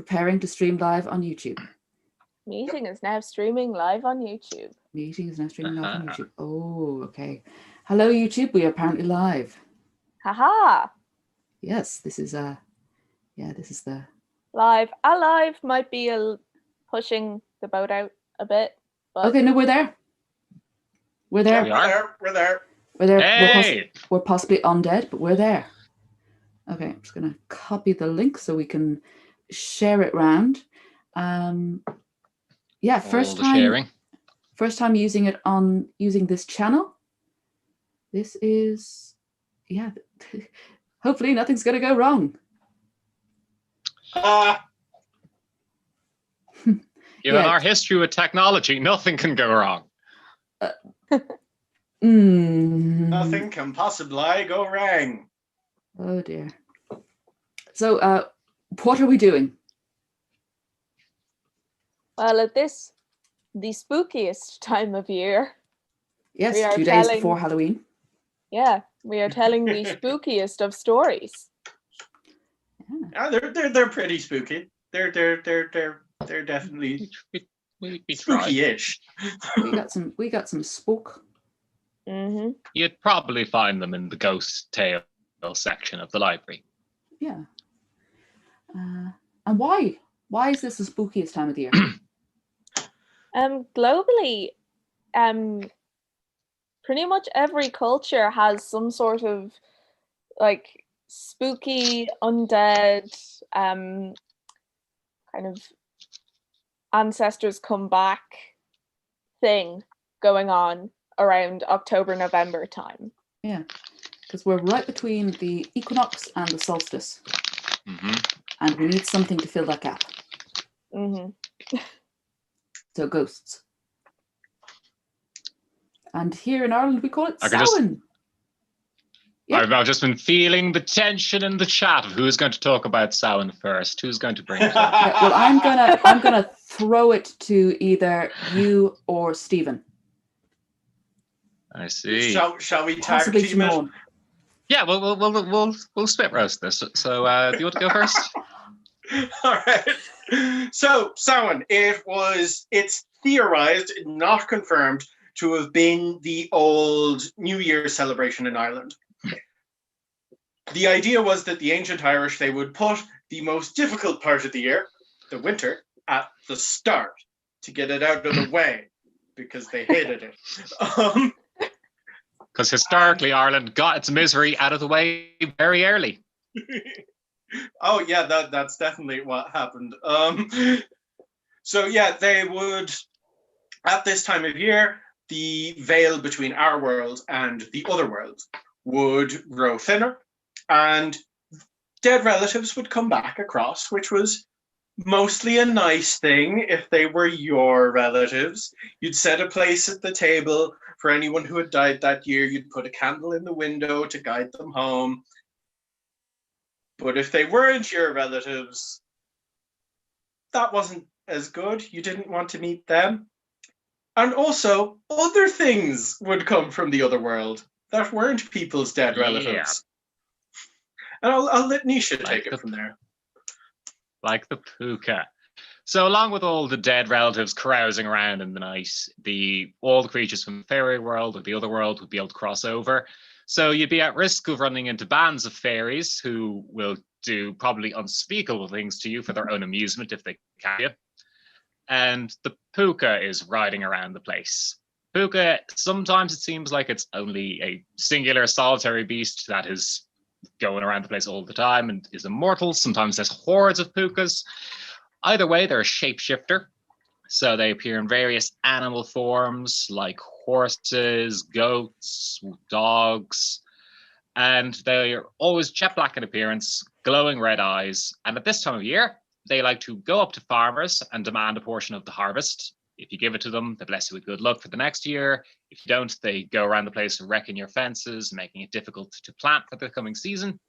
preparing to stream live on YouTube. Meeting is now streaming live on YouTube. Meeting is now streaming live on YouTube. Oh, okay. Hello, YouTube. We are apparently live. Haha. Yes, this is this is the live. Alive might be pushing the boat out a bit. But okay, no, we're there. We're there. We're there. We're there. Hey! We're possibly undead, but we're there. Okay, I'm just gonna copy the link so we can share it round. Yeah, first time using it on using this channel. This is hopefully nothing's gonna go wrong. Given our history with technology, nothing can go wrong. Nothing can possibly go wrong. Oh dear. So what are we doing? Well, at the spookiest time of year. Yes, 2 days before Halloween. Yeah, we are telling the spookiest of stories. Yeah, they're pretty spooky. They're definitely spooky-ish. we got some spook. Mm-hmm. You'd probably find them in the ghost tale section of the library. Yeah. And why? Why is this the spookiest time of the year? Globally, pretty much every culture has some sort of like spooky, undead, kind of ancestors come back thing going on around October, November time. Yeah, because we're right between the equinox and the solstice. Mm-hmm. And we need something to fill that gap. Mm-hmm. So ghosts. And here in Ireland, we call it Samhain. Yep. I've just been feeling the tension in the chat of who's going to talk about Samhain first. Who's going to bring it up? Yeah, well, I'm gonna throw it to either you or Stephen. I see. Shall we tag Possibly team it? Timon. Yeah, we'll spit roast this. So do you want to go first? All right. So Samhain, it's theorized, not confirmed, to have been the old New Year celebration in Ireland. The idea was that the ancient Irish, they would put the most difficult part of the year, the winter, at the start to get it out of the way because they hated it. Because historically, Ireland got its misery out of the way very early. Oh yeah, that's definitely what happened. So yeah, they would, at this time of year, the veil between our world and the other world would grow thinner, and dead relatives would come back across, which was mostly a nice thing if they were your relatives. You'd set a place at the table for anyone who had died that year. You'd put a candle in the window to guide them home. But if they weren't your relatives, that wasn't as good. You didn't want to meet them. And also, other things would come from the other world that weren't people's dead relatives. And I'll let Nisha take it from there. Like the puka. So along with all the dead relatives carousing around in the night, all the creatures from the fairy world or the other world would be able to cross over. So you'd be at risk of running into bands of fairies who will do probably unspeakable things to you for their own amusement if they catch you. And the puka is riding around the place. Puka, sometimes it seems like it's only a singular solitary beast that is going around the place all the time and is immortal. Sometimes there's hordes of pukas. Either way, they're a shapeshifter. So they appear in various animal forms like horses, goats, dogs, and they are always jet black in appearance, glowing red eyes. And at this time of year, they like to go up to farmers and demand a portion of the harvest. If you give it to them, they bless you with good luck for the next year. If you don't, they go around the place wrecking your fences, making it difficult to plant for the coming season.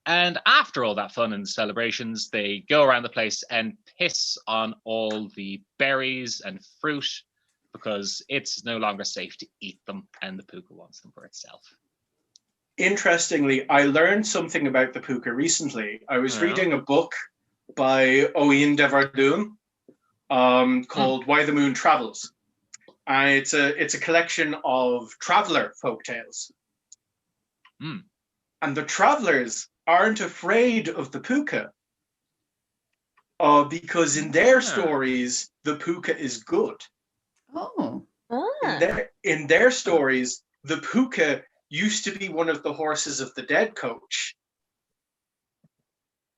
And after all that fun and celebrations, they go around the place and piss on all the berries and fruit because it's no longer safe to eat them and the puka wants them for itself. Interestingly, I learned something about the puka recently. I was reading a book by Owain de Verdun called Why the Moon Travels. And it's a collection of traveler folk tales. And the travelers aren't afraid of the puka because in their stories, the puka is good. Oh. In their stories, the puka used to be one of the horses of the dead coach.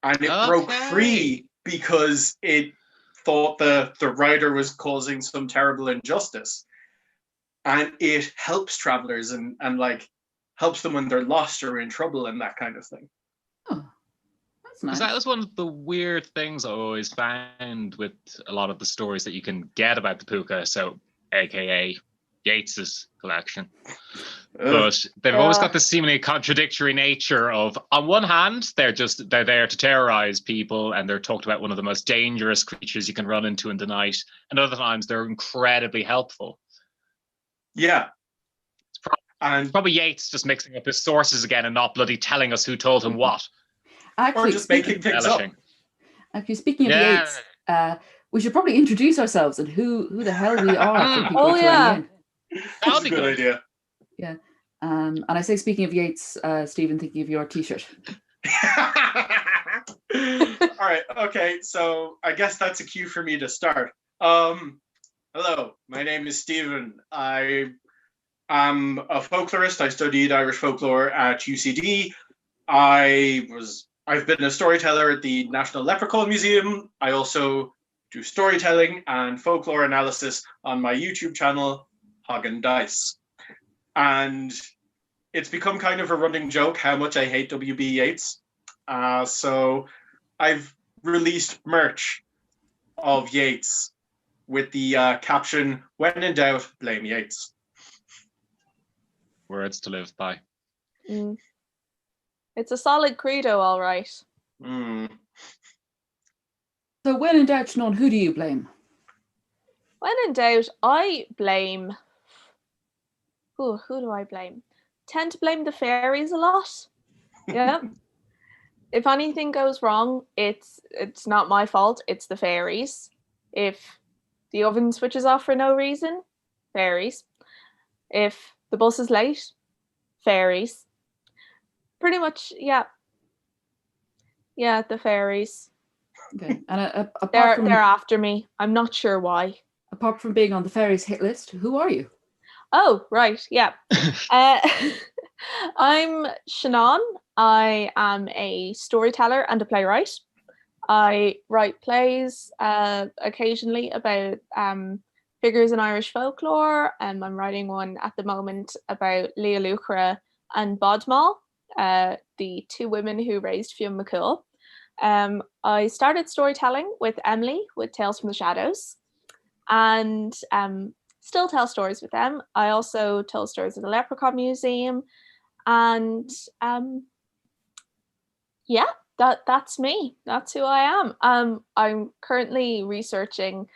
And it broke free because it thought the rider was causing some terrible injustice. And it helps travelers and like helps them when they're lost or in trouble and that kind of thing. Oh, that's nice. That was one of the weird things I always found with a lot of the stories that you can get about the puka, so aka Yeats's collection. But they've always got this seemingly contradictory nature of, on one hand, they're there to terrorize people and they're talked about one of the most dangerous creatures you can run into in the night, and other times they're incredibly helpful. Yeah. And probably Yeats just mixing up his sources again and not bloody telling us who told him what. Actually, or just making things up. Actually, speaking of Yeats, we should probably introduce ourselves and who the hell we are for people joining in. That's a good idea. Yeah. And I say, speaking of Yeats, Stephen, thinking of your t-shirt. All right. Okay. So I guess that's a cue for me to start. Hello, my name is Stephen. I am a folklorist. I studied Irish folklore at UCD. I've been a storyteller at the National Leprechaun Museum. I also do storytelling and folklore analysis on my YouTube channel, Hog and Dice. And it's become kind of a running joke how much I hate W.B. Yeats. So I've released merch of Yeats with the caption, "When in doubt, blame Yeats." Words to live by. It's a solid credo, all right. So when in doubt, Sinead, who do you blame? When in doubt, I blame... who do I blame? Tend to blame the fairies a lot. Yeah. If anything goes wrong, it's not my fault, it's the fairies. If the oven switches off for no reason, fairies. If the bus is late, fairies. Pretty much, yeah. Yeah, the fairies. Okay. And they're after me. I'm not sure why. Apart from being on the fairies hit list, who are you? Oh, right, yeah. I'm Shannon. I am a storyteller and a playwright. I write plays occasionally about figures in Irish folklore. I'm writing one at the moment about Leah Lucra and Bodmal, the two women who raised Fionn McCool. I started storytelling with Emily with Tales from the Shadows, and still tell stories with them. I also tell stories at the Leprechaun Museum, and yeah, that's me. That's who I am. I'm currently researching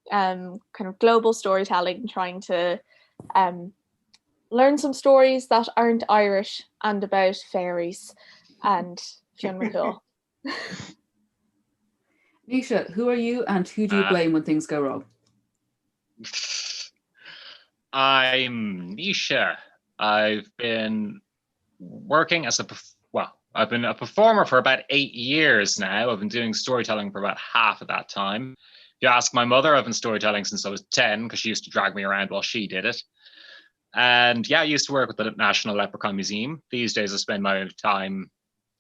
kind of global storytelling, trying to learn some stories that aren't Irish and about fairies and Fionn McCool. Nisha, who are you and who do you blame when things go wrong? I'm Nisha. I've been working as I've been a performer for about 8 years now. I've been doing storytelling for about half of that time. If you ask my mother, I've been storytelling since I was 10 because she used to drag me around while she did it. And yeah, I used to work with the National Leprechaun Museum. These days I spend my time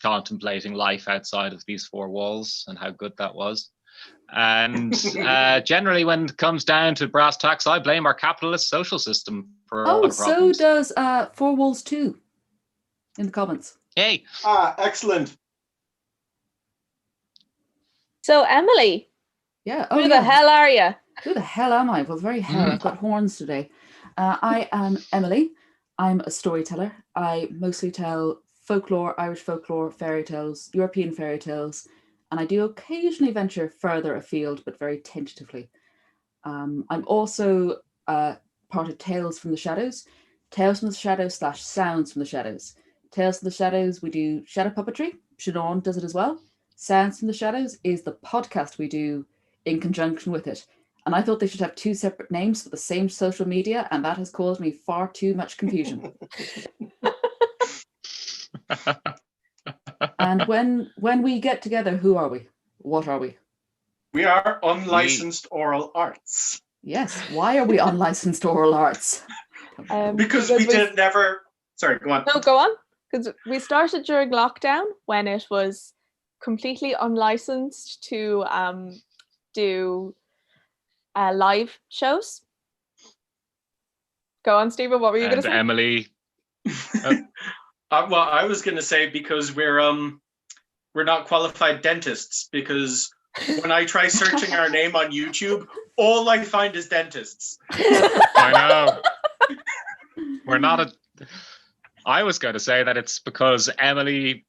contemplating life outside of these four walls and how good that was. And generally when it comes down to brass tacks, I blame our capitalist social system for all the problems. So does Four Walls 2 in the comments. Hey. Excellent. So Emily. Yeah. Who the hell are you? Who the hell am I? Well, very hell. I've got horns today. I am Emily. I'm a storyteller. I mostly tell folklore, Irish folklore, fairy tales, European fairy tales, and I do occasionally venture further afield, but very tentatively. I'm also part of Tales from the Shadows. Tales from the Shadows / Sounds from the Shadows. Tales from the Shadows, we do shadow puppetry. Sinead does it as well. Sounds from the Shadows is the podcast we do in conjunction with it. And I thought they should have 2 separate names for the same social media, and that has caused me far too much confusion. And when we get together, who are we? What are we? We are unlicensed oral arts. Yes. Why are we unlicensed oral arts? Because we did never. Sorry, go on. No, go on. Because we started during lockdown when it was completely unlicensed to do live shows. Go on, Stephen. What were you going to say? Emily. Well, I was going to say because we're not qualified dentists, because when I try searching our name on YouTube, all I find is dentists. I know. We're not a. I was going to say that it's because Emily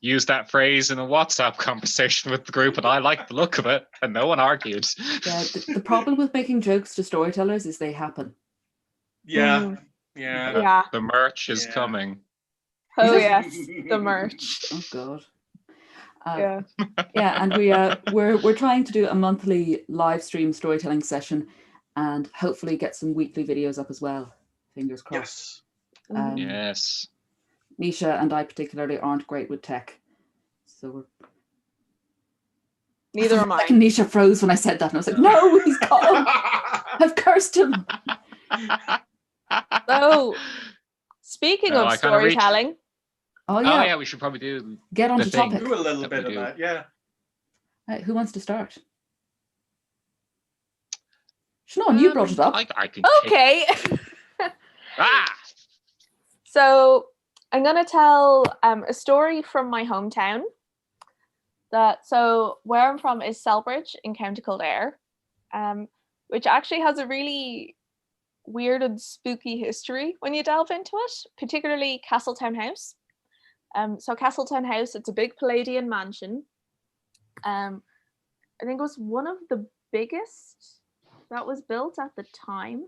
used that phrase in a WhatsApp conversation with the group, and I liked the look of it, and no one argued. Yeah, the problem with making jokes to storytellers is they happen. Yeah. The merch is coming. Oh yes, the merch. Oh God. Yeah. Yeah, and we're trying to do a monthly live stream storytelling session, and hopefully get some weekly videos up as well. Fingers crossed. Yes. Yes. Nisha and I particularly aren't great with tech, so we're. Neither am I. Like Nisha froze when I said that, and I was like, "No, he's gone. I've cursed him." So, speaking of storytelling. Oh yeah. Oh yeah, we should probably get on to topic. Do a little bit of that, yeah. Right, who wants to start? Sinead, you brought it up. I can Okay. Ah! So I'm going to tell a story from my hometown. So where I'm from is Selbridge in County Kildare, which actually has a really weird and spooky history when you delve into it, particularly Castletown House. So Castletown House, it's a big Palladian mansion. I think it was one of the biggest that was built at the time.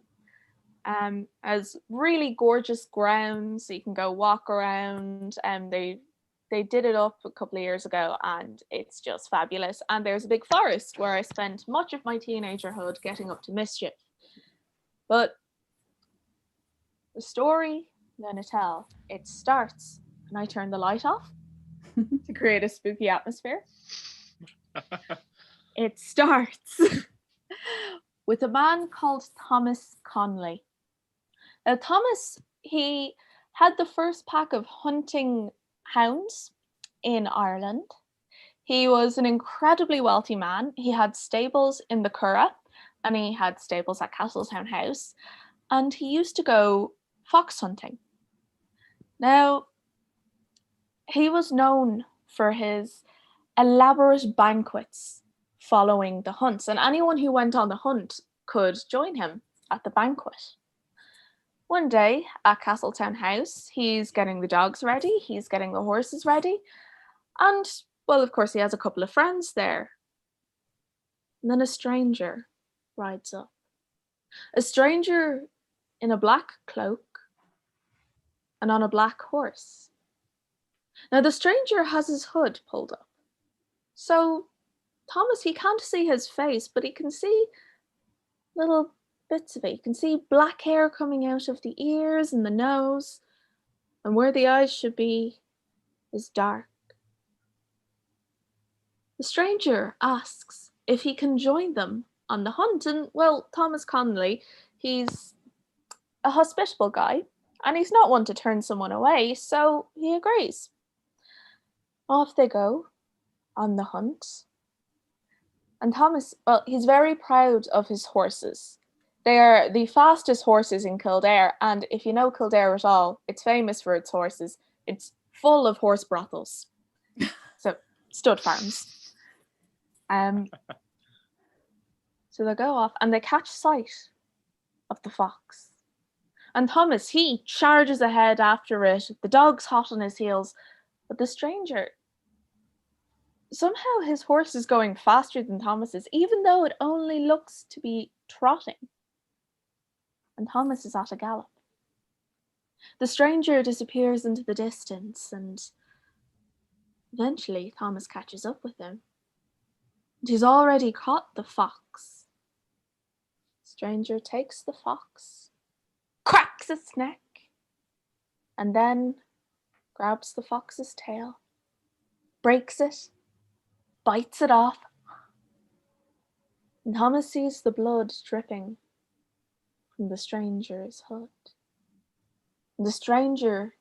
As really gorgeous grounds, so you can go walk around. They did it up a couple of years ago, and it's just fabulous. And there's a big forest where I spent much of my teenagerhood getting up to mischief. But the story I'm going to tell, it starts, and I turn the light off to create a spooky atmosphere. It starts with a man called Thomas Conley. Now, Thomas, he had the first pack of hunting hounds in Ireland. He was an incredibly wealthy man. He had stables in the Curragh, and he had stables at Castletown House, and he used to go fox hunting. Now, he was known for his elaborate banquets following the hunts, and anyone who went on the hunt could join him at the banquet. One day at Castletown House, he's getting the dogs ready, he's getting the horses ready, and, well, of course, he has a couple of friends there. And then a stranger rides up. A stranger in a black cloak and on a black horse. Now, the stranger has his hood pulled up. So, Thomas, he can't see his face, but he can see little bits of it. You can see black hair coming out of the ears and the nose, and where the eyes should be is dark. The stranger asks if he can join them on the hunt, and, well, Thomas Conley, he's a hospitable guy, and he's not one to turn someone away, so he agrees. Off they go on the hunt. And Thomas, well, he's very proud of his horses. They are the fastest horses in Kildare, and if you know Kildare at all, it's famous for its horses. It's full of horse brothels. So, stud farms. So they go off, and they catch sight of the fox. And Thomas, he charges ahead after it. The dog's hot on his heels, but the stranger, somehow his horse is going faster than Thomas's, even though it only looks to be trotting. And Thomas is at a gallop. The stranger disappears into the distance, and Eventually, Thomas catches up with him. And he's already caught the fox. Stranger takes the fox, cracks its neck, and then grabs the fox's tail, breaks it, bites it off, and Thomas sees the blood dripping from the stranger's hood. And the stranger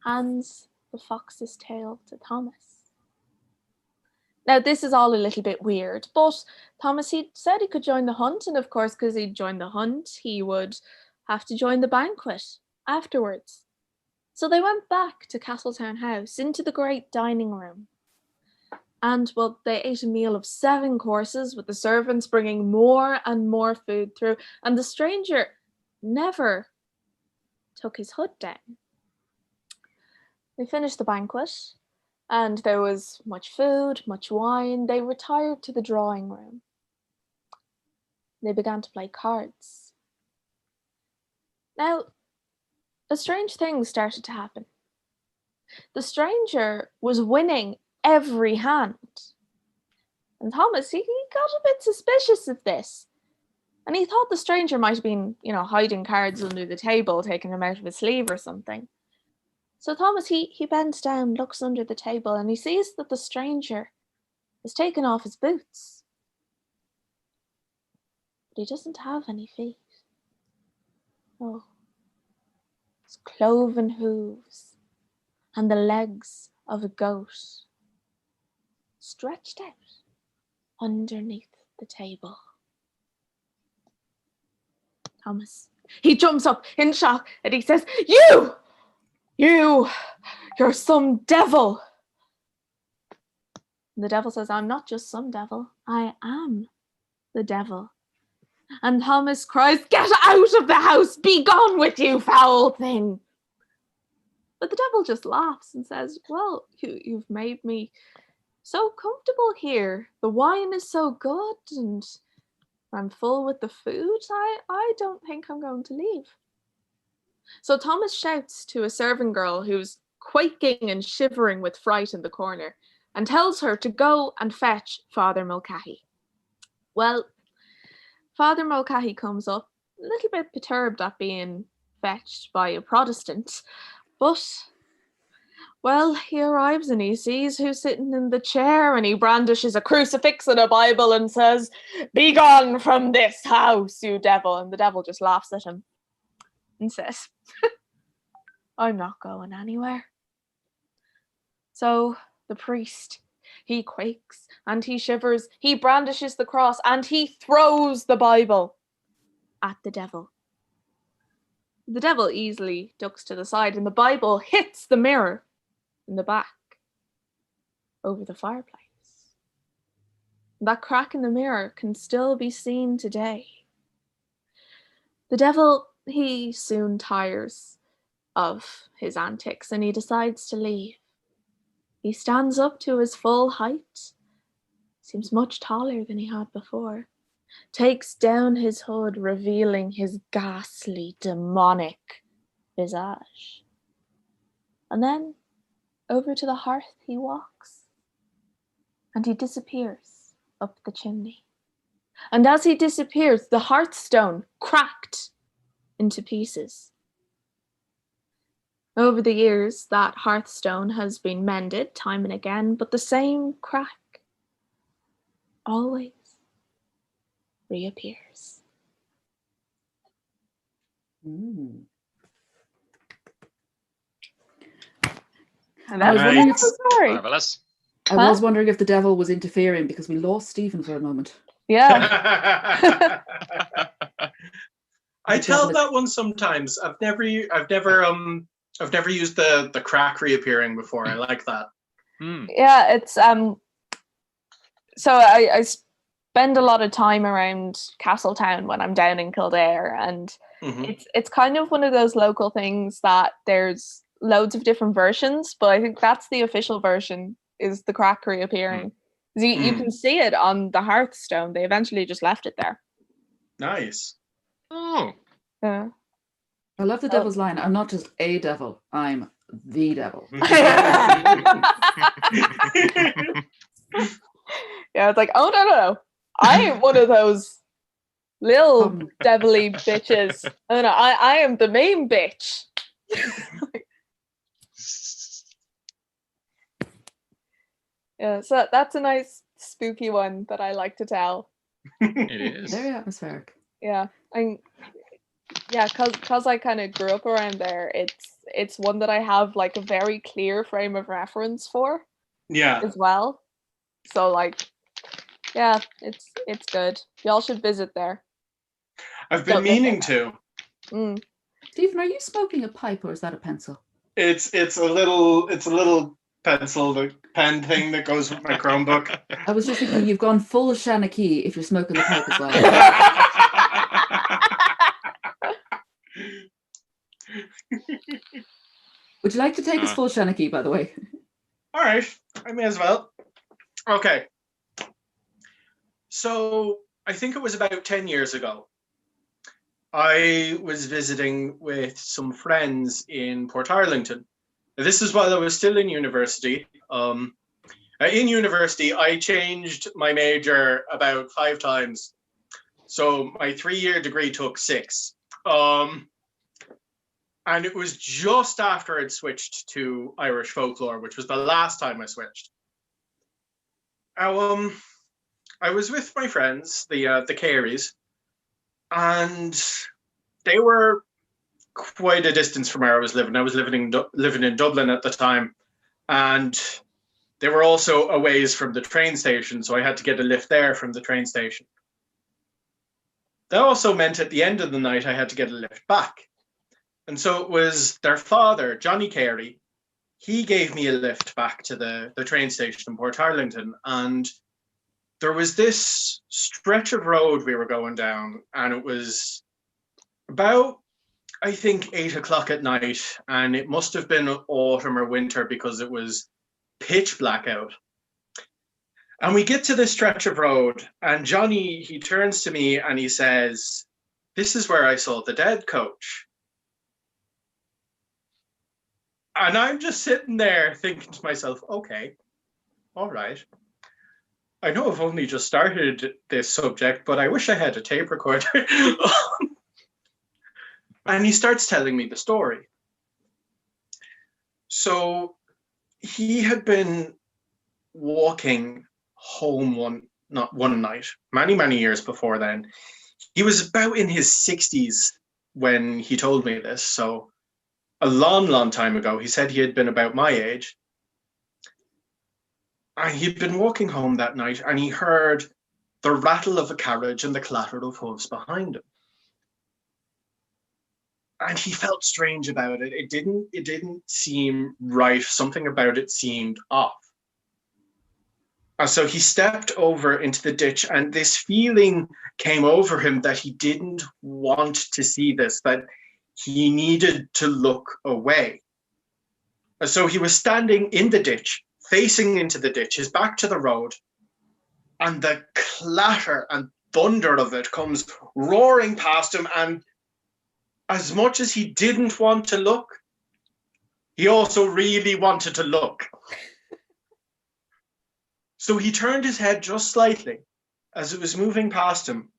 hands the fox's tail to Thomas. Now, this is all a little bit weird, but Thomas, he said he could join the hunt, and of course, because he'd join the hunt, he would have to join the banquet afterwards. So they went back to Castletown House, into the great dining room. And, well, they ate a meal of 7 courses, with the servants bringing more and more food through, and the stranger never took his hood down. They finished the banquet, and there was much food, much wine. They retired to the drawing room. They began to play cards. Now, a strange thing started to happen. The stranger was winning every hand. And Thomas, he got a bit suspicious of this. And he thought the stranger might have been, hiding cards under the table, taking them out of his sleeve or something. So Thomas, he bends down, looks under the table, and he sees that the stranger has taken off his boots. But he doesn't have any feet. Oh, his cloven hooves and the legs of a goat stretched out underneath the table. Thomas, he jumps up in shock and he says, You're some devil. And the devil says, I'm not just some devil, I am the devil. And Thomas cries, Get out of the house, be gone with you, foul thing. But the devil just laughs and says, Well, you've made me so comfortable here. The wine is so good and I'm full with the food. I don't think I'm going to leave. So Thomas shouts to a servant girl who's quaking and shivering with fright in the corner and tells her to go and fetch Father Mulcahy. Well, Father Mulcahy comes up, a little bit perturbed at being fetched by a Protestant, but, well, he arrives and he sees who's sitting in the chair and he brandishes a crucifix and a Bible and says, Be gone from this house, you devil. And the devil just laughs at him and says, I'm not going anywhere. So the priest, he quakes and he shivers, he brandishes the cross and he throws the Bible at the devil. The devil easily ducks to the side and the Bible hits the mirror in the back over the fireplace. That crack in the mirror can still be seen today. The devil, he soon tires of his antics and he decides to leave. He stands up to his full height, seems much taller than he had before, takes down his hood, revealing his ghastly, demonic visage. And then over to the hearth he walks, and he disappears up the chimney. And as he disappears, the hearthstone cracked into pieces. Over the years, that hearthstone has been mended time and again, but the same crack always reappears. Mm. And that was Nice. the wonderful story. Marvelous. I was wondering if the devil was interfering because we lost Stephen for a moment. Yeah. I tell that one sometimes. I've never used the crack reappearing before. I like that. Yeah, it's so I spend a lot of time around Castletown when I'm down in Kildare, and it's kind of one of those local things that there's loads of different versions, but I think that's the official version, is the crack reappearing. You can see it on the hearthstone. They eventually just left it there. Nice. Oh. Yeah. I love the devil's line. I'm not just a devil, I'm the devil. Yeah, it's like, oh no. I am one of those little devilly bitches. Oh no, I am the main bitch. Yeah, so that's a nice spooky one that I like to tell. It is. Very atmospheric. Yeah, cause I kind of grew up around there. It's one that I have like a very clear frame of reference for Yeah. as well. So like, yeah, it's good. Y'all should visit there. I've been meaning to. Stephen, are you smoking a pipe or is that a pencil? It's a little pencil, the pen thing that goes with my Chromebook. I was just thinking you've gone full Shanachie if you're smoking the pipe as well. Would you like to take us full Shanachie, by the way? All right, I may as well. Okay. So I think it was about 10 years ago. I was visiting with some friends in Portarlington. This is while I was still in university. In university, I changed my major about 5 times. So my 3-year degree took 6. And it was just after I'd switched to Irish folklore, which was the last time I switched. I was with my friends, the Careys, and they were quite a distance from where I was living. I was living in Dublin at the time, and they were also a ways from the train station, so I had to get a lift there from the train station. That also meant at the end of the night I had to get a lift back. And so it was their father, Johnny Carey. He gave me a lift back to the train station in Portarlington, and there was this stretch of road we were going down, and it was about, I think, 8 o'clock at night, and it must have been autumn or winter because it was pitch black out. And we get to this stretch of road, and Johnny, he turns to me and he says, "This is where I saw the dead, coach." And I'm just sitting there thinking to myself, okay, all right. I know I've only just started this subject, but I wish I had a tape recorder. And he starts telling me the story. So he had been walking home one night, many years before then. He was about in his 60s when he told me this. So a long time ago. He said he had been about my age. And he'd been walking home that night and he heard the rattle of a carriage and the clatter of hooves behind him. And he felt strange about it. It didn't seem right. Something about it seemed off. And so he stepped over into the ditch, and this feeling came over him that he didn't want to see this, that he needed to look away. And so he was standing in the ditch, facing into the ditch, his back to the road, and the clatter and thunder of it comes roaring past him. And as much as he didn't want to look, he also really wanted to look. So he turned his head just slightly as it was moving past him.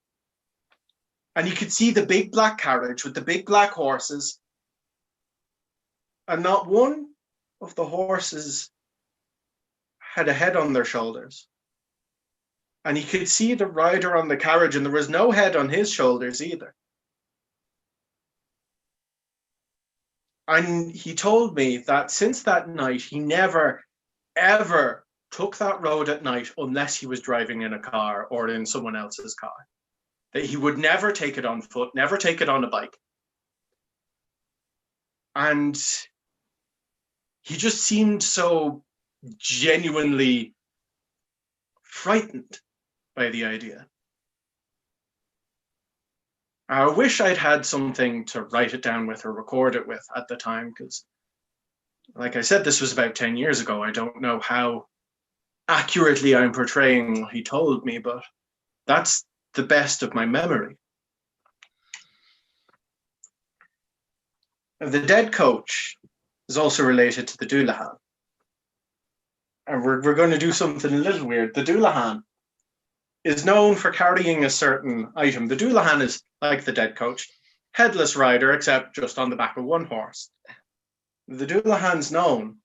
And you could see the big black carriage with the big black horses. And not one of the horses had a head on their shoulders. And he could see the rider on the carriage, and there was no head on his shoulders either. And he told me that since that night, he never, ever took that road at night unless he was driving in a car or in someone else's car. That he would never take it on foot, never take it on a bike. And he just seemed so genuinely frightened by the idea. I wish I'd had something to write it down with or record it with at the time, because, like I said, this was about 10 years ago. I don't know how accurately I'm portraying what he told me, but that's the best of my memory. The dead coach is also related to the Doulahan. And we're going to do something a little weird. The Doulahan is known for carrying a certain item. The Doulahan is like the dead coach, headless rider, except just on the back of one horse. The Doulahan's known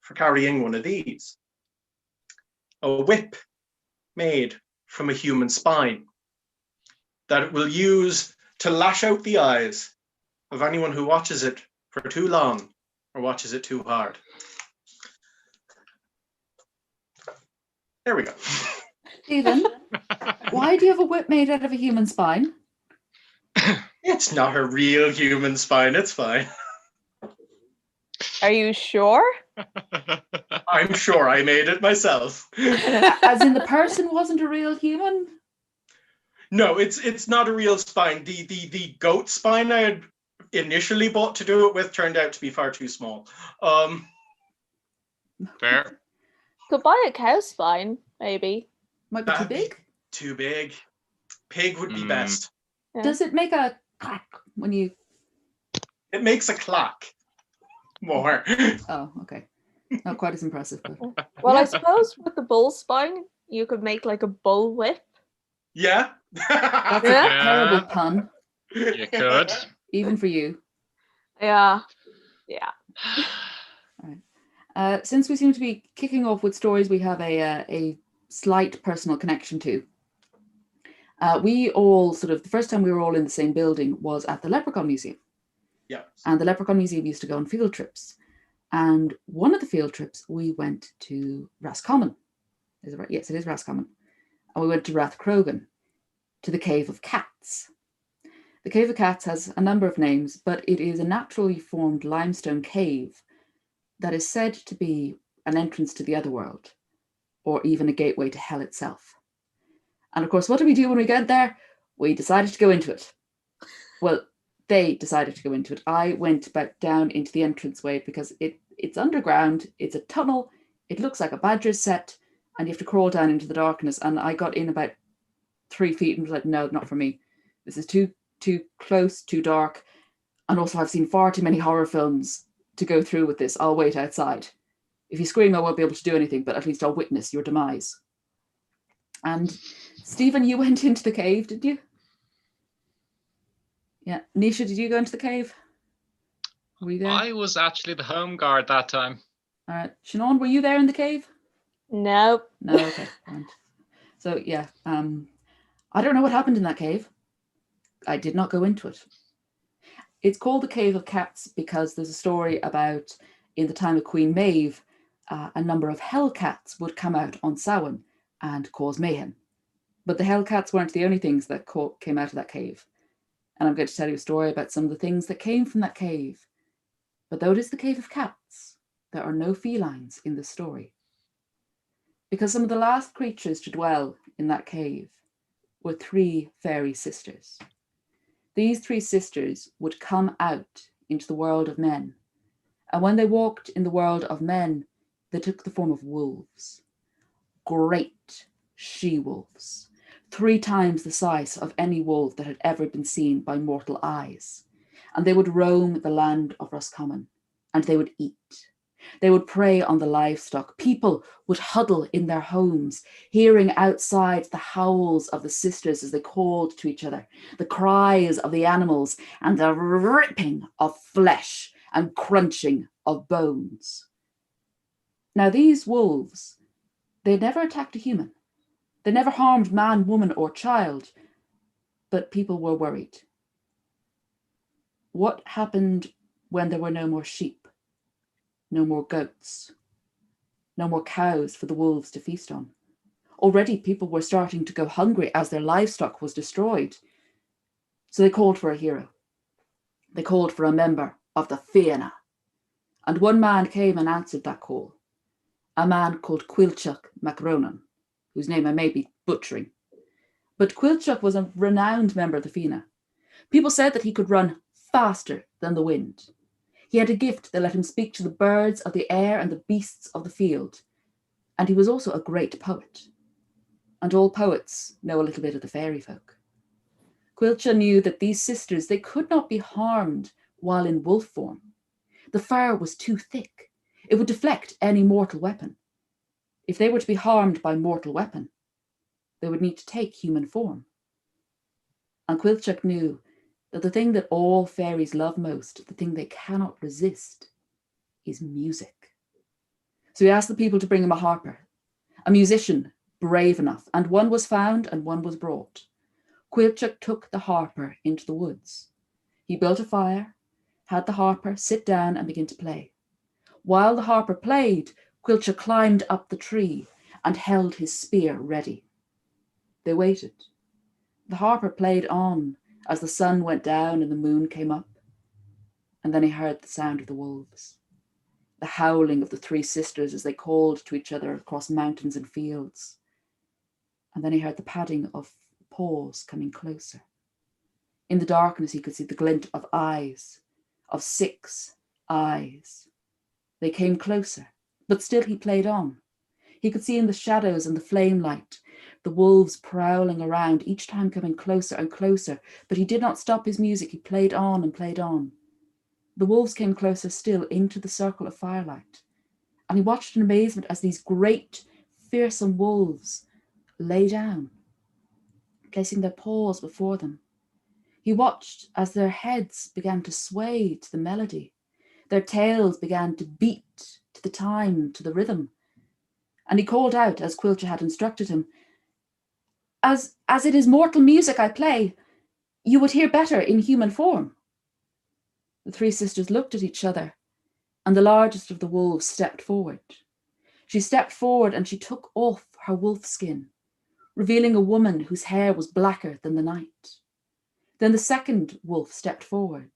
for carrying one of these, a whip made from a human spine that it will use to lash out the eyes of anyone who watches it for too long or watches it too hard. There we go. Stephen, why do you have a whip made out of a human spine? It's not a real human spine, it's fine. Are you sure? I'm sure I made it myself. As in the person wasn't a real human? No, it's not a real spine. The goat spine I had initially bought to do it with turned out to be far too small. Fair. Could buy a cow spine, maybe. Might be too That'd be big. Too big. Pig would be best. Yeah. Does it make a clack when you... It makes a clack more. Oh, okay. Not quite as impressive, but... Well, I suppose with the bull spine, you could make like a bull whip. Yeah. That's Yeah. a terrible pun, You could. even for you. Yeah. Yeah. Since we seem to be kicking off with stories we have a slight personal connection to, we all sort of, the first time we were all in the same building was at the Leprechaun Museum. Yeah. And the Leprechaun Museum used to go on field trips. And one of the field trips, we went to Roscommon. Is it right? Yes, it is Roscommon. And we went to Rathcrogan, to the Cave of Cats. The Cave of Cats has a number of names, but it is a naturally formed limestone cave that is said to be an entrance to the otherworld, or even a gateway to hell itself. And of course, what do we do when we get there? We decided to go into it. Well, they decided to go into it. I went back down into the entranceway because it's underground, it's a tunnel, it looks like a badger's set, and you have to crawl down into the darkness. And I got in about 3 feet and was like, no, not for me. This is too close, too dark. And also I've seen far too many horror films to go through with this. I'll wait outside. If you scream, I won't be able to do anything, but at least I'll witness your demise. And Stephen, you went into the cave, did you? Yeah. Nisha, did you go into the cave? Were you there? I was actually the home guard that time. All right. Shannon, were you there in the cave? Nope. No, okay. Right. So yeah, I don't know what happened in that cave. I did not go into it. It's called the Cave of Cats because there's a story about, in the time of Queen Maeve, a number of hellcats would come out on Samhain and cause mayhem. But the hellcats weren't the only things that came out of that cave. And I'm going to tell you a story about some of the things that came from that cave. But though it is the Cave of Cats, there are no felines in the story. Because some of the last creatures to dwell in that cave were 3 fairy sisters. These 3 sisters would come out into the world of men. And when they walked in the world of men, they took the form of wolves. Great she-wolves. 3 times the size of any wolf that had ever been seen by mortal eyes. And they would roam the land of Roscommon, and they would eat. They would prey on the livestock. People would huddle in their homes, hearing outside the howls of the sisters as they called to each other, the cries of the animals, and the ripping of flesh and crunching of bones. Now, these wolves, they never attacked a human. They never harmed man, woman, or child, but people were worried. What happened when there were no more sheep, no more goats, no more cows for the wolves to feast on? Already people were starting to go hungry as their livestock was destroyed. So they called for a hero. They called for a member of the Fianna. And one man came and answered that call. A man called Cuilchach MacRonan, whose name I may be butchering. But Cuilchach was a renowned member of the Fianna. People said that he could run faster than the wind. He had a gift that let him speak to the birds of the air and the beasts of the field. And he was also a great poet. And all poets know a little bit of the fairy folk. Cuilchach knew that these sisters, they could not be harmed while in wolf form. The fur was too thick. It would deflect any mortal weapon. If they were to be harmed by mortal weapon, they would need to take human form. And Quilchuk knew that the thing that all fairies love most, the thing they cannot resist, is music. So he asked the people to bring him a harper, a musician brave enough, and one was found and one was brought. Quilchuk took the harper into the woods. He built a fire, had the harper sit down and begin to play. While the harper played, Quilchuk climbed up the tree and held his spear ready. They waited. The harper played on as the sun went down and the moon came up. And then he heard the sound of the wolves, the howling of the three sisters as they called to each other across mountains and fields. And then he heard the padding of paws coming closer. In the darkness, he could see the glint of eyes, of 6 eyes. They came closer, but still he played on. He could see in the shadows and the flame light, the wolves prowling around, each time coming closer and closer, but he did not stop his music. He played on and played on. The wolves came closer still into the circle of firelight, and he watched in amazement as these great, fearsome wolves lay down, placing their paws before them. He watched as their heads began to sway to the melody. Their tails began to beat to the time, to the rhythm. And he called out, as Quilcher had instructed him, as it is mortal music I play, you would hear better in human form. The three sisters looked at each other, and the largest of the wolves stepped forward. She stepped forward and she took off her wolf skin, revealing a woman whose hair was blacker than the night. Then the second wolf stepped forward,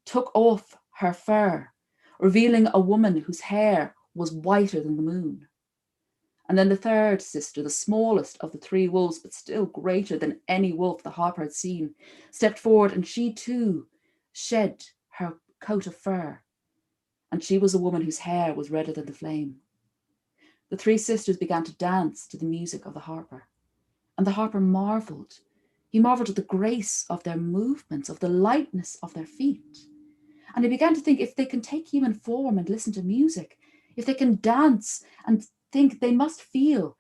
took off her fur, revealing a woman whose hair was whiter than the moon. And then the third sister, the smallest of the three wolves, but still greater than any wolf the harper had seen, stepped forward, and she too shed her coat of fur. And she was a woman whose hair was redder than the flame. The three sisters began to dance to the music of the harper. And the harper marveled. He marveled at the grace of their movements, of the lightness of their feet. And he began to think, if they can take human form and listen to music, if they can dance and think, they must feel.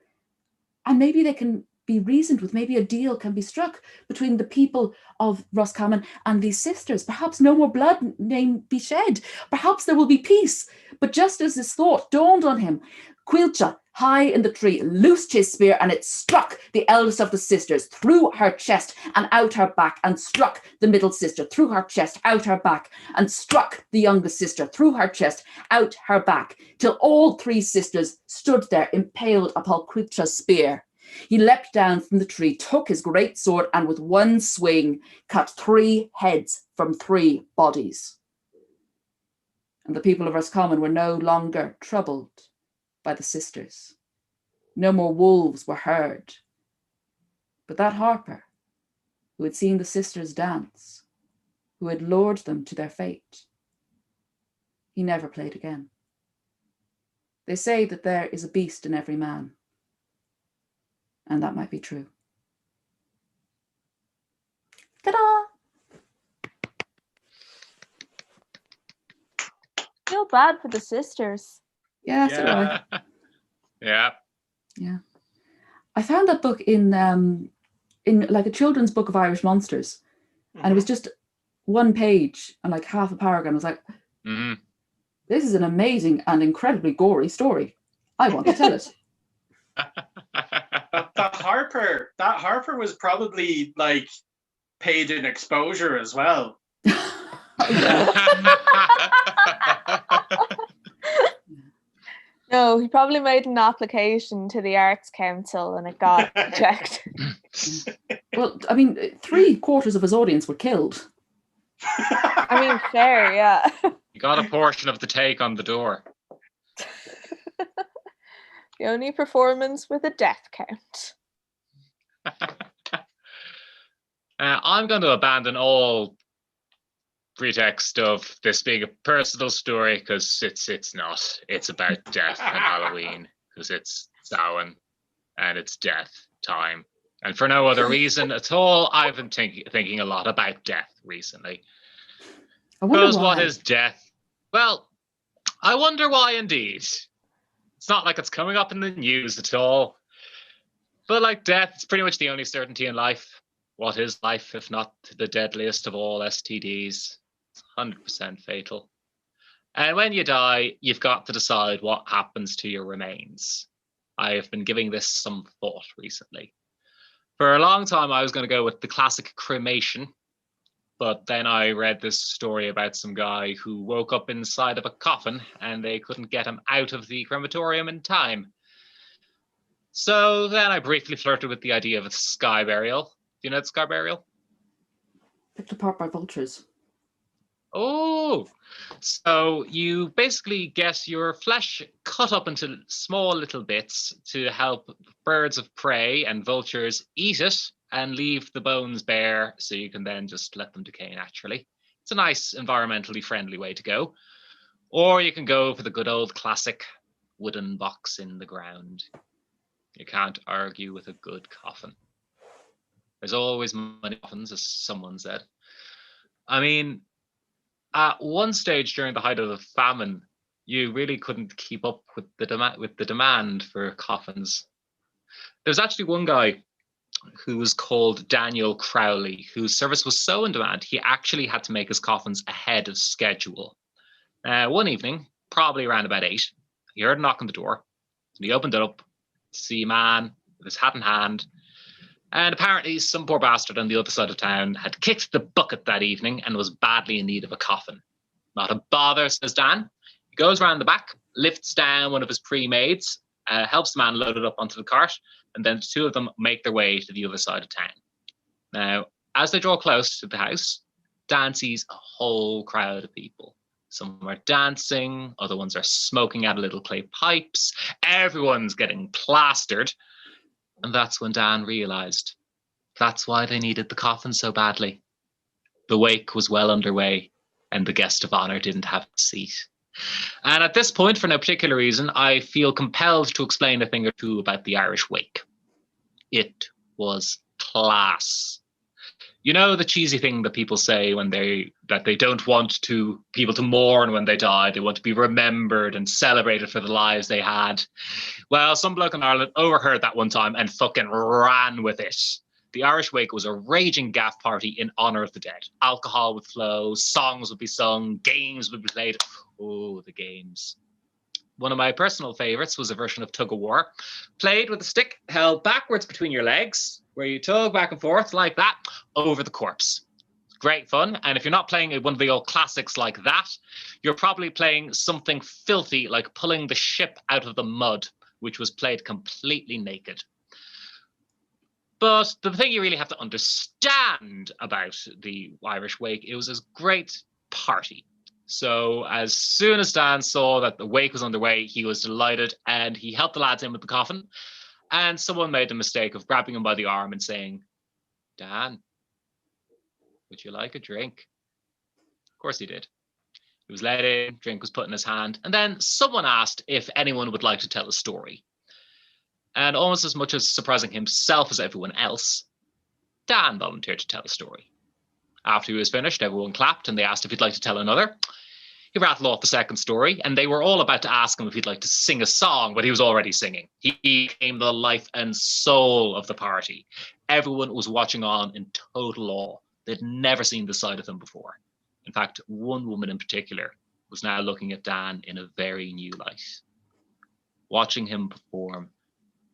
And maybe they can be reasoned with, maybe a deal can be struck between the people of Roscommon and these sisters. Perhaps no more blood may be shed. Perhaps there will be peace. But just as this thought dawned on him, Quilcha, high in the tree, loosed his spear, and it struck the eldest of the sisters through her chest and out her back, and struck the middle sister through her chest, out her back, and struck the youngest sister through her chest, out her back, till all three sisters stood there impaled upon Quilcha's spear. He leapt down from the tree, took his great sword, and with one swing cut 3 heads from 3 bodies. And the people of Roscommon were no longer troubled by the sisters. No more wolves were heard. But that harper, who had seen the sisters dance, who had lured them to their fate, he never played again. They say that there is a beast in every man, and that might be true. Ta-da! Feel bad for the sisters. Yeah, so do I. Yeah. Yeah. I found that book in like a children's book of Irish monsters, and it was just 1 page and like half a paragraph. I was like, this is an amazing and incredibly gory story. I want to tell it. But that Harper was probably like paid in exposure as well. No, he probably made an application to the Arts Council and it got rejected. Well, I mean, 3/4 of his audience were killed. I mean, fair, yeah. You got a portion of the take on the door. The only performance with a death count. I'm going to abandon all pretext of this being a personal story, because it's not. It's about death and Halloween, because it's Samhain and it's death time, and for no other reason at all. I've been thinking a lot about death recently. I wonder Because why. what is death? Well, I wonder why indeed. It's not like it's coming up in the news at all. But like death, it's pretty much the only certainty in life. What is life if not the deadliest of all STDs? It's 100% fatal. And when you die, you've got to decide what happens to your remains. I have been giving this some thought recently. For a long time, I was going to go with the classic cremation, but then I read this story about some guy who woke up inside of a coffin and they couldn't get him out of the crematorium in time. So then I briefly flirted with the idea of a sky burial. Do you know the sky burial? Picked apart by vultures. Oh, so you basically get your flesh cut up into small little bits to help birds of prey and vultures eat it and leave the bones bare so you can then just let them decay naturally. It's a nice environmentally friendly way to go. Or you can go for the good old classic wooden box in the ground. You can't argue with a good coffin. There's always money coffins, as someone said. I mean, at one stage during the height of the famine, you really couldn't keep up with the demand for coffins. There's actually one guy who was called Daniel Crowley, whose service was so in demand, he actually had to make his coffins ahead of schedule. One evening, probably around about 8, he heard a knock on the door, and he opened it up to see a man with his hat in hand. And apparently some poor bastard on the other side of town had kicked the bucket that evening and was badly in need of a coffin. Not a bother, says Dan. He goes round the back, lifts down one of his pre-mades, helps the man load it up onto the cart, and then the two of them make their way to the other side of town. Now, as they draw close to the house, Dan sees a whole crowd of people. Some are dancing, other ones are smoking out of little clay pipes. Everyone's getting plastered. And that's when Dan realized that's why they needed the coffin so badly. The wake was well underway, and the guest of honor didn't have a seat. And at this point, for no particular reason, I feel compelled to explain a thing or two about the Irish wake. It was class. You know the cheesy thing that people say when they don't want people to mourn when they die. They want to be remembered and celebrated for the lives they had. Well, some bloke in Ireland overheard that one time and fucking ran with it. The Irish wake was a raging gaff party in honor of the dead. Alcohol would flow, songs would be sung, games would be played. Oh, the games. One of my personal favorites was a version of Tug of War, played with a stick held backwards between your legs, where you tug back and forth like that over the corpse. Great fun. And if you're not playing one of the old classics like that, you're probably playing something filthy like Pulling the Ship Out of the Mud, which was played completely naked. But the thing you really have to understand about the Irish wake, it was a great party. So as soon as Dan saw that the wake was underway, he was delighted and he helped the lads in with the coffin. And someone made the mistake of grabbing him by the arm and saying, Dan, would you like a drink? Of course he did. He was let in, drink was put in his hand, and then someone asked if anyone would like to tell a story. And almost as much as surprising himself as everyone else, Dan volunteered to tell a story. After he was finished, everyone clapped and they asked if he'd like to tell another. He rattled off the second story, and they were all about to ask him if he'd like to sing a song, but he was already singing. He became the life and soul of the party. Everyone was watching on in total awe. They'd never seen the side of him before. In fact, one woman in particular was now looking at Dan in a very new light. Watching him perform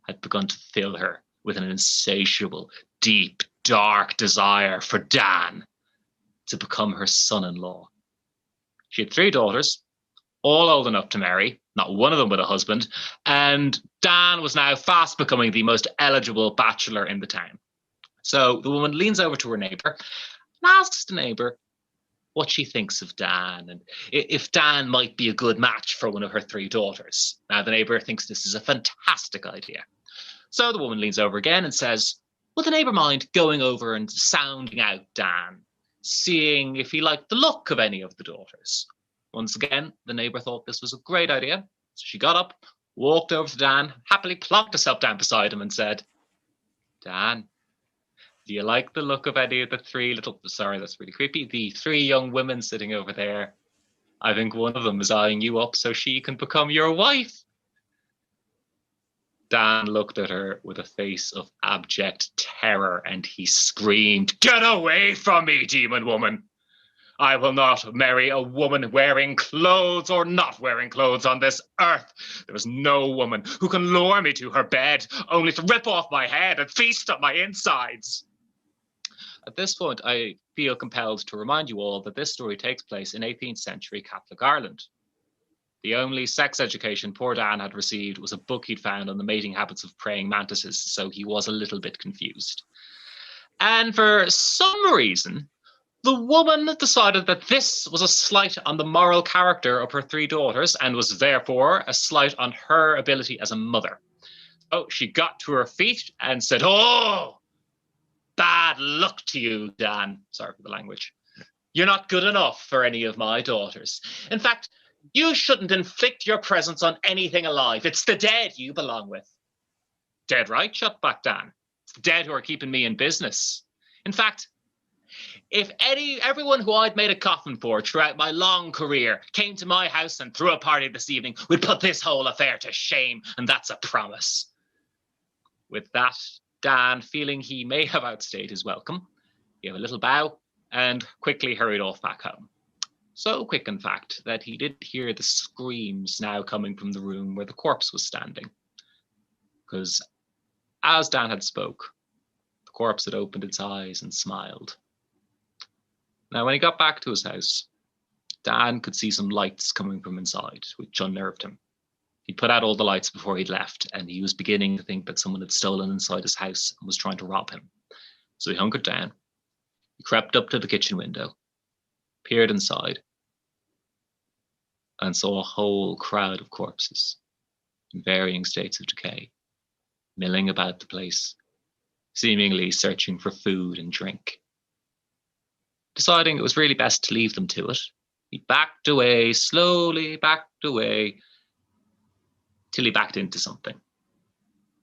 had begun to fill her with an insatiable, deep, dark desire for Dan to become her son-in-law. She had 3 daughters, all old enough to marry, not one of them with a husband, and Dan was now fast becoming the most eligible bachelor in the town. So the woman leans over to her neighbour and asks the neighbour what she thinks of Dan and if Dan might be a good match for one of her 3 daughters. Now the neighbour thinks this is a fantastic idea. So the woman leans over again and says, would the neighbour mind going over and sounding out Dan, seeing if he liked the look of any of the daughters? Once again, the neighbour thought this was a great idea. So she got up, walked over to Dan, happily plonked herself down beside him and said, Dan, do you like the look of any of the 3 little, sorry, that's really creepy, the 3 young women sitting over there? I think one of them is eyeing you up so she can become your wife. Dan looked at her with a face of abject terror and he screamed, "Get away from me, demon woman! I will not marry a woman wearing clothes or not wearing clothes on this earth. There is no woman who can lure me to her bed only to rip off my head and feast on my insides." At this point, I feel compelled to remind you all that this story takes place in 18th century Catholic Ireland. The only sex education poor Dan had received was a book he'd found on the mating habits of praying mantises, so he was a little bit confused. And for some reason, the woman decided that this was a slight on the moral character of her 3 daughters and was therefore a slight on her ability as a mother. So she got to her feet and said, "Oh, bad luck to you, Dan." Sorry for the language. "You're not good enough for any of my daughters. In fact, you shouldn't inflict your presence on anything alive. It's the dead you belong with." "Dead right," shut back Dan. "It's the dead who are keeping me in business. In fact, if everyone who I'd made a coffin for throughout my long career came to my house and threw a party this evening, we'd put this whole affair to shame, and that's a promise." With that, Dan, feeling he may have outstayed his welcome, gave a little bow and quickly hurried off back home. So quick, in fact, that he didn't hear the screams now coming from the room where the corpse was standing. Because as Dan had spoke, the corpse had opened its eyes and smiled. Now, when he got back to his house, Dan could see some lights coming from inside, which unnerved him. He put out all the lights before he'd left, and he was beginning to think that someone had stolen inside his house and was trying to rob him. So he hunkered down. He crept up to the kitchen window, peered inside, and saw a whole crowd of corpses in varying states of decay, milling about the place, seemingly searching for food and drink. Deciding it was really best to leave them to it, he backed away, slowly backed away, till he backed into something.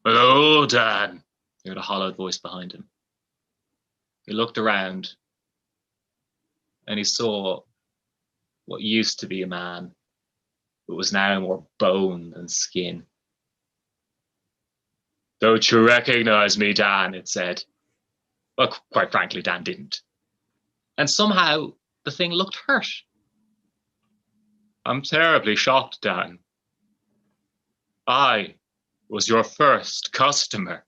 "Hello, Dan," he heard a hollowed voice behind him. He looked around, and he saw what used to be a man, but was now more bone than skin. "Don't you recognize me, Dan?" it said. Well, quite frankly, Dan didn't. And somehow the thing looked hurt. "I'm terribly shocked, Dan. I was your first customer."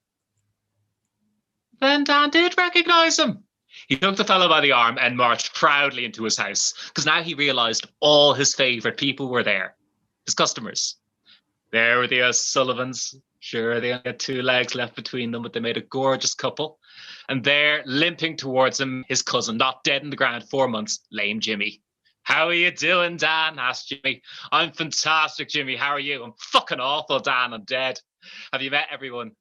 Then Dan did recognize him. He took the fellow by the arm and marched proudly into his house, because now he realized all his favorite people were there, his customers. There were the O'Sullivans. Sure, they only had 2 legs left between them, but they made a gorgeous couple. And there, limping towards him, his cousin, not dead in the ground 4 months, lame Jimmy. "How are you doing, Dan?" asked Jimmy. "I'm fantastic, Jimmy. How are you?" "I'm fucking awful, Dan. I'm dead." "Have you met everyone?"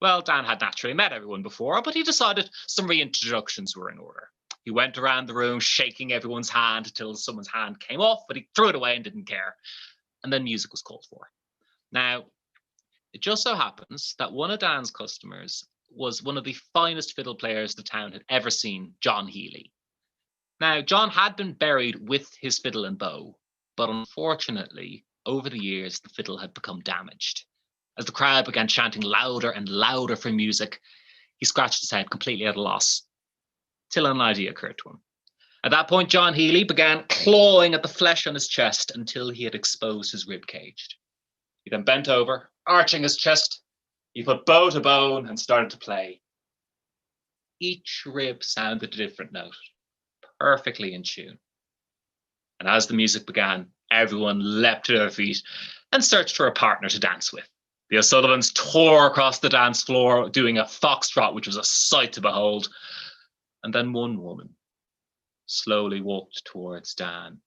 Well, Dan had naturally met everyone before, but he decided some reintroductions were in order. He went around the room shaking everyone's hand until someone's hand came off, but he threw it away and didn't care. And then music was called for. Now, it just so happens that one of Dan's customers was one of the finest fiddle players the town had ever seen, John Healy. Now, John had been buried with his fiddle and bow, but unfortunately, over the years, the fiddle had become damaged. As the crowd began chanting louder and louder for music, he scratched his head, completely at a loss, till an idea occurred to him. At that point, John Healy began clawing at the flesh on his chest until he had exposed his rib cage. He then bent over, arching his chest. He put bow to bone and started to play. Each rib sounded a different note, perfectly in tune. And as the music began, everyone leapt to their feet and searched for a partner to dance with. The O'Sullivans tore across the dance floor, doing a foxtrot, which was a sight to behold. And then one woman slowly walked towards Dan.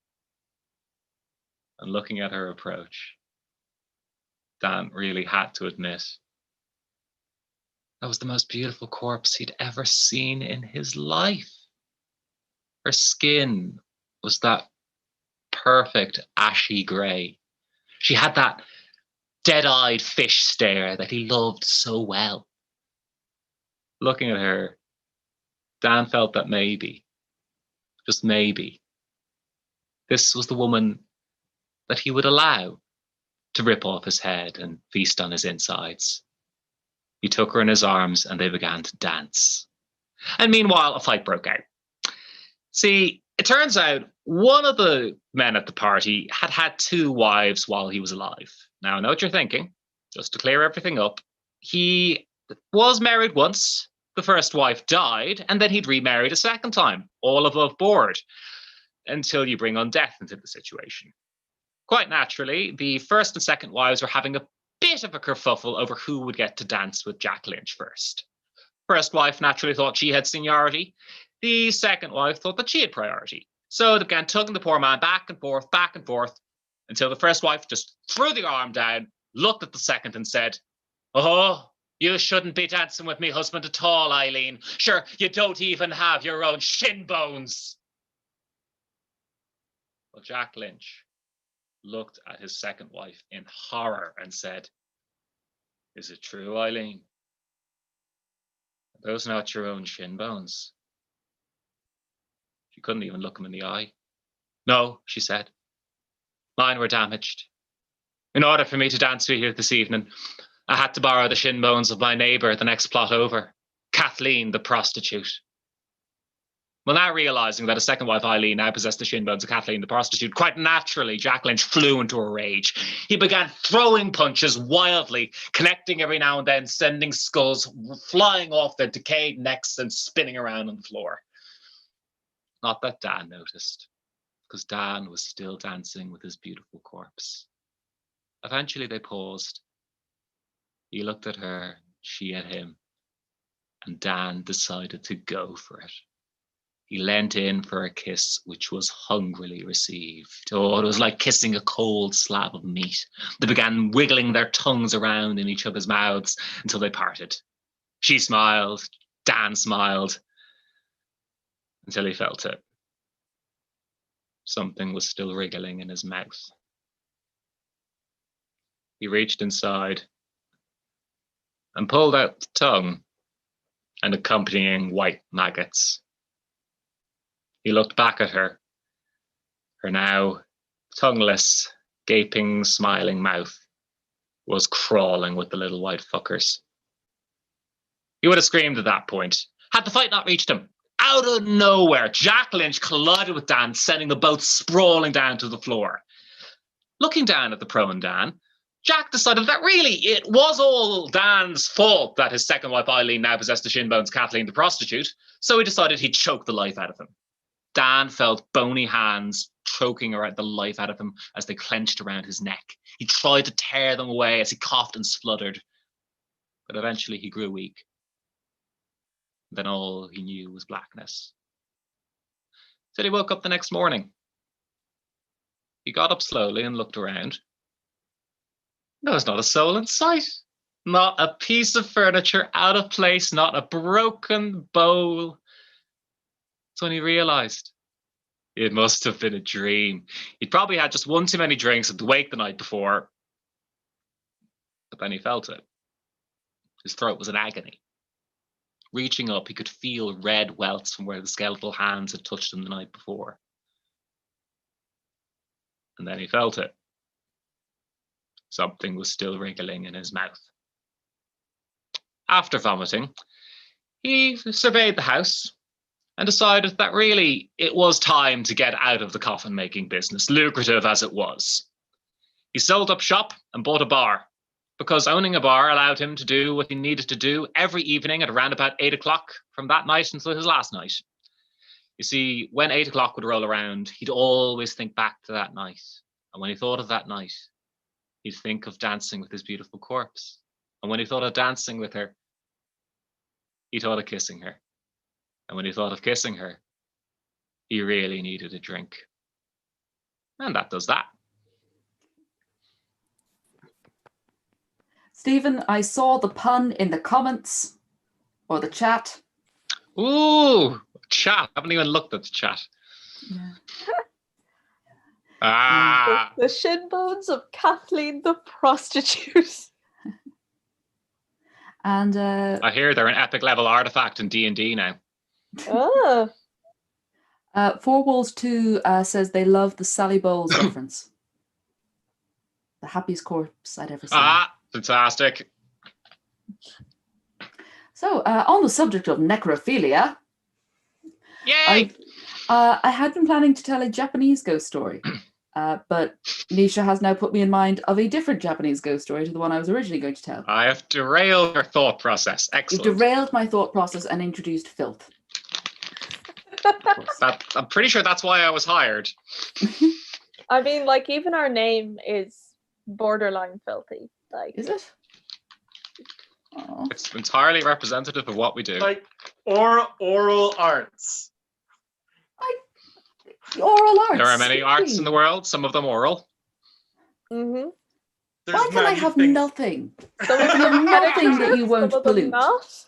And looking at her approach, Dan really had to admit that was the most beautiful corpse he'd ever seen in his life. Her skin was that perfect ashy grey. She had that dead-eyed fish stare that he loved so well. Looking at her, Dan felt that maybe, just maybe, This was the woman that he would allow to rip off his head and feast on his insides. He took her in his arms and they began to dance. And meanwhile, a fight broke out. See, it turns out one of the men at the party had had 2 wives while he was alive. Now, I know what you're thinking. Just to clear everything up, he was married once. The first wife died, and then he'd remarried a second time, all above board, until you bring on death into the situation. Quite naturally, the first and second wives were having a bit of a kerfuffle over who would get to dance with Jack Lynch first. First wife naturally thought she had seniority. The second wife thought that she had priority. So they began tugging the poor man back and forth, until the first wife just threw the arm down, looked at the second and said, "Oh, you shouldn't be dancing with me husband at all, Eileen. Sure, you don't even have your own shin bones." Well, Jack Lynch looked at his second wife in horror and said, "Is it true, Eileen? Are those not your own shin bones?" She couldn't even look him in the eye. "No," she said. "Mine were damaged. In order for me to dance with you this evening, I had to borrow the shin bones of my neighbour the next plot over, Kathleen the prostitute." Well, now realising that his second wife Eileen now possessed the shin bones of Kathleen the prostitute, quite naturally, Jack Lynch flew into a rage. He began throwing punches wildly, connecting every now and then, sending skulls flying off their decayed necks and spinning around on the floor. Not that Dan noticed, because Dan was still dancing with his beautiful corpse. Eventually they paused. He looked at her, she at him, and Dan decided to go for it. He leant in for a kiss, which was hungrily received. Oh, it was like kissing a cold slab of meat. They began wiggling their tongues around in each other's mouths until they parted. She smiled, Dan smiled, until he felt it. Something was still wriggling in his mouth. He reached inside and pulled out the tongue and accompanying white maggots. He looked back at her. Her now tongueless, gaping, smiling mouth was crawling with the little white fuckers. He would have screamed at that point, had the fight not reached him. Out of nowhere, Jack Lynch collided with Dan, sending them both sprawling down to the floor. Looking down at the prone Dan, Jack decided that really it was all Dan's fault that his second wife Eileen now possessed the shin bones Kathleen the prostitute, so he decided he'd choke the life out of him. Dan felt bony hands choking the life out of him as they clenched around his neck. He tried to tear them away as he coughed and spluttered, but eventually he grew weak. Then all he knew was blackness. So he woke up the next morning. He got up slowly and looked around. There was not a soul in sight. Not a piece of furniture out of place, not a broken bowl. That's when he realized it must have been a dream. He'd probably had just one too many drinks at the wake the night before. But then he felt it. His throat was in agony. Reaching up, he could feel red welts from where the skeletal hands had touched him the night before. And then he felt it. Something was still wriggling in his mouth. After vomiting, he surveyed the house and decided that really it was time to get out of the coffin-making business, lucrative as it was. He sold up shop and bought a bar, because owning a bar allowed him to do what he needed to do every evening at around about 8 o'clock from that night until his last night. You see, when 8 o'clock would roll around, he'd always think back to that night. And when he thought of that night, he'd think of dancing with his beautiful corpse. And when he thought of dancing with her, he thought of kissing her. And when he thought of kissing her, he really needed a drink. And that does that. Stephen, I saw the pun in the comments or the chat. Ooh, chat. I haven't even looked at the chat. Yeah. The shin bones of Kathleen the prostitute. And I hear they're an epic level artifact in D&D now. Oh. Four Walls 2 says they love the Sally Bowles reference. The happiest corpse I'd ever seen. Fantastic. So, on the subject of necrophilia, Yay! I had been planning to tell a Japanese ghost story, but Nisha has now put me in mind of a different Japanese ghost story to the one I was originally going to tell. I have derailed your thought process. Excellent. You've derailed my thought process and introduced filth. I'm pretty sure that's why I was hired. I mean, like, even our name is borderline filthy. Like, Is it? Oh. It's entirely representative of what we do. Like oral arts. Oral arts. There are many arts in the world, some of them oral. mm-hmm. Why can I have nothing? Some I can have nothing that you won't some of them pollute. not.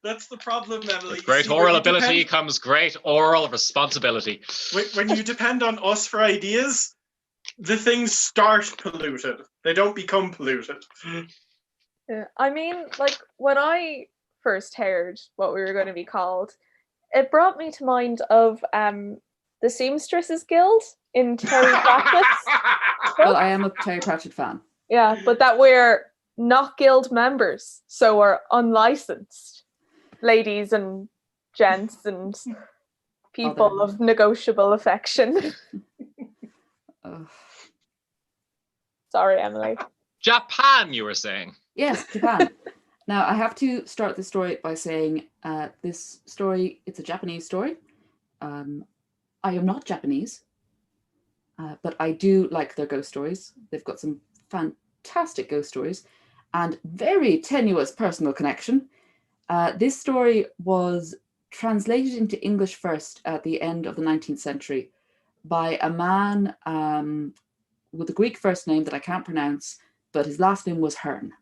That's the problem, Emily. With great oral ability comes great oral responsibility. When you depend on us for ideas, the things start polluted. They don't become polluted. Yeah. I mean, like, when I first heard what we were going to be called, it brought me to mind of the Seamstresses Guild in Terry Pratchett's book. Well, I am a Terry Pratchett fan. Yeah, but that we're not guild members, so we're unlicensed ladies and gents and people of negotiable affection. Sorry, Emily. Japan, you were saying? Yes, Japan. Now, I have to start the story by saying this story, it's a Japanese story. I am not Japanese, but I do like their ghost stories. They've got some fantastic ghost stories and very tenuous personal connection. This story was translated into English first at the end of the 19th century by a man with a Greek first name that I can't pronounce, but his last name was Hearn.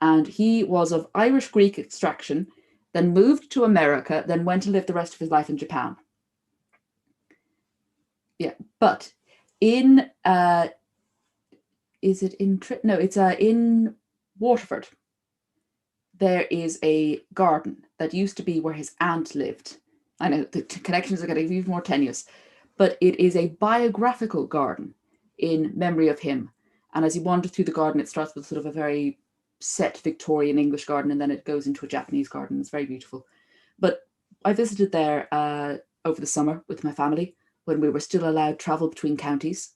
And he was of Irish-Greek extraction, then moved to America, then went to live the rest of his life in Japan. Yeah, but in in Waterford, there is a garden that used to be where his aunt lived. I know the connections are getting even more tenuous, but it is a biographical garden in memory of him. And as you wander through the garden, it starts with sort of a very set Victorian English garden, and then it goes into a Japanese garden. It's very beautiful. But I visited there over the summer with my family when we were still allowed travel between counties,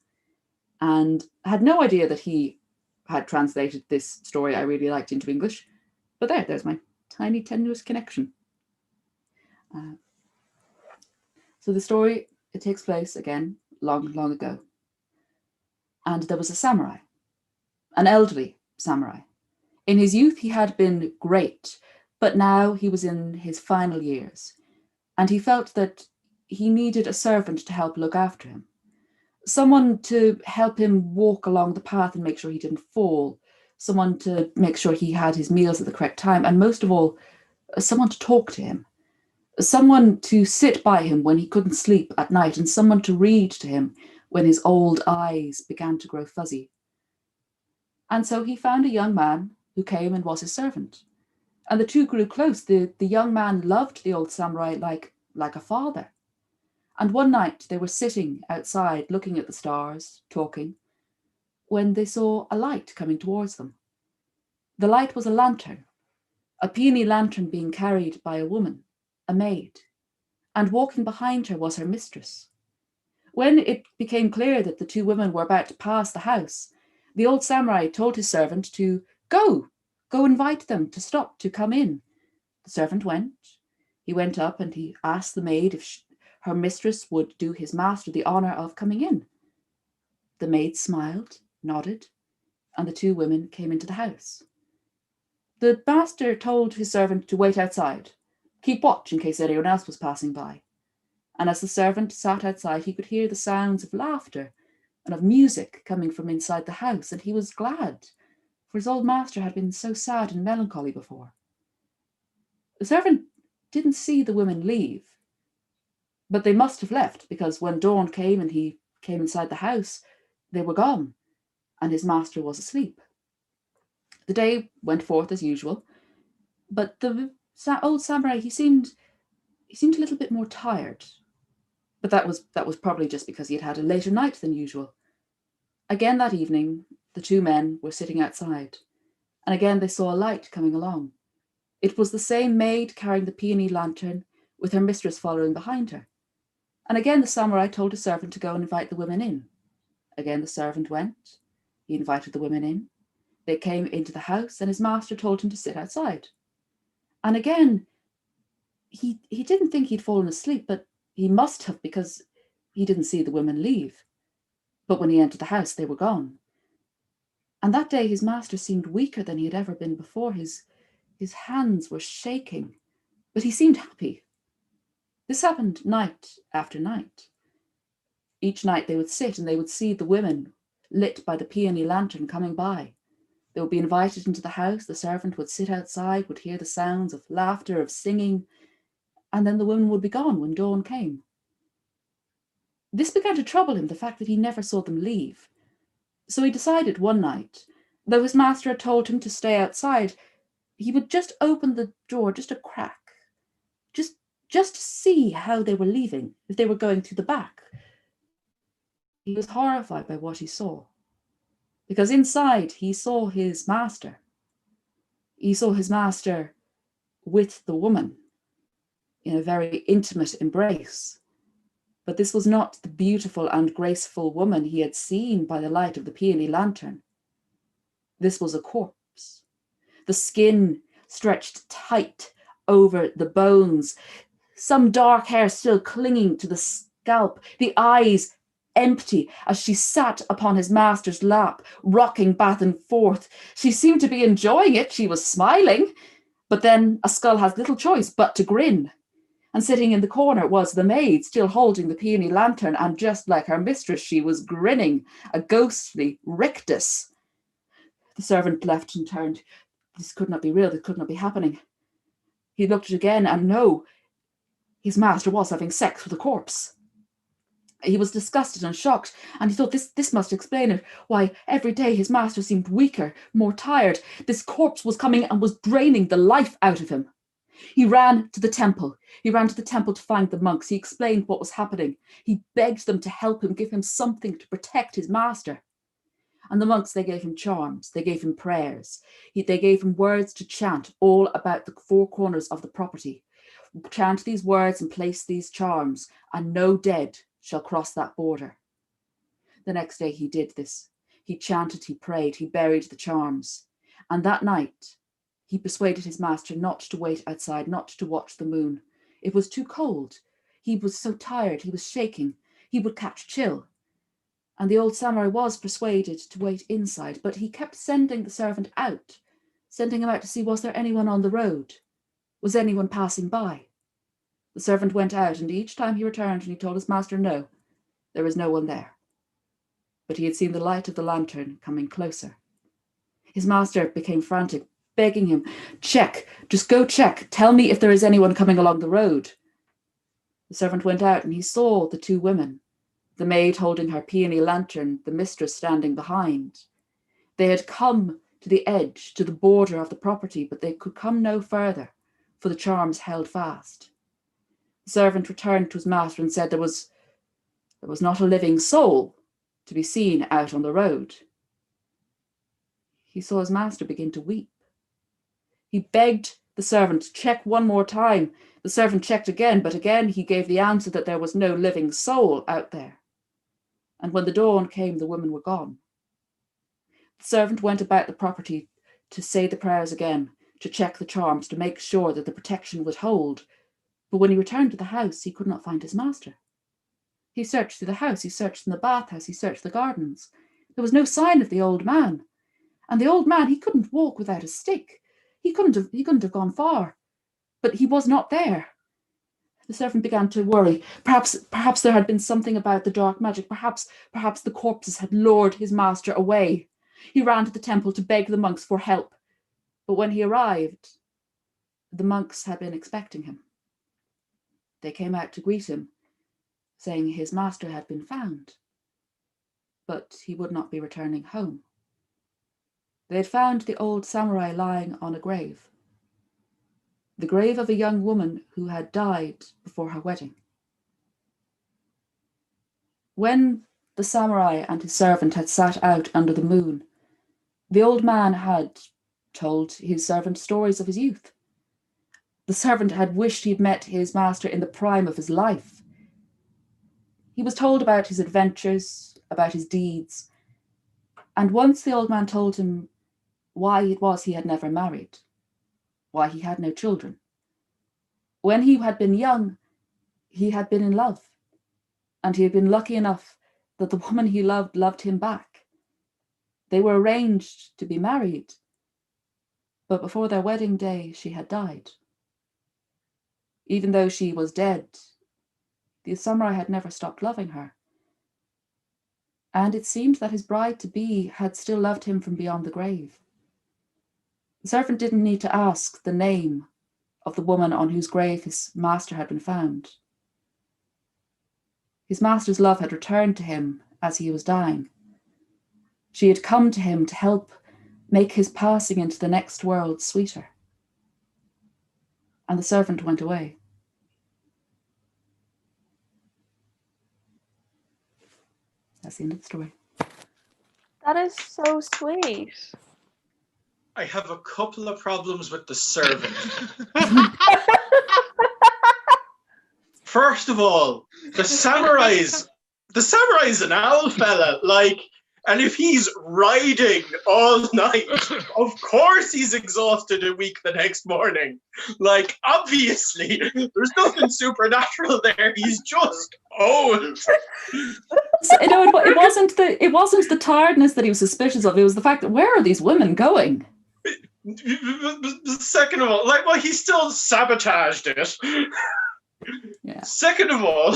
and I had no idea that he had translated this story I really liked into English. But there's my tiny tenuous connection. So the story, it takes place again long, long ago. And there was a samurai, an elderly samurai. In his youth, he had been great, but now he was in his final years, and he felt that he needed a servant to help look after him. Someone to help him walk along the path and make sure he didn't fall, someone to make sure he had his meals at the correct time, and most of all, someone to talk to him, someone to sit by him when he couldn't sleep at night, and someone to read to him when his old eyes began to grow fuzzy. And so he found a young man who came and was his servant. And the two grew close. The young man loved the old samurai like a father. And one night they were sitting outside looking at the stars, talking, when they saw a light coming towards them. The light was a lantern, a peony lantern being carried by a woman, a maid, and walking behind her was her mistress. When it became clear that the two women were about to pass the house, the old samurai told his servant to go invite them to stop, to come in. The servant went. He went up and he asked the maid if her mistress would do his master the honor of coming in. The maid smiled, nodded, and the two women came into the house. The master told his servant to wait outside, keep watch in case anyone else was passing by. And as the servant sat outside, he could hear the sounds of laughter and of music coming from inside the house, and he was glad, for his old master had been so sad and melancholy before. The servant didn't see the women leave, but they must have left, because when dawn came and he came inside the house, they were gone, and his master was asleep. The day went forth as usual, but the old samurai, he seemed he seemed a little bit more tired, but that was probably just because he had had a later night than usual. Again that evening, the two men were sitting outside, and again they saw a light coming along. It was the same maid carrying the peony lantern, with her mistress following behind her. And again the samurai told his servant to go and invite the women in. Again the servant went. He invited the women in. They came into the house, and his master told him to sit outside. And again, he didn't think he'd fallen asleep, but he must have, because he didn't see the women leave. But when he entered the house, they were gone. And that day his master seemed weaker than he had ever been before. His hands were shaking, but he seemed happy. This happened night after night. Each night they would sit and they would see the women lit by the peony lantern coming by. They would be invited into the house. The servant would sit outside, would hear the sounds of laughter, of singing, and then the women would be gone when dawn came. This began to trouble him, the fact that he never saw them leave. So he decided one night, though his master had told him to stay outside, he would just open the door just a crack, just to see how they were leaving, if they were going through the back. He was horrified by what he saw, because inside he saw his master. He saw his master with the woman in a very intimate embrace. But this was not the beautiful and graceful woman he had seen by the light of the peony lantern. This was a corpse. The skin stretched tight over the bones, some dark hair still clinging to the scalp, the eyes empty as she sat upon his master's lap, rocking back and forth. She seemed to be enjoying it. She was smiling, but then a skull has little choice but to grin. And sitting in the corner was the maid, still holding the peony lantern, and just like her mistress, she was grinning, a ghostly rictus. The servant left and turned. This could not be real. This could not be happening. He looked at it again, and no, his master was having sex with a corpse. He was disgusted and shocked, and he thought this must explain it. Why, every day his master seemed weaker, more tired. This corpse was coming and was draining the life out of him. He ran to the temple. He ran to the temple to find the monks. He explained what was happening. He begged them to help him, give him something to protect his master. And the monks, they gave him charms. They gave him prayers. They gave him words to chant all about the four corners of the property. Chant these words and place these charms, and no dead shall cross that border. The next day he did this. He chanted, he prayed, he buried the charms. And that night, he persuaded his master not to wait outside, not to watch the moon. It was too cold. He was so tired, he was shaking. He would catch chill. And the old samurai was persuaded to wait inside, but he kept sending the servant out, sending him out to see, was there anyone on the road? Was anyone passing by? The servant went out, and each time he returned and he told his master, no, there was no one there. But he had seen the light of the lantern coming closer. His master became frantic, begging him, check, just go check, tell me if there is anyone coming along the road. The servant went out, and he saw the two women, the maid holding her peony lantern, the mistress standing behind. They had come to the edge, to the border of the property, but they could come no further, for the charms held fast. The servant returned to his master and said there was not a living soul to be seen out on the road. He saw his master begin to weep. He begged the servant to check one more time. The servant checked again, but again he gave the answer that there was no living soul out there. And when the dawn came, the women were gone. The servant went about the property to say the prayers again, to check the charms, to make sure that the protection would hold. But when he returned to the house, he could not find his master. He searched through the house, he searched in the bathhouse, he searched the gardens. There was no sign of the old man. And the old man, he couldn't walk without a stick. He couldn't have gone far. But he was not there. The servant began to worry. Perhaps there had been something about the dark magic. Perhaps the corpses had lured his master away. He ran to the temple to beg the monks for help. But when he arrived, the monks had been expecting him. They came out to greet him, saying his master had been found, but he would not be returning home. They had found the old samurai lying on a grave. the grave of a young woman who had died before her wedding. When the samurai and his servant had sat out under the moon, the old man had told his servant stories of his youth. The servant had wished he'd met his master in the prime of his life. He was told about his adventures, about his deeds, and once the old man told him why it was he had never married, why he had no children. When he had been young, he had been in love, and he had been lucky enough that the woman he loved him back. They were arranged to be married, but before their wedding day, she had died. Even though she was dead, the samurai had never stopped loving her. And it seemed that his bride-to-be had still loved him from beyond the grave. The servant didn't need to ask the name of the woman on whose grave his master had been found. His master's love had returned to him as he was dying. She had come to him to help make his passing into the next world sweeter. And the servant went away. That's the end of the story. That is so sweet. I have a couple of problems with the servant. First of all, the samurai's an owl fella, like, and if he's riding all night, of course he's exhausted and weak the next morning. Like, obviously, there's nothing supernatural there. He's just old. So, it wasn't the tiredness that he was suspicious of. It was the fact that where are these women going? Second of all, like, well, he still sabotaged it. Yeah. Second of all,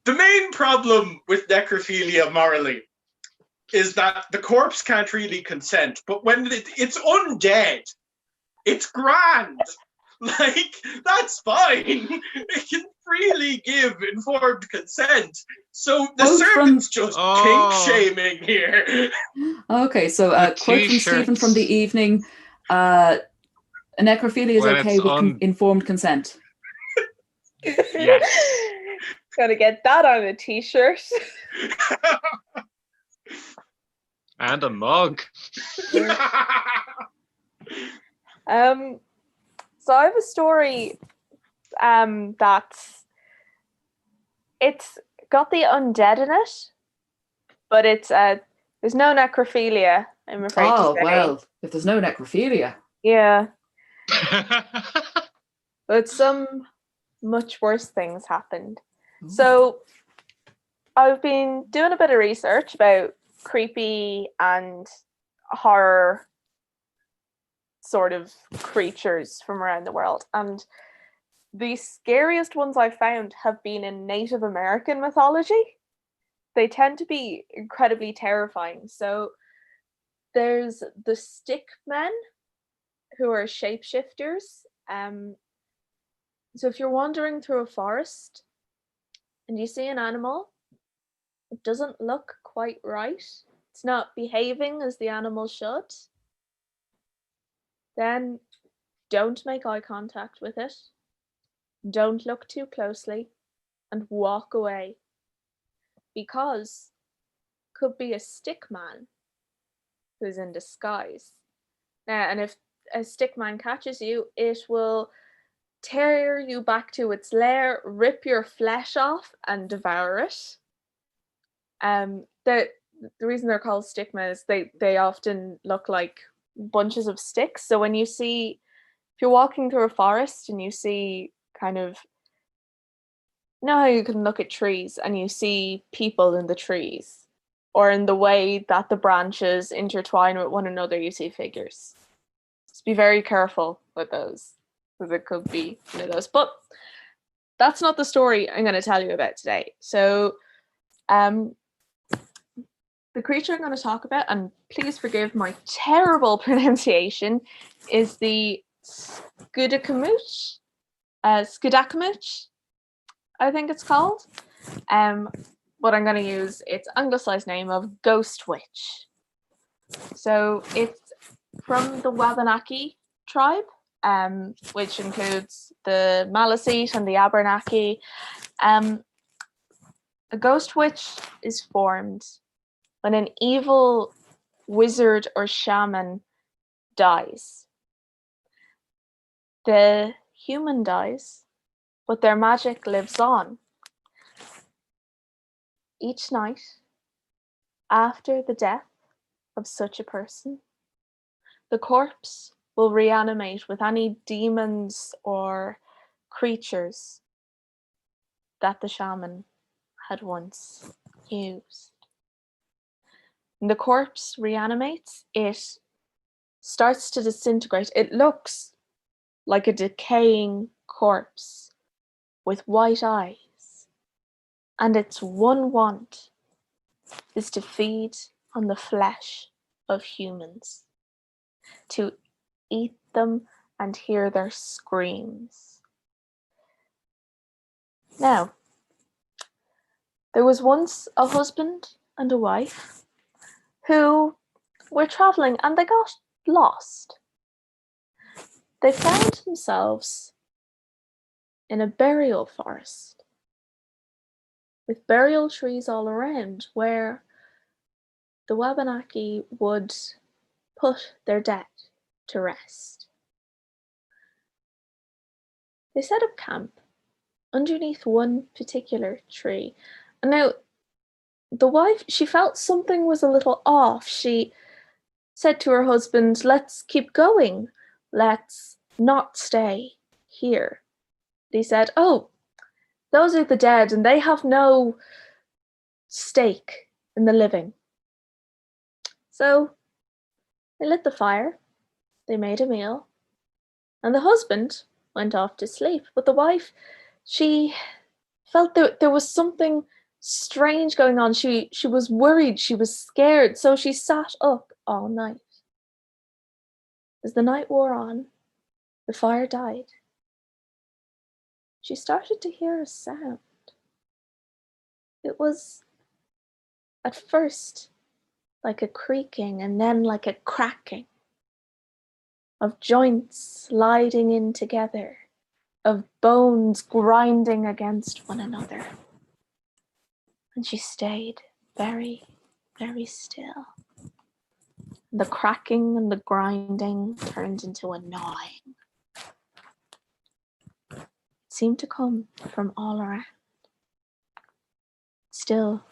the main problem with necrophilia morally is that the corpse can't really consent, but when it's undead, it's grand. Like, that's fine. It can freely give informed consent. So the servant's just kink shaming here. Okay, so a quote from Stephen from the evening. Necrophilia is okay with informed consent. Yes. Gotta get that on a t-shirt. And a mug. So I have a story that's it's got the undead in it, but it's there's no necrophilia, I'm afraid to say. Well, if there's no necrophilia. Yeah. But some much worse things happened. Ooh. So I've been doing a bit of research about creepy and horror sort of creatures from around the world, and the scariest ones I've found have been in Native American mythology. They tend to be incredibly terrifying. So there's the stick men, who are shapeshifters. So if you're wandering through a forest and you see an animal, it doesn't look quite right, it's not behaving as the animal should, then don't make eye contact with it, don't look too closely, and walk away, because it could be a stick man who's in disguise. And if a stick man catches you, it will tear you back to its lair, rip your flesh off, and devour it. The reason they're called stick men is they often look like bunches of sticks. So when you see, if you're walking through a forest and you see kind of, you know how you can look at trees and you see people in the trees, or in the way that the branches intertwine with one another, you see figures. Just be very careful with those, because it could be one of those. But that's not the story I'm going to tell you about today. So the creature I'm going to talk about, and please forgive my terrible pronunciation, is the Skidakamooch, I think it's called. But I'm going to use its anglicized name of Ghost Witch. So it's from the Wabanaki tribe. which includes the Maliseet and the Abenaki. A ghost witch is formed when an evil wizard or shaman dies. The human dies, but their magic lives on. Each night, after the death of such a person, the corpse will reanimate with any demons or creatures that the shaman had once used. When the corpse reanimates, it starts to disintegrate. It looks like a decaying corpse with white eyes, and its one want is to feed on the flesh of humans, to eat them and hear their screams. Now, there was once a husband and a wife who were traveling and they got lost. They found themselves in a burial forest with burial trees all around where the Wabanaki would put their dead to rest. They set up camp underneath one particular tree. And now, the wife, she felt something was a little off. She said to her husband, "Let's keep going. Let's not stay here." He said, "Oh, those are the dead and they have no stake in the living." So they lit the fire, they made a meal, and the husband went off to sleep. But the wife, she felt that there was something strange going on. She was worried, she was scared, so she sat up all night. As the night wore on, the fire died. She started to hear a sound. It was at first like a creaking and then like a cracking of joints sliding in together, of bones grinding against one another. And she stayed very, very still. The cracking and the grinding turned into a gnawing. It seemed to come from all around. Still,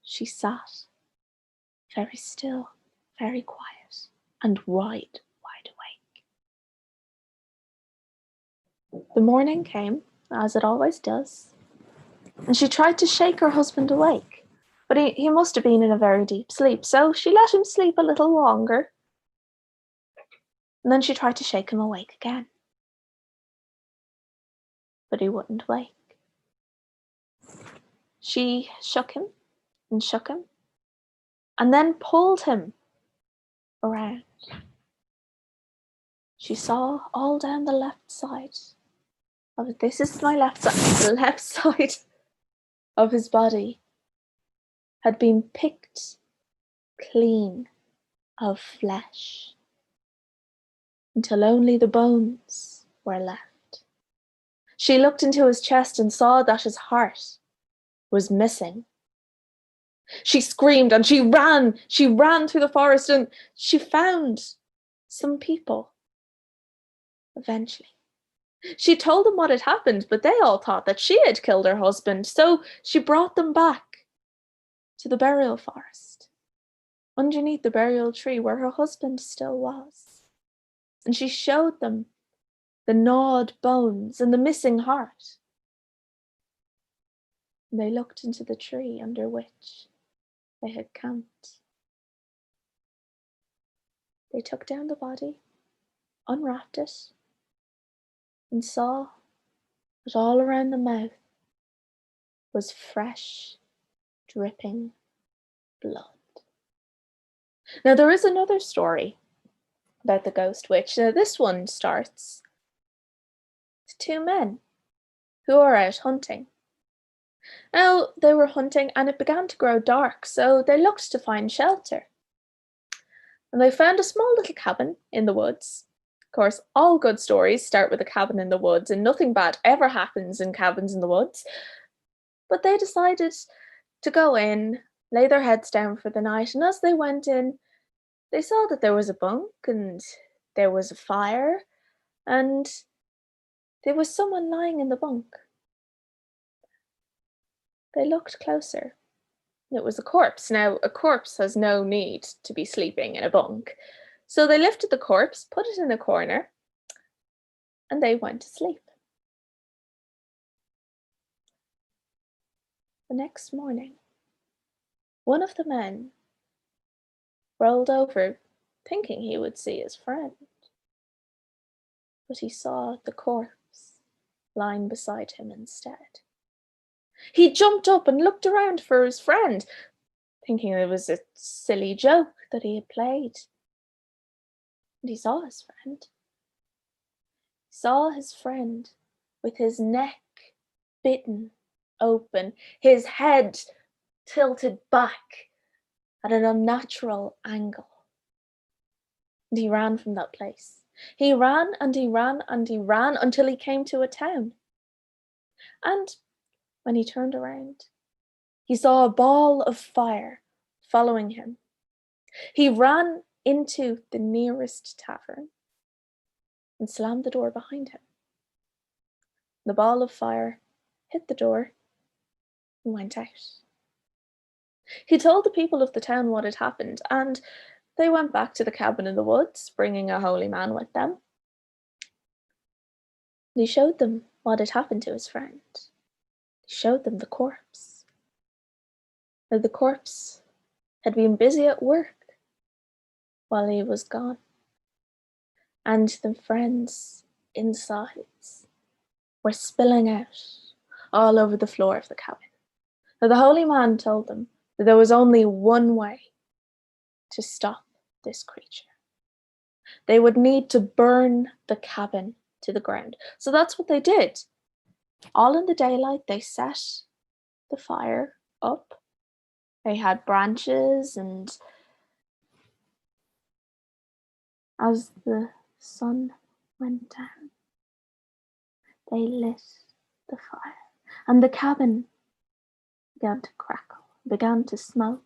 she sat, very still, very quiet, and wide awake. The morning came, as it always does, and she tried to shake her husband awake, but he must have been in a very deep sleep, so she let him sleep a little longer, and then she tried to shake him awake again. But he wouldn't wake. She shook him, and then pulled him around. She saw all down the left side of it. This is my left side. The left side of his body had been picked clean of flesh until only the bones were left. She looked into his chest and saw that his heart was missing. She screamed and she ran through the forest, and she found some people eventually. She told them what had happened, but they all thought that she had killed her husband, so she brought them back to the burial forest, underneath the burial tree where her husband still was. And she showed them the gnawed bones and the missing heart. And they looked into the tree under which they had camped. They took down the body, unwrapped it, and saw that all around the mouth was fresh, dripping blood. Now, there is another story about the ghost witch. Now, this one starts with two men who are out hunting. Now, they were hunting and it began to grow dark, so they looked to find shelter. And they found a small little cabin in the woods, Of course, all good stories start with a cabin in the woods, and nothing bad ever happens in cabins in the woods. But they decided to go in, lay their heads down for the night, and as they went in, they saw that there was a bunk, and there was a fire, and there was someone lying in the bunk. They looked closer. It was a corpse. Now, a corpse has no need to be sleeping in a bunk. So they lifted the corpse, put it in a corner, and they went to sleep. The next morning, one of the men rolled over, thinking he would see his friend. But he saw the corpse lying beside him instead. He jumped up and looked around for his friend, thinking it was a silly joke that he had played. And he saw his friend. He saw his friend with his neck bitten open, his head tilted back at an unnatural angle. And he ran from that place. He ran and he ran and he ran until he came to a town. And when he turned around, he saw a ball of fire following him. He ran into the nearest tavern and slammed the door behind him. The ball of fire hit the door and went out. He told the people of the town what had happened, and they went back to the cabin in the woods, bringing a holy man with them. And he showed them what had happened to his friend. He showed them the corpse. Now, the corpse had been busy at work while he was gone, and the friend's insides were spilling out all over the floor of the cabin. Now, the holy man told them that there was only one way to stop this creature. They would need to burn the cabin to the ground. So that's what they did. All in the daylight, they set the fire up. They had branches, and as the sun went down, they lit the fire, and the cabin began to crackle, began to smoke.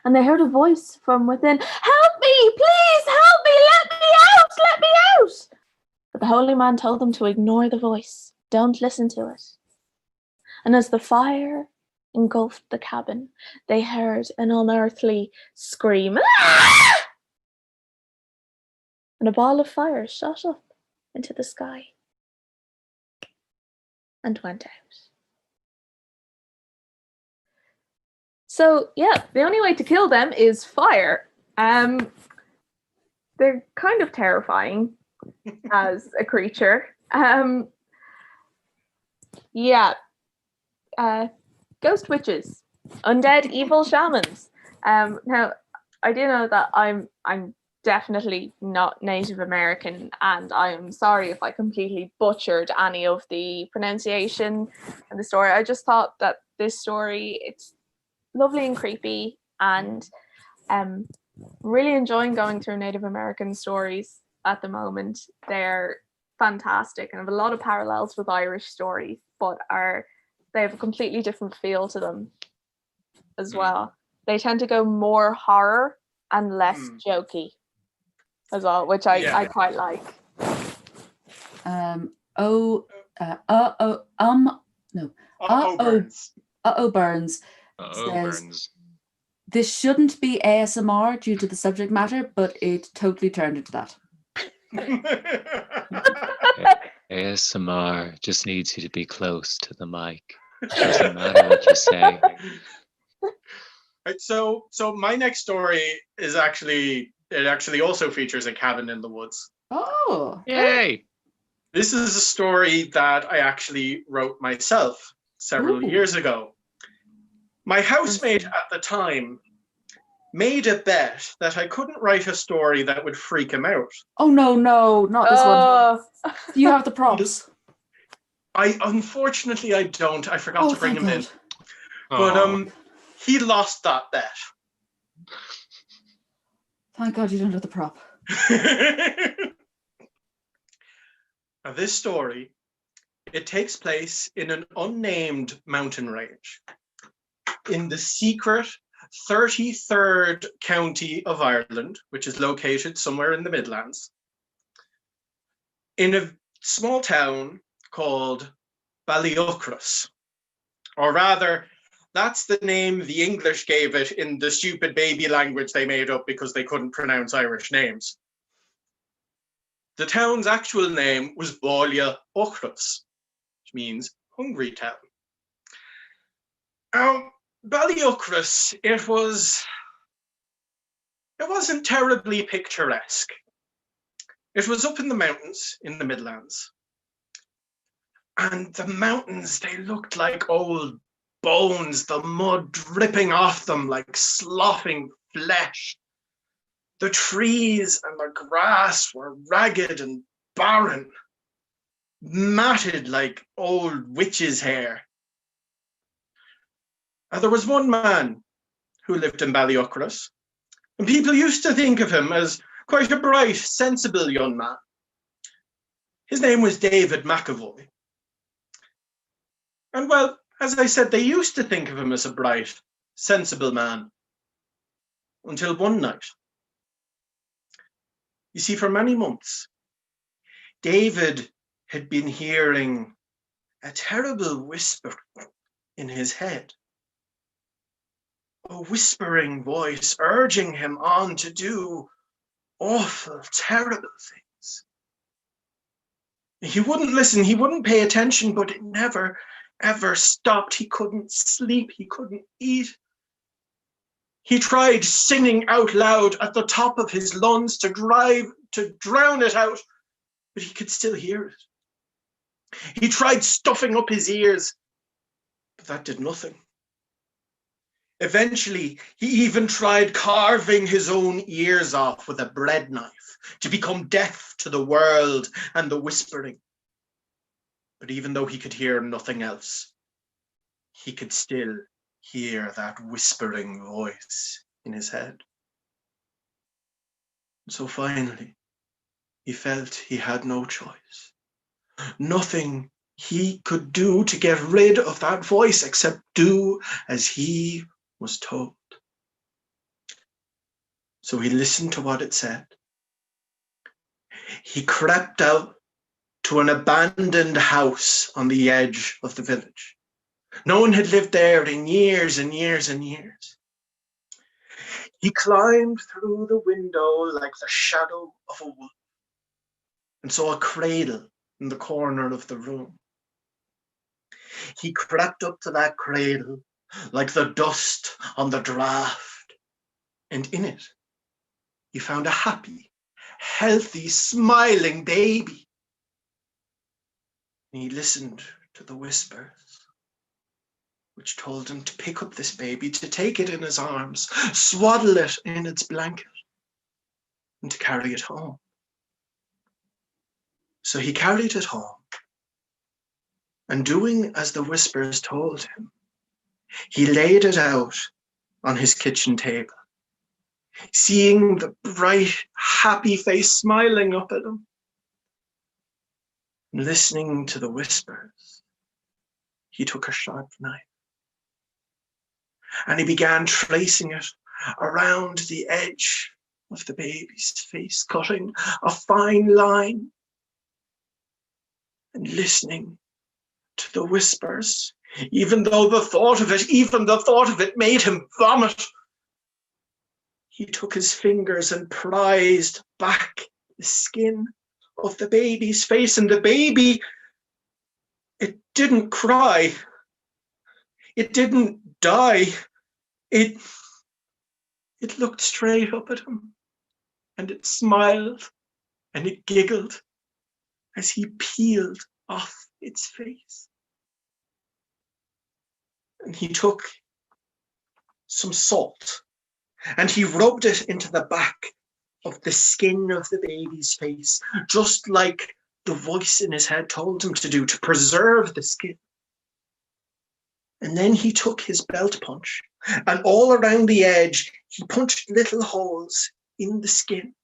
And they heard a voice from within, "Help me, please help me, let me out, let me out." But the holy man told them to ignore the voice, don't listen to it. And as the fire engulfed the cabin, they heard an unearthly scream. "Ah!" And a ball of fire shot up into the sky and went out. So yeah, the only way to kill them is fire. They're kind of terrifying as a creature. Ghost witches, undead evil shamans. Now, I do know that I'm definitely not Native American, and I'm sorry if I completely butchered any of the pronunciation in the story. I just thought that this story, it's lovely and creepy, and really enjoying going through Native American stories at the moment. They're fantastic and have a lot of parallels with Irish stories, but they have a completely different feel to them as well. They tend to go more horror and less jokey as well, which I quite like. Burns says, "This shouldn't be ASMR due to the subject matter, but it totally turned into that." ASMR just needs you to be close to the mic. It doesn't matter what you say. Right, so my next story is actually also features a cabin in the woods. Oh, Yay! This is a story that I actually wrote myself several years ago. My housemate at the time made a bet that I couldn't write a story that would freak him out. Oh no, not this one. You have the props. Unfortunately I don't. I forgot to bring him in. Oh. But he lost that bet. Thank God you don't have the prop. Now, this story, it takes place in an unnamed mountain range in the secret 33rd county of Ireland, which is located somewhere in the Midlands, in a small town called Ballyucras. Or rather, that's the name the English gave it in the stupid baby language they made up because they couldn't pronounce Irish names. The town's actual name was Ballyucras, which means hungry town. Ballyucras, it wasn't terribly picturesque. It was up in the mountains in the Midlands. And the mountains, they looked like old bones, the mud dripping off them like sloughing flesh. The trees and the grass were ragged and barren, matted like old witch's hair. There was one man who lived in Ballyucras, and people used to think of him as quite a bright, sensible young man. His name was David McAvoy. And well, as I said, they used to think of him as a bright, sensible man. Until one night. You see, for many months, David had been hearing a terrible whisper in his head. A whispering voice urging him on to do awful, terrible things. He wouldn't listen, he wouldn't pay attention, but it never, ever stopped. He couldn't sleep, he couldn't eat. He tried singing out loud at the top of his lungs to drown it out, but he could still hear it. He tried stuffing up his ears, but that did nothing. Eventually, he even tried carving his own ears off with a bread knife to become deaf to the world and the whispering. But even though he could hear nothing else, he could still hear that whispering voice in his head. So finally, he felt he had no choice. Nothing he could do to get rid of that voice except do as he was told. So he listened to what it said. He crept out to an abandoned house on the edge of the village. No one had lived there in years and years and years. He climbed through the window like the shadow of a wolf and saw a cradle in the corner of the room. He crept up to that cradle like the dust on the draft, and in it he found a happy, healthy, smiling baby. And he listened to the whispers, which told him to pick up this baby, to take it in his arms, swaddle it in its blanket, and to carry it home. So he carried it home, and doing as the whispers told him, he laid it out on his kitchen table, seeing the bright, happy face smiling up at him, and listening to the whispers. He took a sharp knife and he began tracing it around the edge of the baby's face, cutting a fine line and listening to the whispers, even the thought of it made him vomit. He took his fingers and prized back the skin of the baby's face, and the baby, it didn't cry. It didn't die. It looked straight up at him, and it smiled and it giggled as he peeled off its face. And he took some salt and he rubbed it into the back of the skin of the baby's face, just like the voice in his head told him to do, to preserve the skin. And then he took his belt punch, and all around the edge, he punched little holes in the skin.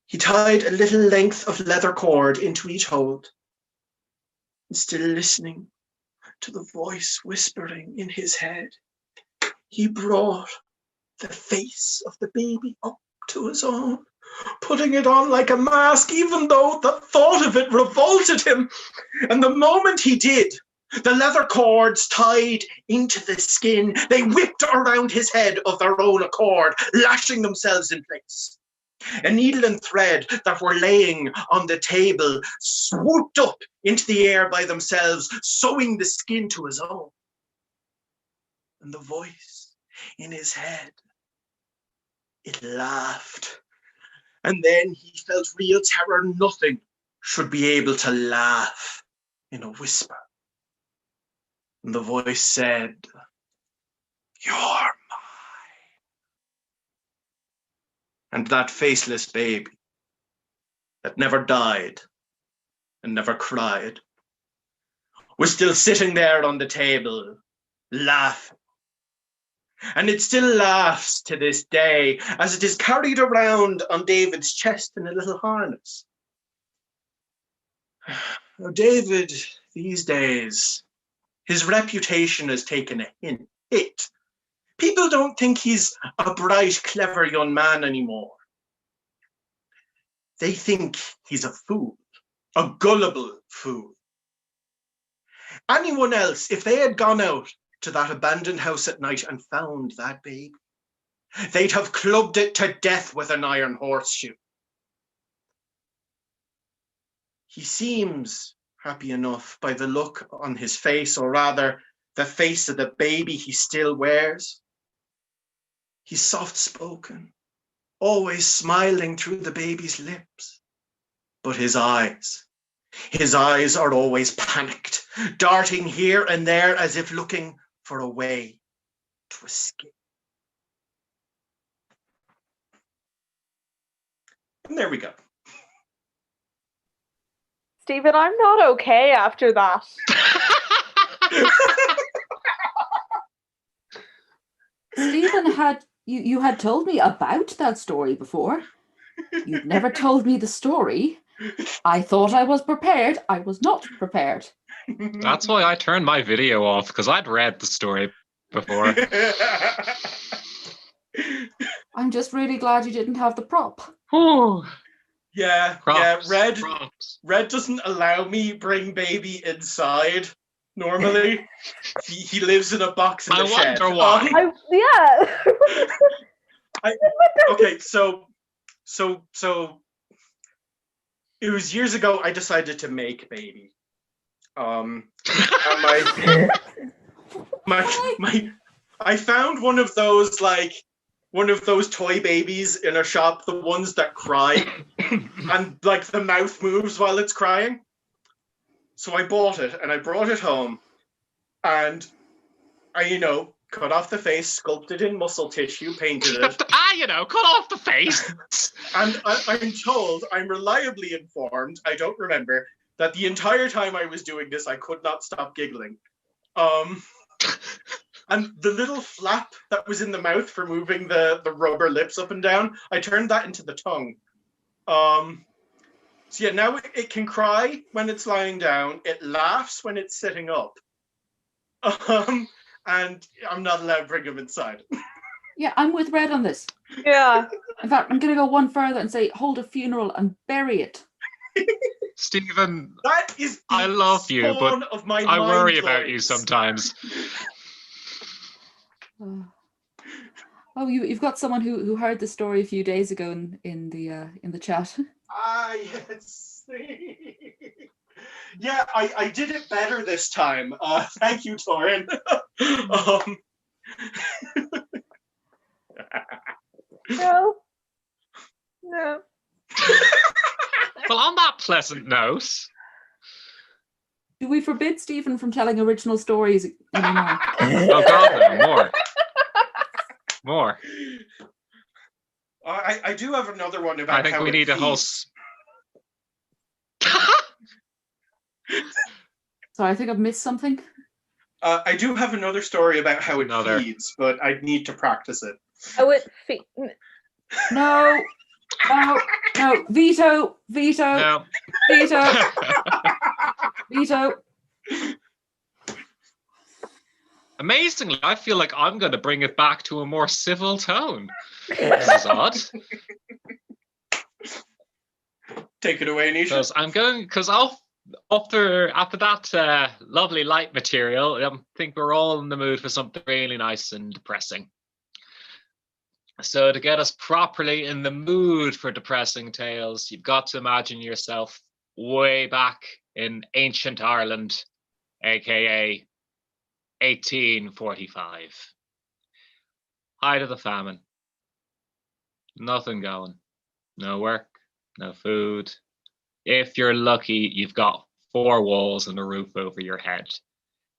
He tied a little length of leather cord into each hold, and still listening to the voice whispering in his head, he brought the face of the baby up to his own, putting it on like a mask, even though the thought of it revolted him. And the moment he did, the leather cords tied into the skin, they whipped around his head of their own accord, lashing themselves in place. A needle and thread that were laying on the table swooped up into the air by themselves, sewing the skin to his own. And the voice in his head, it laughed. And then he felt real terror. Nothing should be able to laugh in a whisper. And the voice said, "You're mine." And that faceless baby that never died and never cried was still sitting there on the table, laughing. And it still laughs to this day as it is carried around on David's chest in a little harness. Now, David, these days, his reputation has taken a hit. People don't think he's a bright, clever young man anymore. They think he's a fool, a gullible fool. Anyone else, if they had gone out to that abandoned house at night and found that baby, they'd have clubbed it to death with an iron horseshoe. He seems happy enough by the look on his face, or rather, the face of the baby he still wears. He's soft-spoken, always smiling through the baby's lips. But his eyes are always panicked, darting here and there as if looking for a way to escape. And there we go. Stephen, I'm not okay after that. Stephen, you had told me about that story before. You'd never told me the story. I thought I was prepared. I was not prepared. That's why I turned my video off, because I'd read the story before. I'm just really glad you didn't have the prop. Yeah, Props, yeah. props. Red doesn't allow me bring baby inside. Normally, he lives in a box in the shed. I wonder why. Okay, so it was years ago. I decided to make baby. And I found one of those toy babies in a shop, the ones that cry, and like the mouth moves while it's crying. So I bought it and I brought it home, and I, cut off the face, sculpted in muscle tissue, painted it. Cut off the face. And I'm reliably informed, I don't remember, that the entire time I was doing this, I could not stop giggling. And the little flap that was in the mouth for moving the rubber lips up and down, I turned that into the tongue. So yeah, now it can cry when it's lying down. It laughs when it's sitting up. And I'm not allowed to bring him inside. Yeah, I'm with Red on this. Yeah. In fact, I'm going to go one further and say, hold a funeral and bury it. Stephen, that is I love you, but I worry about you sometimes. Oh, you've got someone who heard the story a few days ago in the chat. Ah, yes. Yeah, I did it better this time. Thank you, Torin. No. Well, on that pleasant note, Do we forbid Stephen from telling original stories anymore? oh God, no, more. I do have another one about. I think we need a whole. Sorry, I think I've missed something. I do have another story about how it feeds, but I'd need to practice it. Oh, it feeds. No. No, veto. No. Veto. Amazingly, I feel like I'm going to bring it back to a more civil tone. This is odd. Take it away, Nisha. Because after that lovely light material, I think we're all in the mood for something really nice and depressing. So to get us properly in the mood for depressing tales, you've got to imagine yourself way back in ancient Ireland, aka 1845. Height of the famine. Nothing going. No work, no food. If you're lucky, you've got 4 walls and a roof over your head.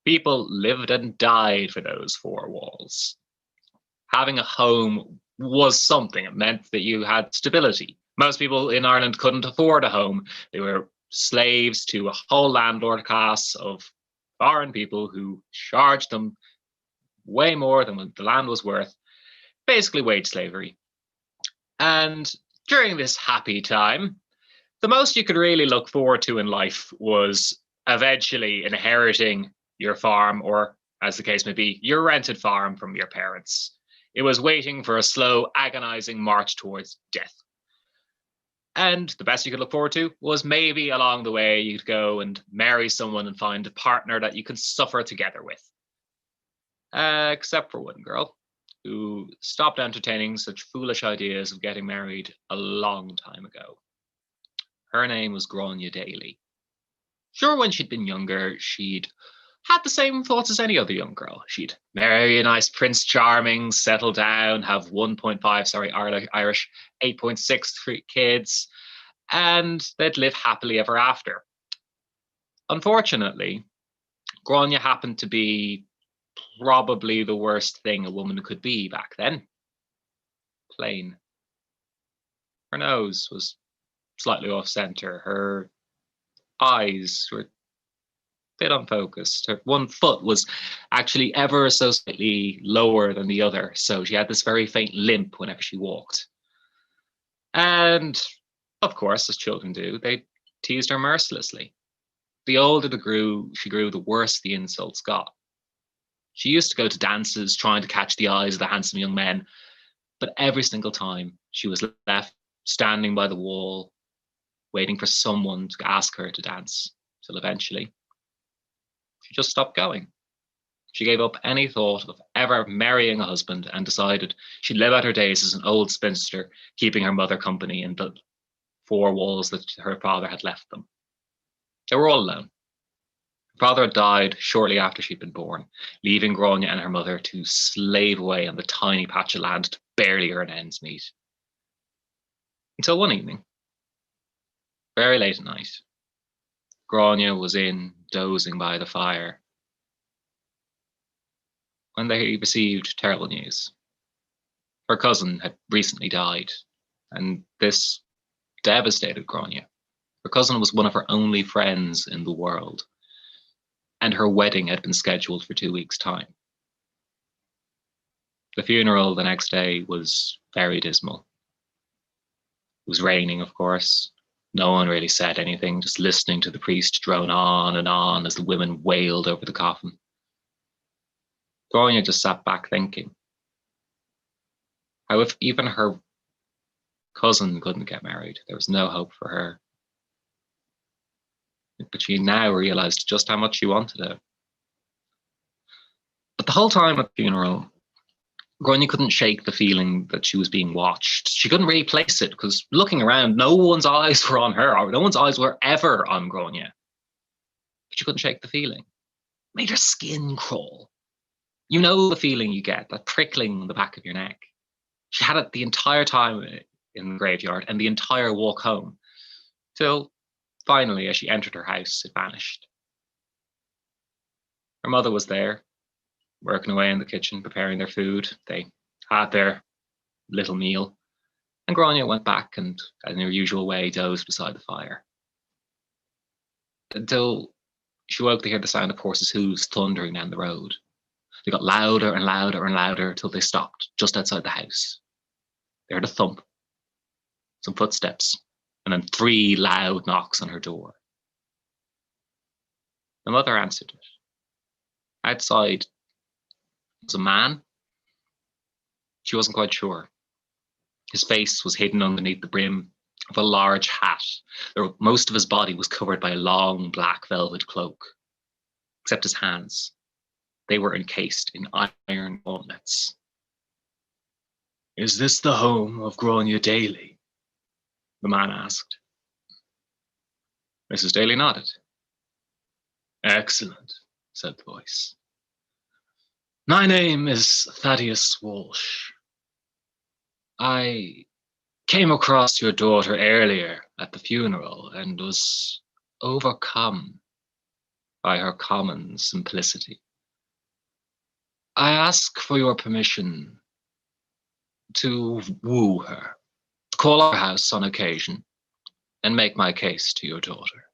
People lived and died for those 4 walls. Having a home was something. It meant that you had stability. Most people in Ireland couldn't afford a home. They were slaves to a whole landlord class of foreign people who charged them way more than what the land was worth. Basically wage slavery. And during this happy time, the most you could really look forward to in life was eventually inheriting your farm, or as the case may be, your rented farm from your parents. It was waiting for a slow, agonizing march towards death. And the best you could look forward to was maybe along the way you'd go and marry someone and find a partner that you could suffer together with. Except for one girl who stopped entertaining such foolish ideas of getting married a long time ago. Her name was Grania Daly. Sure, when she'd been younger, she'd had the same thoughts as any other young girl. She'd marry a nice Prince Charming, settle down, have 8.6 kids, and they'd live happily ever after. Unfortunately, Grania happened to be probably the worst thing a woman could be back then. Plain. Her nose was slightly off center. Her eyes were a bit unfocused. Her one foot was actually ever so slightly lower than the other, so she had this very faint limp whenever she walked. And of course, as children do, they teased her mercilessly. The older she grew, the worse the insults got. She used to go to dances trying to catch the eyes of the handsome young men, but every single time she was left standing by the wall, waiting for someone to ask her to dance, till eventually she just stopped going. She gave up any thought of ever marrying a husband and decided she'd live out her days as an old spinster, keeping her mother company in the 4 walls that her father had left them. They were all alone. Her father had died shortly after she'd been born, leaving Grania and her mother to slave away on the tiny patch of land to barely earn ends meet. Until one evening, very late at night, Grania was dozing by the fire when they received terrible news. Her cousin had recently died, and this devastated Grania. Her cousin was one of her only friends in the world, and her wedding had been scheduled for 2 weeks' time. The funeral the next day was very dismal. It was raining, of course. No one really said anything, just listening to the priest drone on and on as the women wailed over the coffin. Grania just sat back thinking how if even her cousin couldn't get married, there was no hope for her. But she now realized just how much she wanted it. But the whole time at the funeral, Grania couldn't shake the feeling that she was being watched. She couldn't really place it because looking around, no one's eyes were on her, or no one's eyes were ever on Grania. But she couldn't shake the feeling. It made her skin crawl. You know the feeling you get, that prickling in the back of your neck. She had it the entire time in the graveyard and the entire walk home, till finally, as she entered her house, it vanished. Her mother was there, working away in the kitchen, preparing their food. They had their little meal, and Grania went back and, in her usual way, dozed beside the fire. Until she woke to hear the sound of horses' hooves thundering down the road. They got louder and louder and louder till they stopped just outside the house. They heard a thump. some footsteps, and then 3 loud knocks on her door. The mother answered it. Outside was a man. She wasn't quite sure. His face was hidden underneath the brim of a large hat. Most of his body was covered by a long black velvet cloak, except his hands. They were encased in iron gauntlets. "Is this the home of Grania Daly?" the man asked. Mrs. Daly nodded. "Excellent," said the voice. "My name is Thaddeus Walsh. I came across your daughter earlier at the funeral and was overcome by her common simplicity. I ask for your permission to woo her, call our house on occasion, and make my case to your daughter.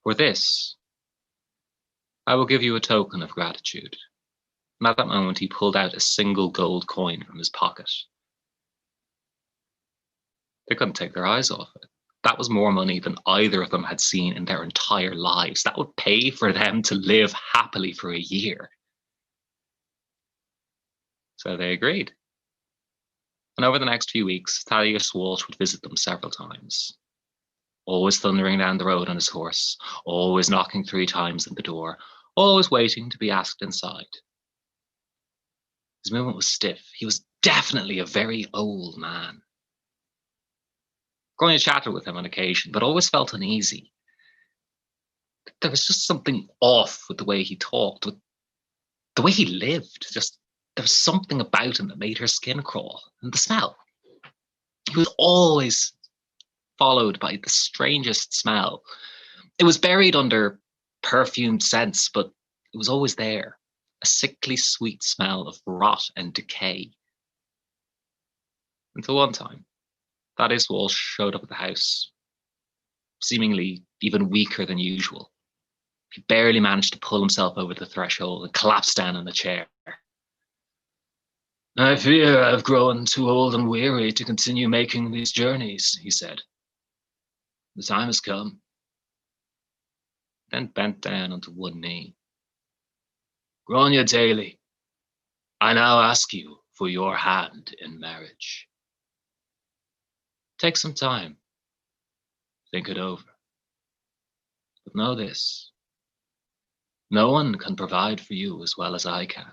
For this, I will give you a token of gratitude." And at that moment, he pulled out a single gold coin from his pocket. They couldn't take their eyes off it. That was more money than either of them had seen in their entire lives. That would pay for them to live happily for a year. So they agreed. And over the next few weeks, Thaddeus Walsh would visit them several times. Always thundering down the road on his horse, always knocking 3 times at the door, always waiting to be asked inside. His movement was stiff. He was definitely a very old man. Going to chatter with him on occasion, but always felt uneasy. There was just something off with the way he talked, with the way he lived. There was something about him that made her skin crawl, and the smell. He was always followed by the strangest smell. It was buried under perfumed scents, but it was always there. A sickly sweet smell of rot and decay. Until one time, Thaddeus Walsh showed up at the house, seemingly even weaker than usual. He barely managed to pull himself over the threshold and collapsed down in a chair. "I fear I've grown too old and weary to continue making these journeys," he said. "The time has come." Then bent down onto one knee. "Grania Daly, I now ask you for your hand in marriage. Take some time. Think it over. But know this. No one can provide for you as well as I can.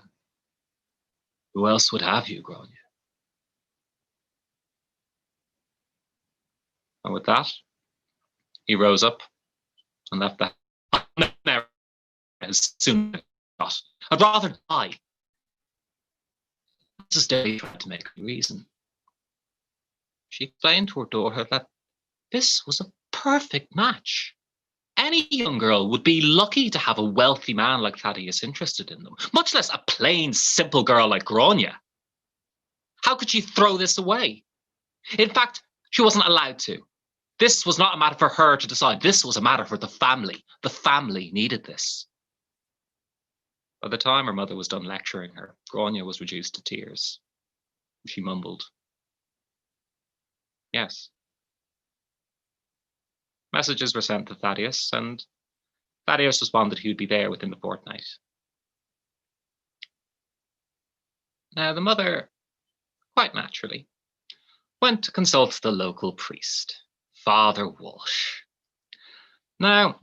Who else would have you, Grania?" And with that, he rose up and left the house as soon as he got. "I'd rather die." Mrs. Daly tried to make a reason. She explained to her daughter that this was a perfect match. Any young girl would be lucky to have a wealthy man like Thaddeus interested in them, much less a plain, simple girl like Grania. How could she throw this away? In fact, she wasn't allowed to. This was not a matter for her to decide. This was a matter for the family. The family needed this. By the time her mother was done lecturing her, Grania was reduced to tears. She mumbled, "Yes." Messages were sent to Thaddeus, and Thaddeus responded he would be there within the fortnight. Now, the mother, quite naturally, went to consult the local priest, Father Walsh. Now,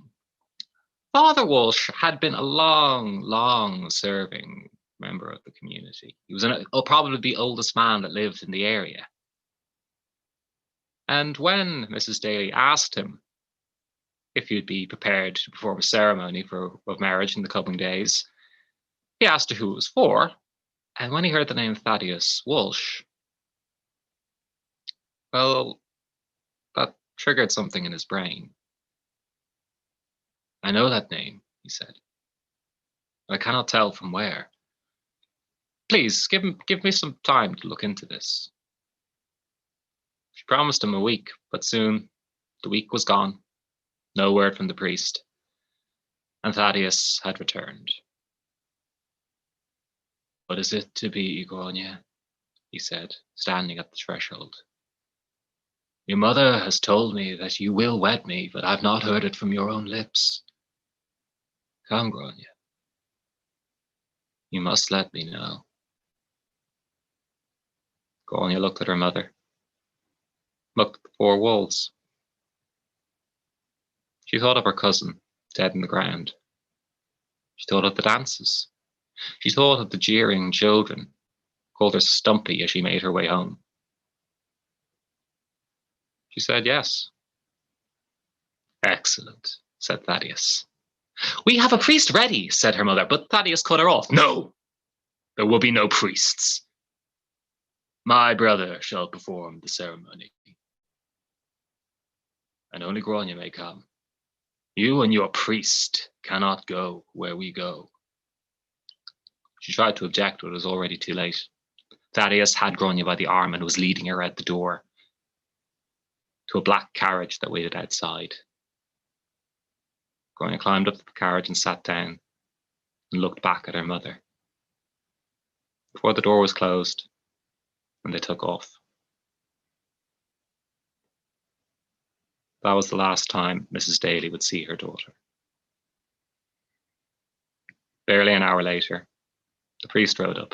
Father Walsh had been a long-serving member of the community. He was probably the oldest man that lived in the area. And when Mrs. Daly asked him if he'd be prepared to perform a ceremony of marriage in the coming days, he asked her who it was for, and when he heard the name Thaddeus Walsh, well, that triggered something in his brain. "I know that name," he said. "I cannot tell from where. Please, give me some time to look into this." She promised him a week, but soon the week was gone. No word from the priest. And Thaddeus had returned. "What is it to be, Grania?" he said, standing at the threshold. Your mother has told me that you will wed me, but I've not heard it from your own lips. Come, Grania. You must let me know. Grania looked at her mother. Looked at the 4 wolves. She thought of her cousin, dead in the ground. She thought of the dances. She thought of the jeering children, called her Stumpy as she made her way home. She said yes. Excellent, said Thaddeus. We have a priest ready, said her mother, but Thaddeus cut her off. No, there will be no priests. My brother shall perform the ceremony, and only Grania may come. You and your priest cannot go where we go. She tried to object, but it was already too late. Thaddeus had Grania by the arm and was leading her out the door to a black carriage that waited outside. Grania climbed up to the carriage and sat down and looked back at her mother. Before the door was closed, and they took off. That was the last time Mrs. Daly would see her daughter. Barely an hour later, the priest rode up.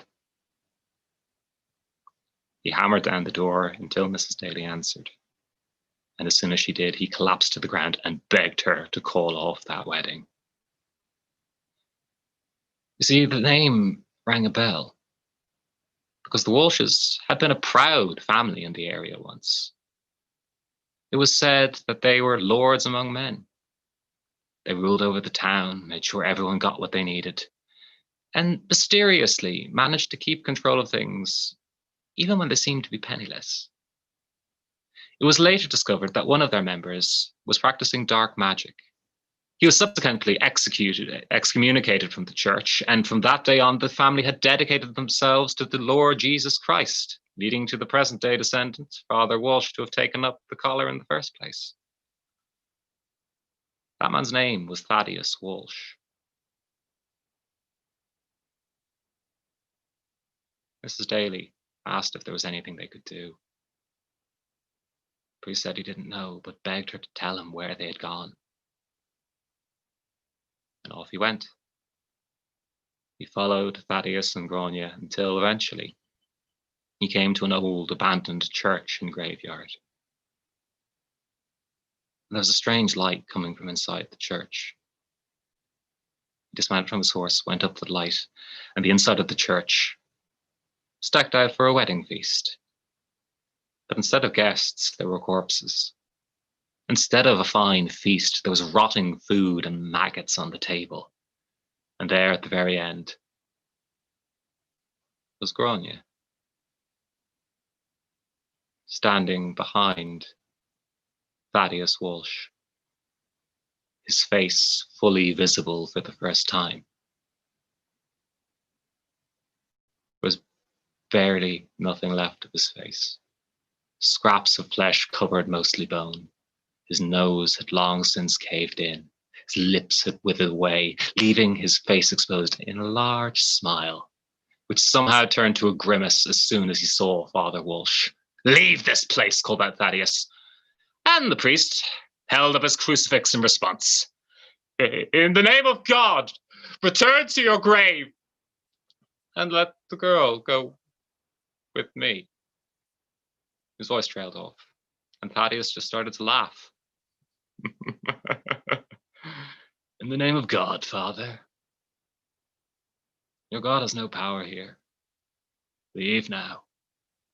He hammered down the door until Mrs. Daly answered. And as soon as she did, he collapsed to the ground and begged her to call off that wedding. You see, the name rang a bell, because the Walshes had been a proud family in the area once. It was said that they were lords among men. They ruled over the town, made sure everyone got what they needed, and mysteriously managed to keep control of things, even when they seemed to be penniless. It was later discovered that one of their members was practicing dark magic. He was subsequently excommunicated from the church, and from that day on, the family had dedicated themselves to the Lord Jesus Christ, leading to the present-day descendant, Father Walsh, to have taken up the collar in the first place. That man's name was Thaddeus Walsh. Mrs. Daly asked if there was anything they could do. The priest said he didn't know, but begged her to tell him where they had gone. And off he went. He followed Thaddeus and Grania until eventually he came to an old abandoned church and graveyard. And there was a strange light coming from inside the church. He dismounted from his horse, went up to the light, and the inside of the church was decked out for a wedding feast. But instead of guests, there were corpses. Instead of a fine feast, there was rotting food and maggots on the table. And there at the very end was Grania, standing behind Thaddeus Walsh, his face fully visible for the first time. There was barely nothing left of his face. Scraps of flesh covered mostly bone. His nose had long since caved in. His lips had withered away, leaving his face exposed in a large smile, which somehow turned to a grimace as soon as he saw Father Walsh. "Leave this place," called out Thaddeus. And the priest held up his crucifix in response. "In the name of God, return to your grave and let the girl go with me." His voice trailed off, and Thaddeus just started to laugh. "In the name of God, Father. Your God has no power here. Leave now,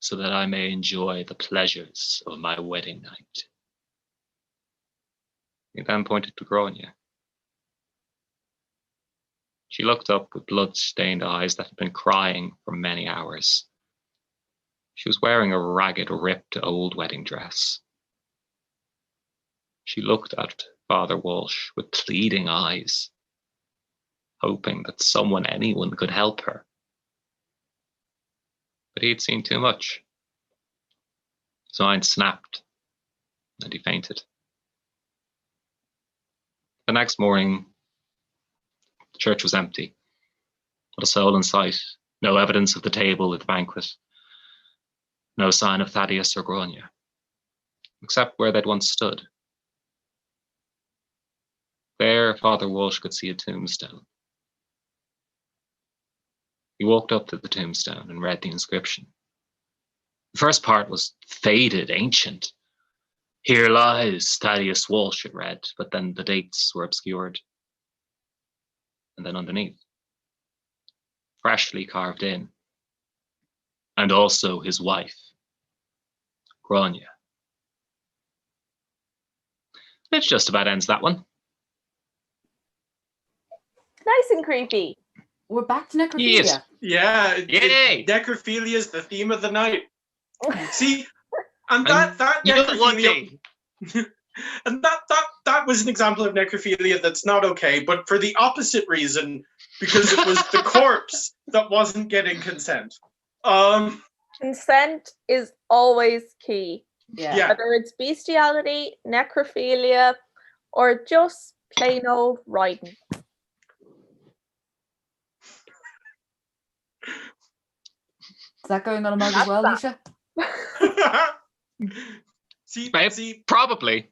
so that I may enjoy the pleasures of my wedding night." He then pointed to Grania. She looked up with blood-stained eyes that had been crying for many hours. She was wearing a ragged, ripped old wedding dress. She looked at Father Walsh with pleading eyes, hoping that anyone could help her. But he had seen too much. His mind snapped, and he fainted. The next morning, the church was empty. Not a soul in sight, no evidence of the table at the banquet, no sign of Thaddeus or Grania. except where they'd once stood. There, Father Walsh could see a tombstone. He walked up to the tombstone and read the inscription. The first part was faded, ancient. Here lies Thaddeus Walsh, it read, but then the dates were obscured. And then underneath, freshly carved in, and also his wife, Grania. Which just about ends that one. Nice and creepy. We're back to necrophilia. Yes. Yeah, Yay! necrophilia is the theme of the night. See, and that You know what, necrophilia, Jay? and that was an example of necrophilia that's not okay, but for the opposite reason, because it was the corpse that wasn't getting consent. Consent is always key. Yeah. Whether it's bestiality, necrophilia, or just plain old riding. Is that going on a mug as well, Nisha? see, Probably.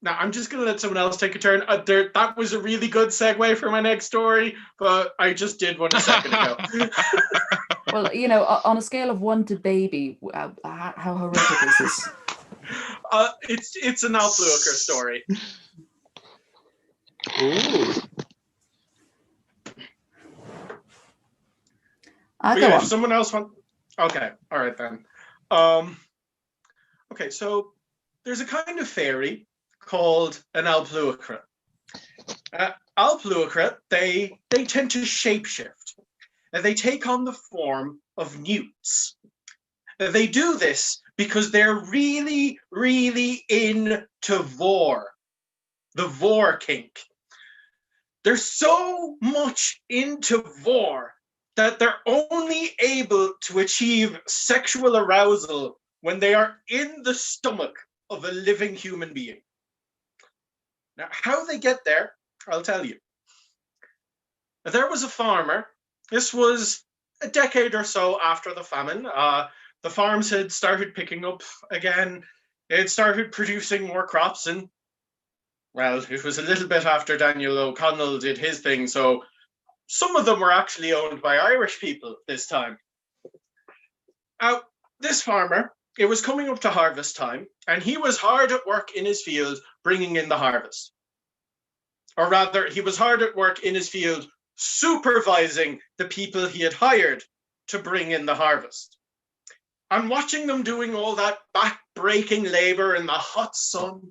Now I'm just gonna let someone else take a turn. That was a really good segue for my next story, but I just did one a second ago. Well, you know, on a scale of 1 to baby, how horrific is this? It's an Al Fluker story. Ooh. Go Yeah, on. if someone else wants. Okay, all right then. Okay, so there's a kind of fairy called an Alpluacra. Alpluacra, they tend to shapeshift. They take on the form of newts. They do this because they're really, really into vor, the vor kink. They're so much into vor that they're only able to achieve sexual arousal when they are in the stomach of a living human being. Now, how they get there, I'll tell you. There was a farmer. This was a decade or so after the famine. The farms had started picking up again. They had started producing more crops, and, well, it was a little bit after Daniel O'Connell did his thing, so some of them were actually owned by Irish people this time. Now, this farmer, it was coming up to harvest time, and he was hard at work in his field bringing in the harvest. Or rather, he was hard at work in his field supervising the people he had hired to bring in the harvest. And watching them doing all that back-breaking labor in the hot sun,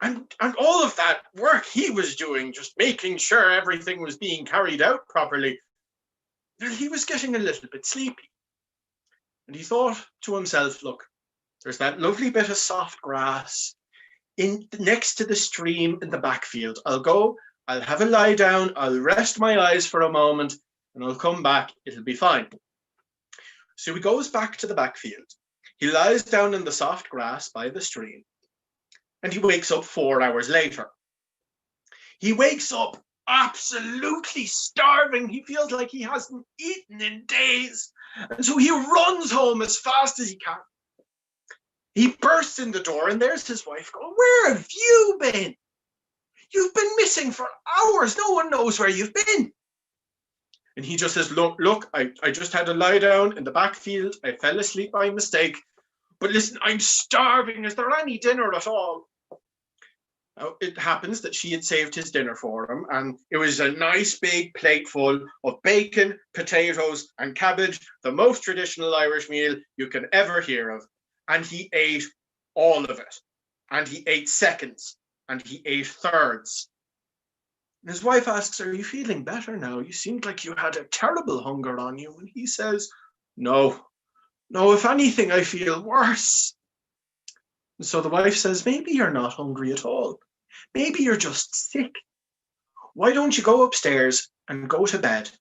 and all of that work he was doing, just making sure everything was being carried out properly, he was getting a little bit sleepy. And he thought to himself, look, there's that lovely bit of soft grass next to the stream in the backfield. I'll go, I'll have a lie down, I'll rest my eyes for a moment, and I'll come back, it'll be fine. So he goes back to the backfield. He lies down in the soft grass by the stream, and he wakes up 4 hours later. He wakes up absolutely starving. He feels like he hasn't eaten in days. And so he runs home as fast as he can. He bursts in the door, and there's his wife going, "Where have you been? You've been missing for hours. No one knows where you've been." And he just says, look, I just had a lie down in the backfield. I fell asleep by mistake. But listen, I'm starving. Is there any dinner at all? Now, it happens that she had saved his dinner for him, and it was a nice big plate full of bacon, potatoes, and cabbage, the most traditional Irish meal you can ever hear of. And he ate all of it. And he ate seconds. And he ate thirds. And his wife asks, "Are you feeling better now? You seemed like you had a terrible hunger on you." And he says, No, if anything, I feel worse. And so the wife says, "Maybe you're not hungry at all. Maybe you're just sick. Why don't you go upstairs and go to bed?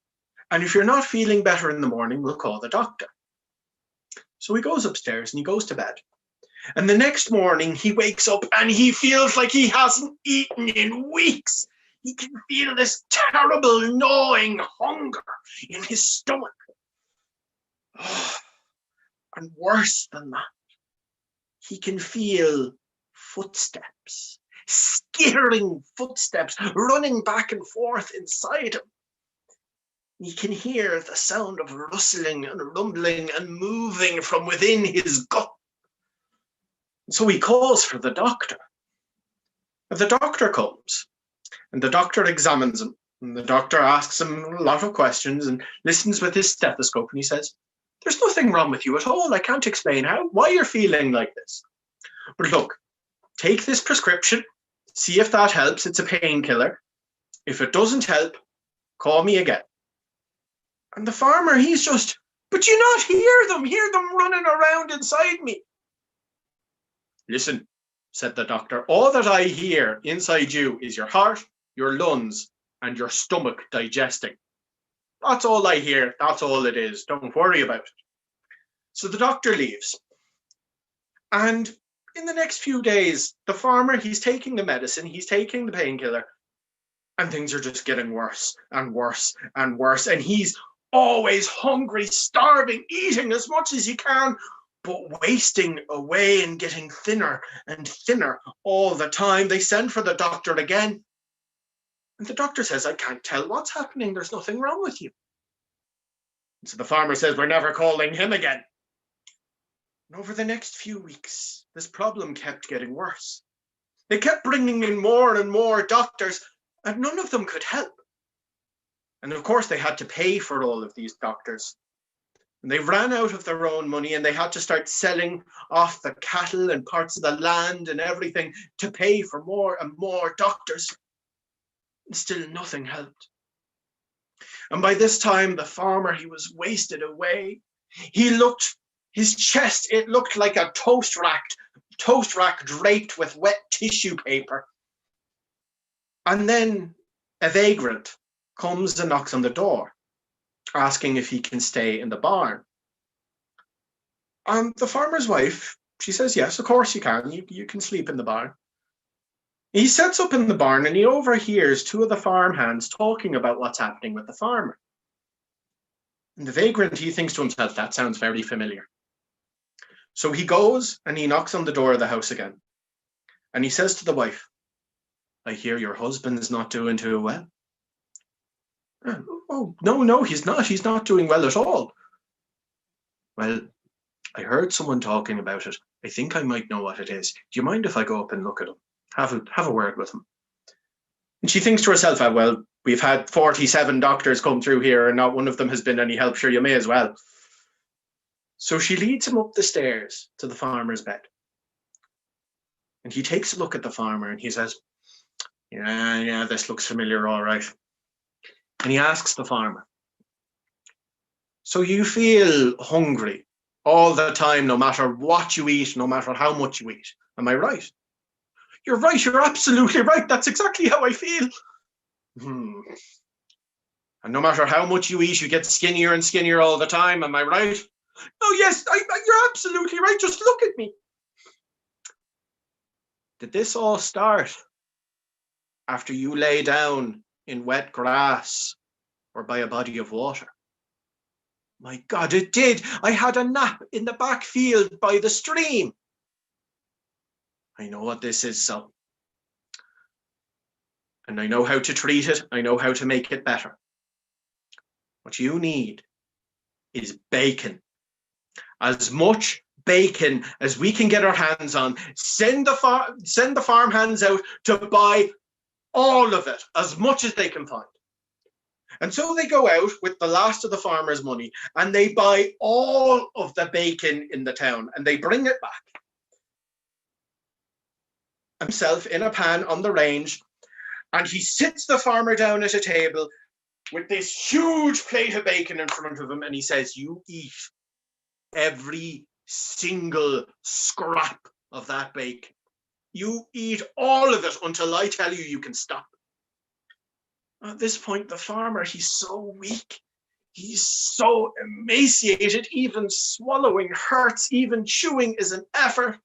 And if you're not feeling better in the morning, we'll call the doctor." So he goes upstairs and he goes to bed. And the next morning he wakes up and he feels like he hasn't eaten in weeks. He can feel this terrible gnawing hunger in his stomach. And And worse than that, he can feel footsteps, skittering footsteps running back and forth inside him. He can hear the sound of rustling and rumbling and moving from within his gut. So he calls for the doctor. And the doctor comes, and the doctor examines him. And the doctor asks him a lot of questions and listens with his stethoscope. And he says, "There's nothing wrong with you at all. I can't explain why you're feeling like this. But look, take this prescription, see if that helps. It's a painkiller. If it doesn't help, call me again." And the farmer, he's just, "But you not hear them running around inside me." "Listen," said the doctor, "all that I hear inside you is your heart, your lungs, and your stomach digesting. That's all I hear. That's all it is. Don't worry about it." So the doctor leaves. And in the next few days, the farmer, he's taking the medicine, he's taking the painkiller, and things are just getting worse and worse and worse. And he's always hungry, starving, eating as much as he can, but wasting away and getting thinner and thinner all the time. They send for the doctor again. And the doctor says, "I can't tell what's happening. There's nothing wrong with you." And so the farmer says, "We're never calling him again." And over the next few weeks, this problem kept getting worse. They kept bringing in more and more doctors, and none of them could help. And of course, they had to pay for all of these doctors. And they ran out of their own money, and they had to start selling off the cattle and parts of the land and everything to pay for more and more doctors. And still nothing helped. And by this time, the farmer, he was wasted away. His chest, it looked like a toast rack draped with wet tissue paper. And then a vagrant comes and knocks on the door, asking if he can stay in the barn. And the farmer's wife, she says, "Yes, of course you can. You can sleep in the barn." He sets up in the barn and he overhears two of the farmhands talking about what's happening with the farmer. And the vagrant, he thinks to himself, that sounds very familiar. So he goes and he knocks on the door of the house again. And he says to the wife, "I hear your husband's not doing too well." "Oh, no, he's not. He's not doing well at all." "Well, I heard someone talking about it. I think I might know what it is. Do you mind if I go up and look at him? Have a word with him?" And she thinks to herself, "Well, we've had 47 doctors come through here and not one of them has been any help. Sure, you may as well." So she leads him up the stairs to the farmer's bed. And he takes a look at the farmer and he says, Yeah, this looks familiar, all right." And he asks the farmer, "So you feel hungry all the time, no matter what you eat, no matter how much you eat. Am I right?" "You're right. You're absolutely right. That's exactly how I feel." "And no matter how much you eat, you get skinnier and skinnier all the time. Am I right?" "Oh, yes, you're absolutely right. Just look at me." "Did this all start after you lay down in wet grass or by a body of water?" "My God, it did. I had a nap in the back field by the stream." "I know what this is, son. And I know how to treat it. I know how to make it better. What you need is bacon. As much bacon as we can get our hands on. Send the farmhands out to buy all of it, as much as they can find." And so they go out with the last of the farmer's money and they buy all of the bacon in the town and they bring it back. Himself in a pan on the range, and he sits the farmer down at a table with this huge plate of bacon in front of him and he says, "You eat every single scrap of that bacon. You eat all of it until I tell you can stop." At this point, the farmer, he's so weak. He's so emaciated. Even swallowing hurts. Even chewing is an effort.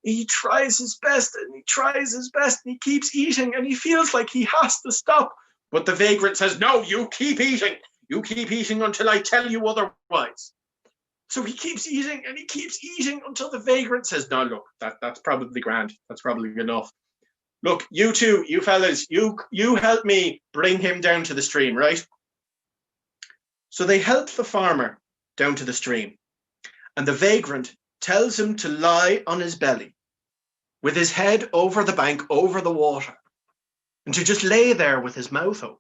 He tries his best and he tries his best and he keeps eating and he feels like he has to stop. But the vagrant says, "No, you keep eating. You keep eating until I tell you otherwise." So he keeps eating and he keeps eating until the vagrant says, no, look, that's probably grand. That's probably enough. Look, you two, you fellas, you help me bring him down to the stream, right? So they help the farmer down to the stream. And the vagrant tells him to lie on his belly with his head over the bank, over the water, and to just lay there with his mouth open.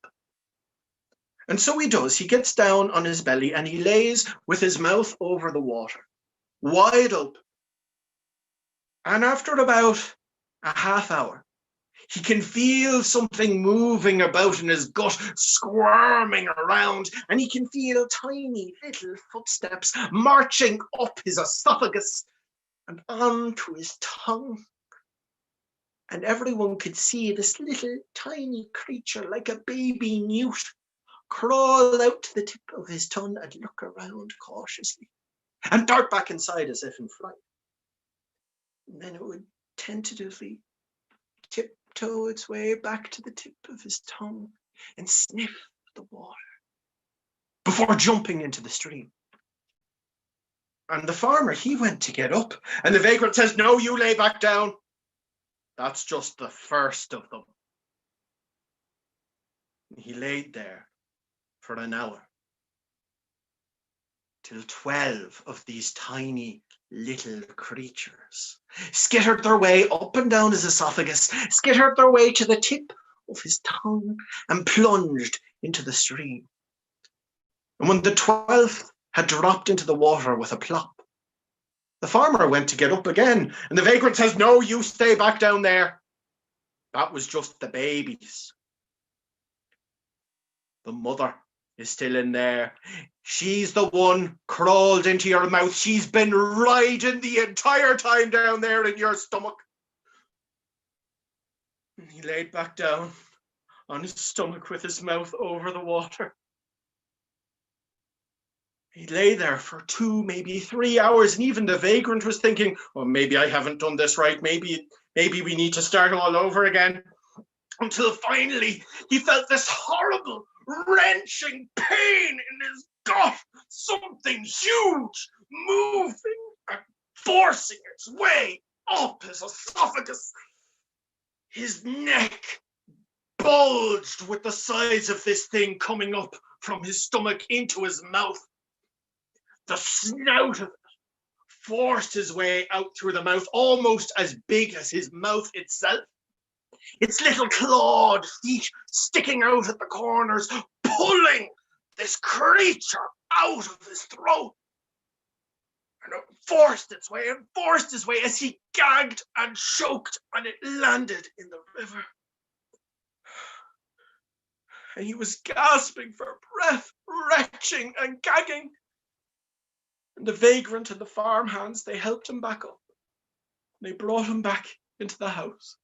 And so he does. He gets down on his belly and he lays with his mouth over the water, wide open. And after about a half hour, he can feel something moving about in his gut, squirming around, and he can feel tiny little footsteps marching up his esophagus and onto his tongue. And everyone could see this little tiny creature, like a baby newt, crawl out to the tip of his tongue and look around cautiously and dart back inside as if in flight. And then it would tentatively tiptoe its way back to the tip of his tongue and sniff the water before jumping into the stream. And the farmer, he went to get up, and the vagrant says, no, you lay back down. That's just the first of them. He laid there for an hour till 12 of these tiny little creatures skittered their way up and down his esophagus, skittered their way to the tip of his tongue and plunged into the stream. And when the 12th had dropped into the water with a plop, the farmer went to get up again, and the vagrant says, no, you stay back down there. That was just the babies. The mother is still in there. She's the one crawled into your mouth. She's been riding the entire time down there in your stomach. And he laid back down on his stomach with his mouth over the water. He lay there for 2, maybe 3 hours, and even the vagrant was thinking, well, maybe I haven't done this right. Maybe we need to start all over again. Until finally he felt this horrible, wrenching pain in his gut. Something huge moving and forcing its way up his esophagus. His neck bulged with the size of this thing coming up from his stomach into his mouth. The snout of it forced his way out through the mouth, almost as big as his mouth itself. Its little clawed feet sticking out at the corners, pulling this creature out of his throat. And it forced its way as he gagged and choked, and it landed in the river. And he was gasping for breath, retching and gagging. And the vagrant and the farmhands, they helped him back up. They brought him back into the house.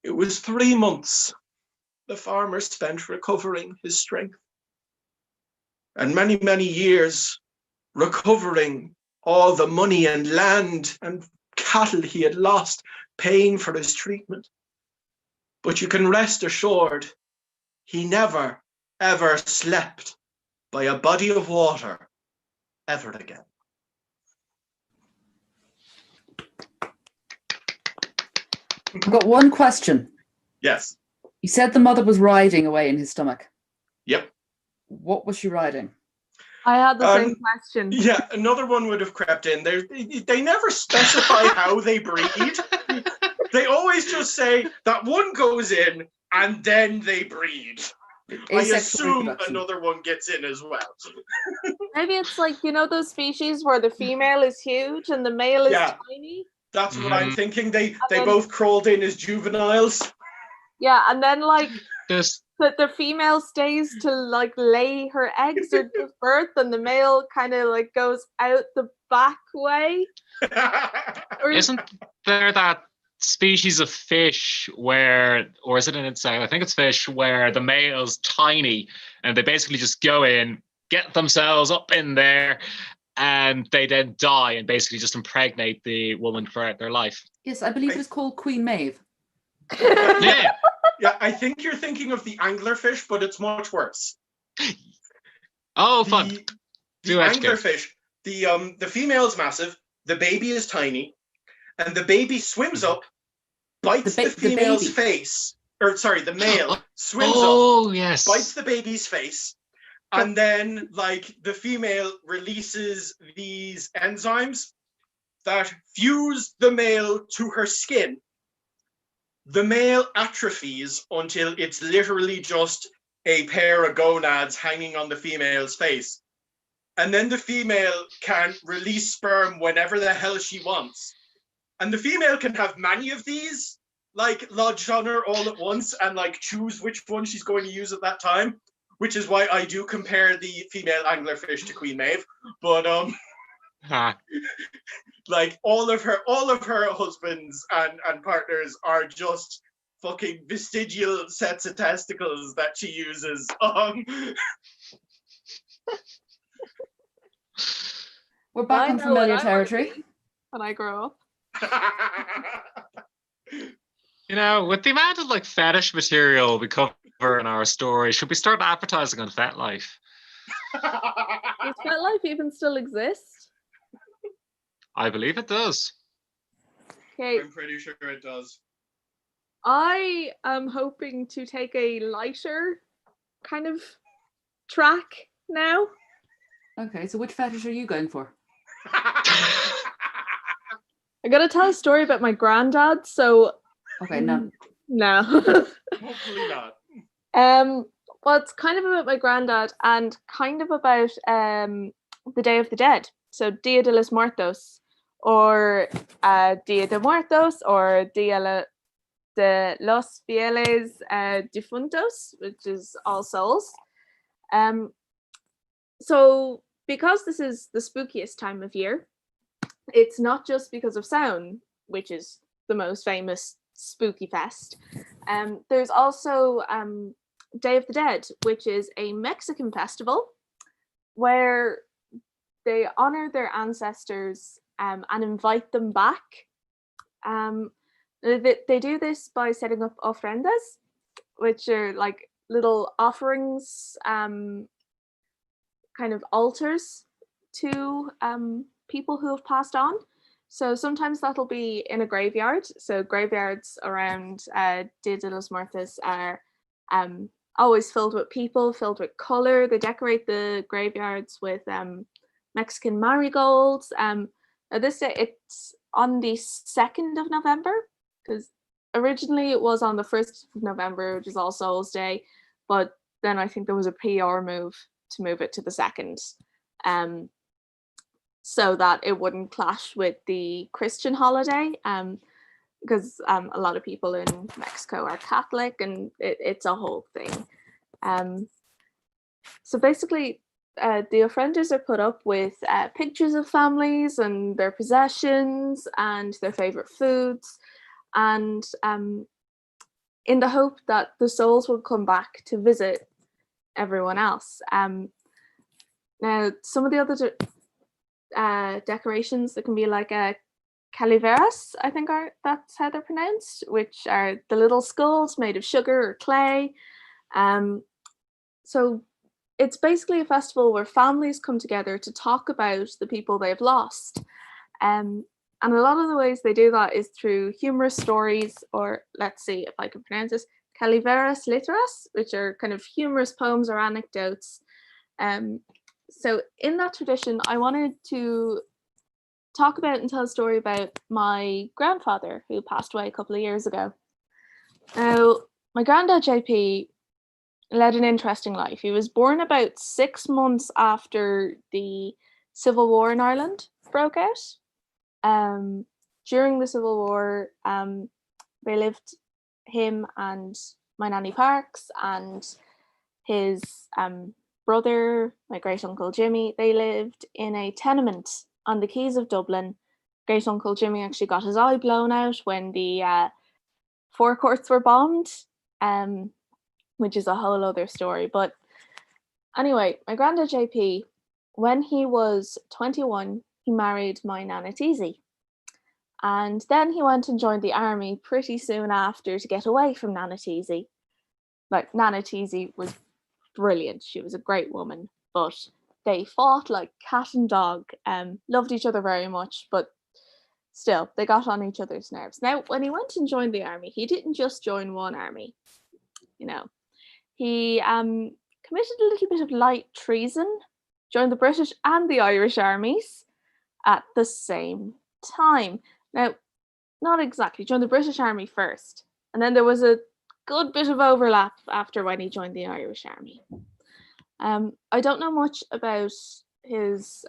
It was 3 months the farmer spent recovering his strength, and many, many years recovering all the money and land and cattle he had lost, paying for his treatment. But you can rest assured, he never, ever slept by a body of water ever again. I've got one question. Yes. You said the mother was riding away in his stomach. Yep. What was she riding? I had the same question. Yeah, another one would have crept in. They never specify how they breed. They always just say that one goes in and then they breed. I assume another one gets in as well. Maybe it's like, you know, those species where the female is huge and the male is tiny? That's what I'm thinking. They both crawled in as juveniles. Yeah, and then like Just the female stays to like lay her eggs or give birth, and the male kind of like goes out the back way. isn't there that species of fish where, or is it an insect? I think it's fish where the male's tiny and they basically just go in, get themselves up in there, and they then die and basically just impregnate the woman throughout their life. Yes, I believe it is called Queen Maeve. Yeah. Yeah, I think you're thinking of the anglerfish, but it's much worse. Oh, fun. The anglerfish, the female's massive, the baby is tiny, and the baby swims up, bites the female's face. Or sorry, the male swims up, yes, bites the baby's face, and then like the female releases these enzymes that fuse the male to her skin. The male atrophies until it's literally just a pair of gonads hanging on the female's face. And then the female can release sperm whenever the hell she wants. And the female can have many of these, like, lodged on her all at once and, like, choose which one she's going to use at that time, which is why I do compare the female anglerfish to Queen Maeve. But, like, all of her husbands and partners are just fucking vestigial sets of testicles that she uses. We're back in familiar territory. When I grow up. You know, with the amount of like fetish material we cover in our story, should we start advertising on FetLife? Does FetLife even still exist? I believe it does. Okay. I'm pretty sure it does. I am hoping to take a lighter kind of track now. Okay, so which fetish are you going for? I gotta tell a story about my granddad, so okay, no. Hopefully not. Well, it's kind of about my granddad and kind of about the Day of the Dead. So Dia de los Muertos, or Dia de Muertos, or Dia de los Fieles Difuntos, which is All Souls. So because this is the spookiest time of year, it's not just because of Samhain, which is the most famous spooky fest. There's also Day of the Dead, which is a Mexican festival where they honor their ancestors and invite them back. They do this by setting up ofrendas, which are like little offerings, kind of altars to people who have passed on. So sometimes that'll be in a graveyard. So graveyards around Dia de los Muertos are always filled with people, filled with color. They decorate the graveyards with Mexican marigolds. This day it's on the 2nd of November, because originally it was on the 1st of November, which is All Souls Day, but then I think there was a PR move to move it to the 2nd, so that it wouldn't clash with the Christian holiday, because a lot of people in Mexico are Catholic, and it's a whole thing. So basically, the ofrendas are put up with pictures of families and their possessions and their favorite foods, and in the hope that the souls will come back to visit everyone else. Now, some of the other decorations that can be like calaveras, I think that's how they're pronounced, which are the little skulls made of sugar or clay. So it's basically a festival where families come together to talk about the people they've lost. And a lot of the ways they do that is through humorous stories, or let's see if I can pronounce this, calaveras literas, which are kind of humorous poems or anecdotes. So in that tradition, I wanted to talk about and tell a story about my grandfather who passed away a couple of years ago. Now, my granddad JP led an interesting life. He was born about 6 months after the Civil War in Ireland broke out. During the Civil War, they lived, him and my nanny Parks and his brother, my great uncle Jimmy, they lived in a tenement on the quays of Dublin. Great uncle Jimmy actually got his eye blown out when the forecourts were bombed, which is a whole other story. But anyway, my granddad JP, when he was 21, he married my nana Teasy. And then he went and joined the army pretty soon after to get away from Nana Teasy. Like, Nana Teasy was brilliant. She was a great woman. But they fought like cat and dog, loved each other very much, but still, they got on each other's nerves. Now, when he went and joined the army, he didn't just join one army, you know. He committed a little bit of light treason, joined the British and the Irish armies at the same time. Now, not exactly, joined the British army first, and then there was a good bit of overlap after when he joined the Irish army. I don't know much about his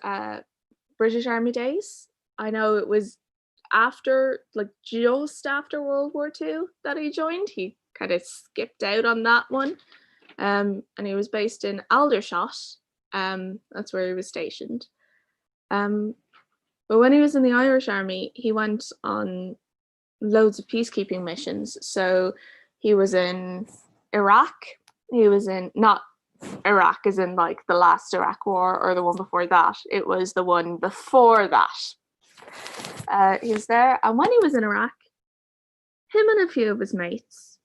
British army days. I know it was after, like just after World War II that he joined. He kind of skipped out on that one. And he was based in Aldershot. That's where he was stationed. But when he was in the Irish army, he went on loads of peacekeeping missions. So he was in Iraq. He was in, not Iraq as in like the last Iraq war or the one before that. It was the one before that. He was there. And when he was in Iraq, him and a few of his mates,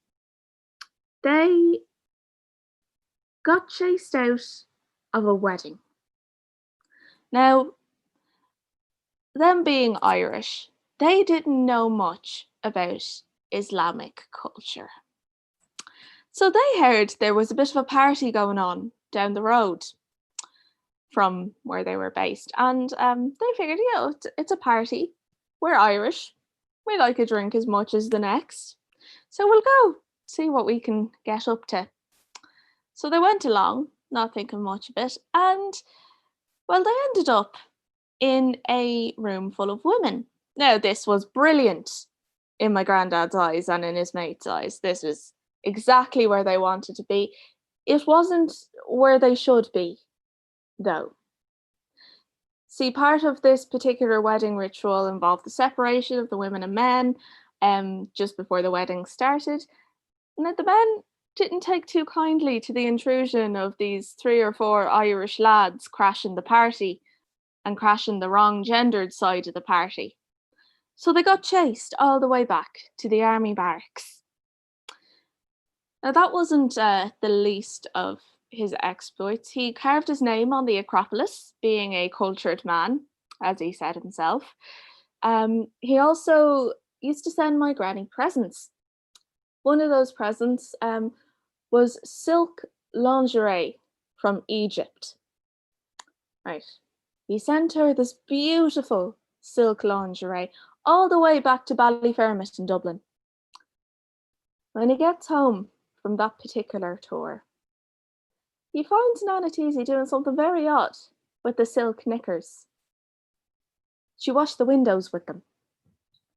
they got chased out of a wedding. Now, them being Irish, they didn't know much about Islamic culture. So they heard there was a bit of a party going on down the road from where they were based. And they figured, it's a party. We're Irish. We like a drink as much as the next. So we'll go see what we can get up to. So they went along, not thinking much of it, and, well, they ended up in a room full of women. Now, this was brilliant in my granddad's eyes and in his mate's eyes. This was exactly where they wanted to be. It wasn't where they should be, though. See, part of this particular wedding ritual involved the separation of the women and men just before the wedding started. Now, the men didn't take too kindly to the intrusion of these 3 or 4 Irish lads crashing the party and crashing the wrong gendered side of the party. So they got chased all the way back to the army barracks. Now, that wasn't the least of his exploits. He carved his name on the Acropolis, being a cultured man, as he said himself. He also used to send my granny presents. One of those presents was silk lingerie from Egypt. Right. He sent her this beautiful silk lingerie all the way back to Ballyfermot in Dublin. When he gets home from that particular tour, he finds Nana Teasy doing something very odd with the silk knickers. She washed the windows with them.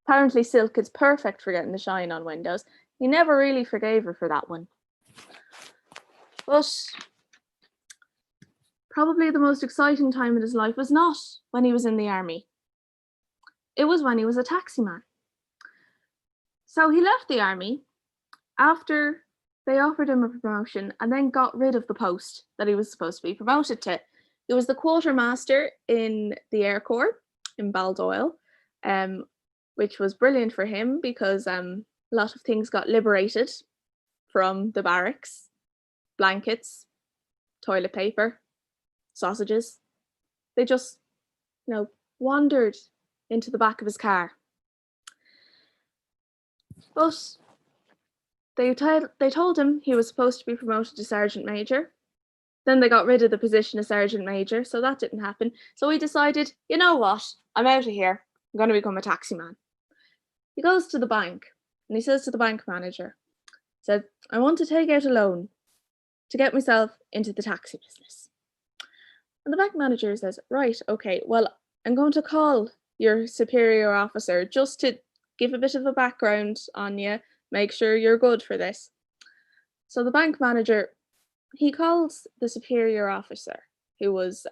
Apparently silk is perfect for getting the shine on windows. He never really forgave her for that one. But probably the most exciting time in his life was not when he was in the army. It was when he was a taximan. So he left the army after they offered him a promotion and then got rid of the post that he was supposed to be promoted to. He was the quartermaster in the Air Corps in Baldoyle, which was brilliant for him because a lot of things got liberated from the barracks. Blankets, toilet paper, sausages. They just, wandered into the back of his car. But they told him he was supposed to be promoted to Sergeant Major. Then they got rid of the position of Sergeant Major, so that didn't happen. So he decided, you know what, I'm out of here. I'm going to become a taximan. He goes to the bank and he says to the bank manager, said, I want to take out a loan to get myself into the taxi business. And the bank manager says, right, okay, well, I'm going to call your superior officer just to give a bit of a background on you, make sure you're good for this. So the bank manager, he calls the superior officer, who was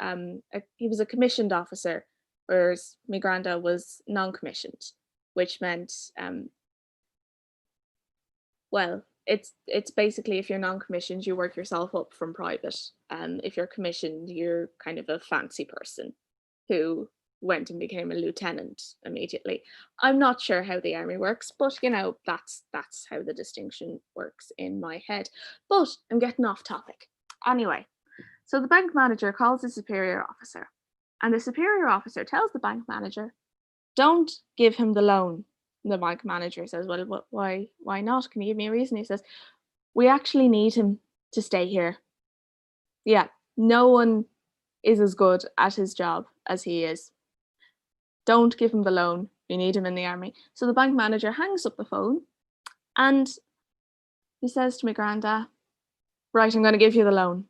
he was a commissioned officer, whereas my granda was non-commissioned, which meant it's basically if you're non-commissioned, you work yourself up from private. If you're commissioned, you're kind of a fancy person who went and became a lieutenant immediately. I'm not sure how the army works, but that's how the distinction works in my head. But I'm getting off topic. Anyway, So the bank manager calls the superior officer, and the superior officer tells the bank manager, don't give him the loan. The bank manager says, well, why not? Can you give me a reason? He says, we actually need him to stay here. Yeah, no one is as good at his job as he is. Don't give him the loan. We need him in the army. So the bank manager hangs up the phone and he says to my granda, right, I'm going to give you the loan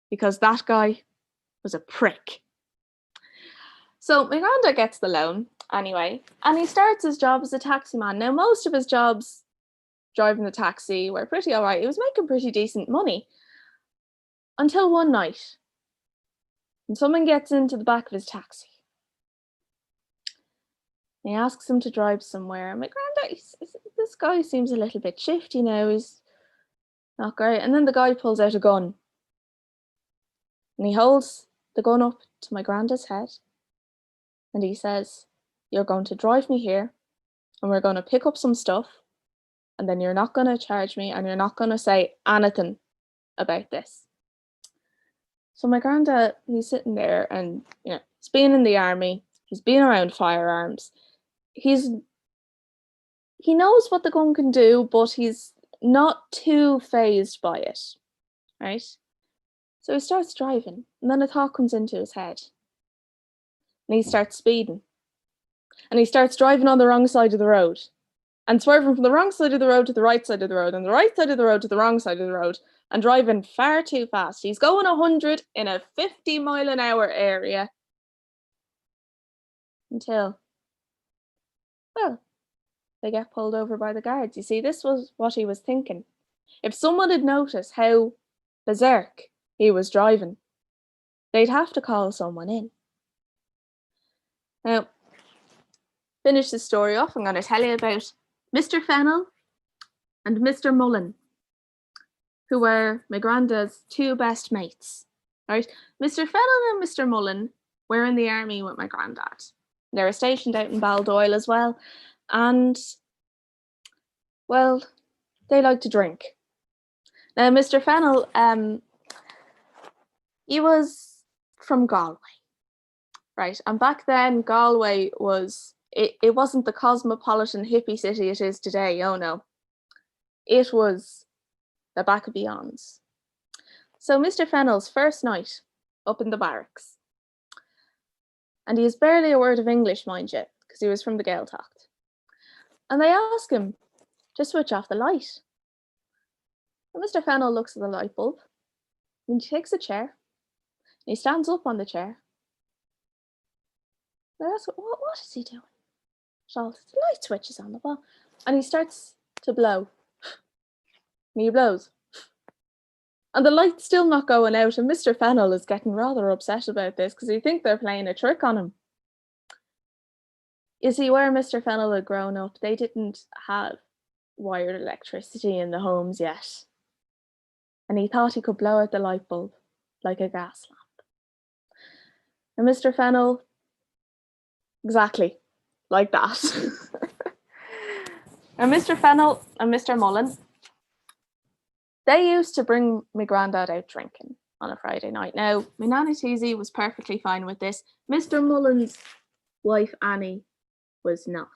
because that guy was a prick. So my granda gets the loan anyway, and he starts his job as a taxi man. Now, most of his jobs driving the taxi were pretty all right. He was making pretty decent money until one night when someone gets into the back of his taxi. He asks him to drive somewhere. And my granda, this guy seems a little bit shifty now. He's not great. And then the guy pulls out a gun. And he holds the gun up to my granda's head. And he says, you're going to drive me here. And we're going to pick up some stuff. And then you're not going to charge me. And you're not going to say anything about this. So my granda, he's sitting there and, you know, he's been in the army. He's been around firearms. He knows what the gun can do, but he's not too fazed by it, right? So he starts driving, and then a thought comes into his head. And he starts speeding. And he starts driving on the wrong side of the road. And swerving from the wrong side of the road to the right side of the road, and the right side of the road to the wrong side of the road, and driving far too fast. He's going 100 in a 50-mile-an-hour area. Until, well, they get pulled over by the guards. You see, this was what he was thinking. If someone had noticed how berserk he was driving, they'd have to call someone in. Now, finish this story off, I'm going to tell you about Mr. Fennel and Mr. Mullen, who were my granda's two best mates. Right? Mr. Fennel and Mr. Mullen were in the army with my granddad. They were stationed out in Baldoyle as well. And, well, they like to drink. Now, Mr. Fennel, he was from Galway, right? And back then, Galway was, it wasn't the cosmopolitan hippie city it is today, oh no. It was the back of beyonds. So Mr. Fennel's first night up in the barracks, and he has barely a word of English, mind you, because he was from the Gaeltacht. And they ask him to switch off the light. And Mr. Fennel looks at the light bulb, and he takes a chair, and he stands up on the chair. They ask him, what is he doing? Charles, the light switch is on the wall. And he starts to blow. And he blows. And the light's still not going out, and Mr. Fennel is getting rather upset about this because he thinks they're playing a trick on him. You see, where Mr. Fennel had grown up, they didn't have wired electricity in the homes yet. And he thought he could blow out the light bulb like a gas lamp. And Mr. Fennel, exactly like that. And Mr. Fennel and Mr. Mullen, they used to bring my granddad out drinking on a Friday night. Now, my Nanny Teasy was perfectly fine with this. Mr. Mullen's wife, Annie, was not.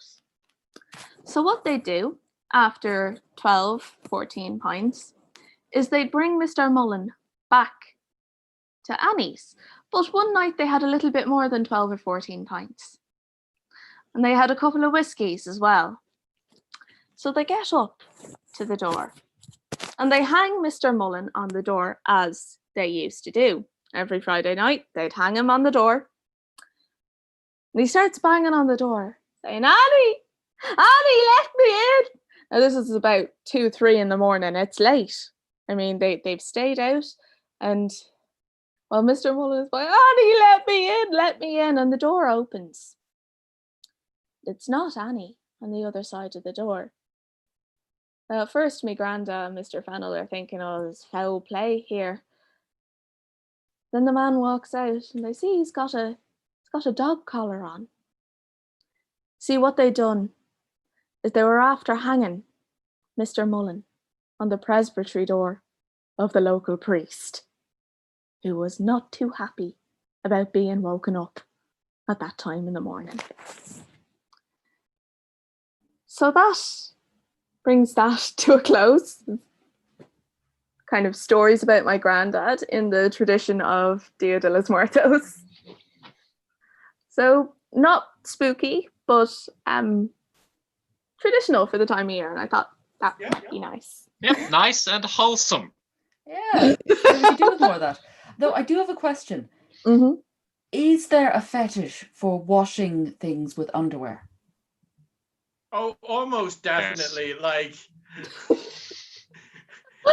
So what they do after 12, 14 pints is they'd bring Mr. Mullen back to Annie's. But one night they had a little bit more than 12 or 14 pints. And they had a couple of whiskies as well. So they get up to the door and they hang Mr. Mullen on the door as they used to do. Every Friday night, they'd hang him on the door. And he starts banging on the door, saying, Annie, let me in. Now, this is about 2, 3 in the morning. It's late. I mean, they've stayed out. And, well, Mr. Mullen is like, Annie, let me in. And the door opens. It's not Annie on the other side of the door. At first, my granda and Mr. Fennel are thinking, oh, there's foul play here. Then the man walks out and they see he's got a dog collar on. See, what they'd done is they were after hanging Mr. Mullen on the presbytery door of the local priest. who was not too happy about being woken up at that time in the morning. So that brings that to a close. Kind of stories about my granddad in the tradition of Dia de los Muertos. So not spooky, but traditional for the time of year, and I thought that would be nice. Yep, nice and wholesome. Yeah, we could do with more of that. Though I do have a question. Mm-hmm. Is there a fetish for washing things with underwear? Oh, almost definitely. Like,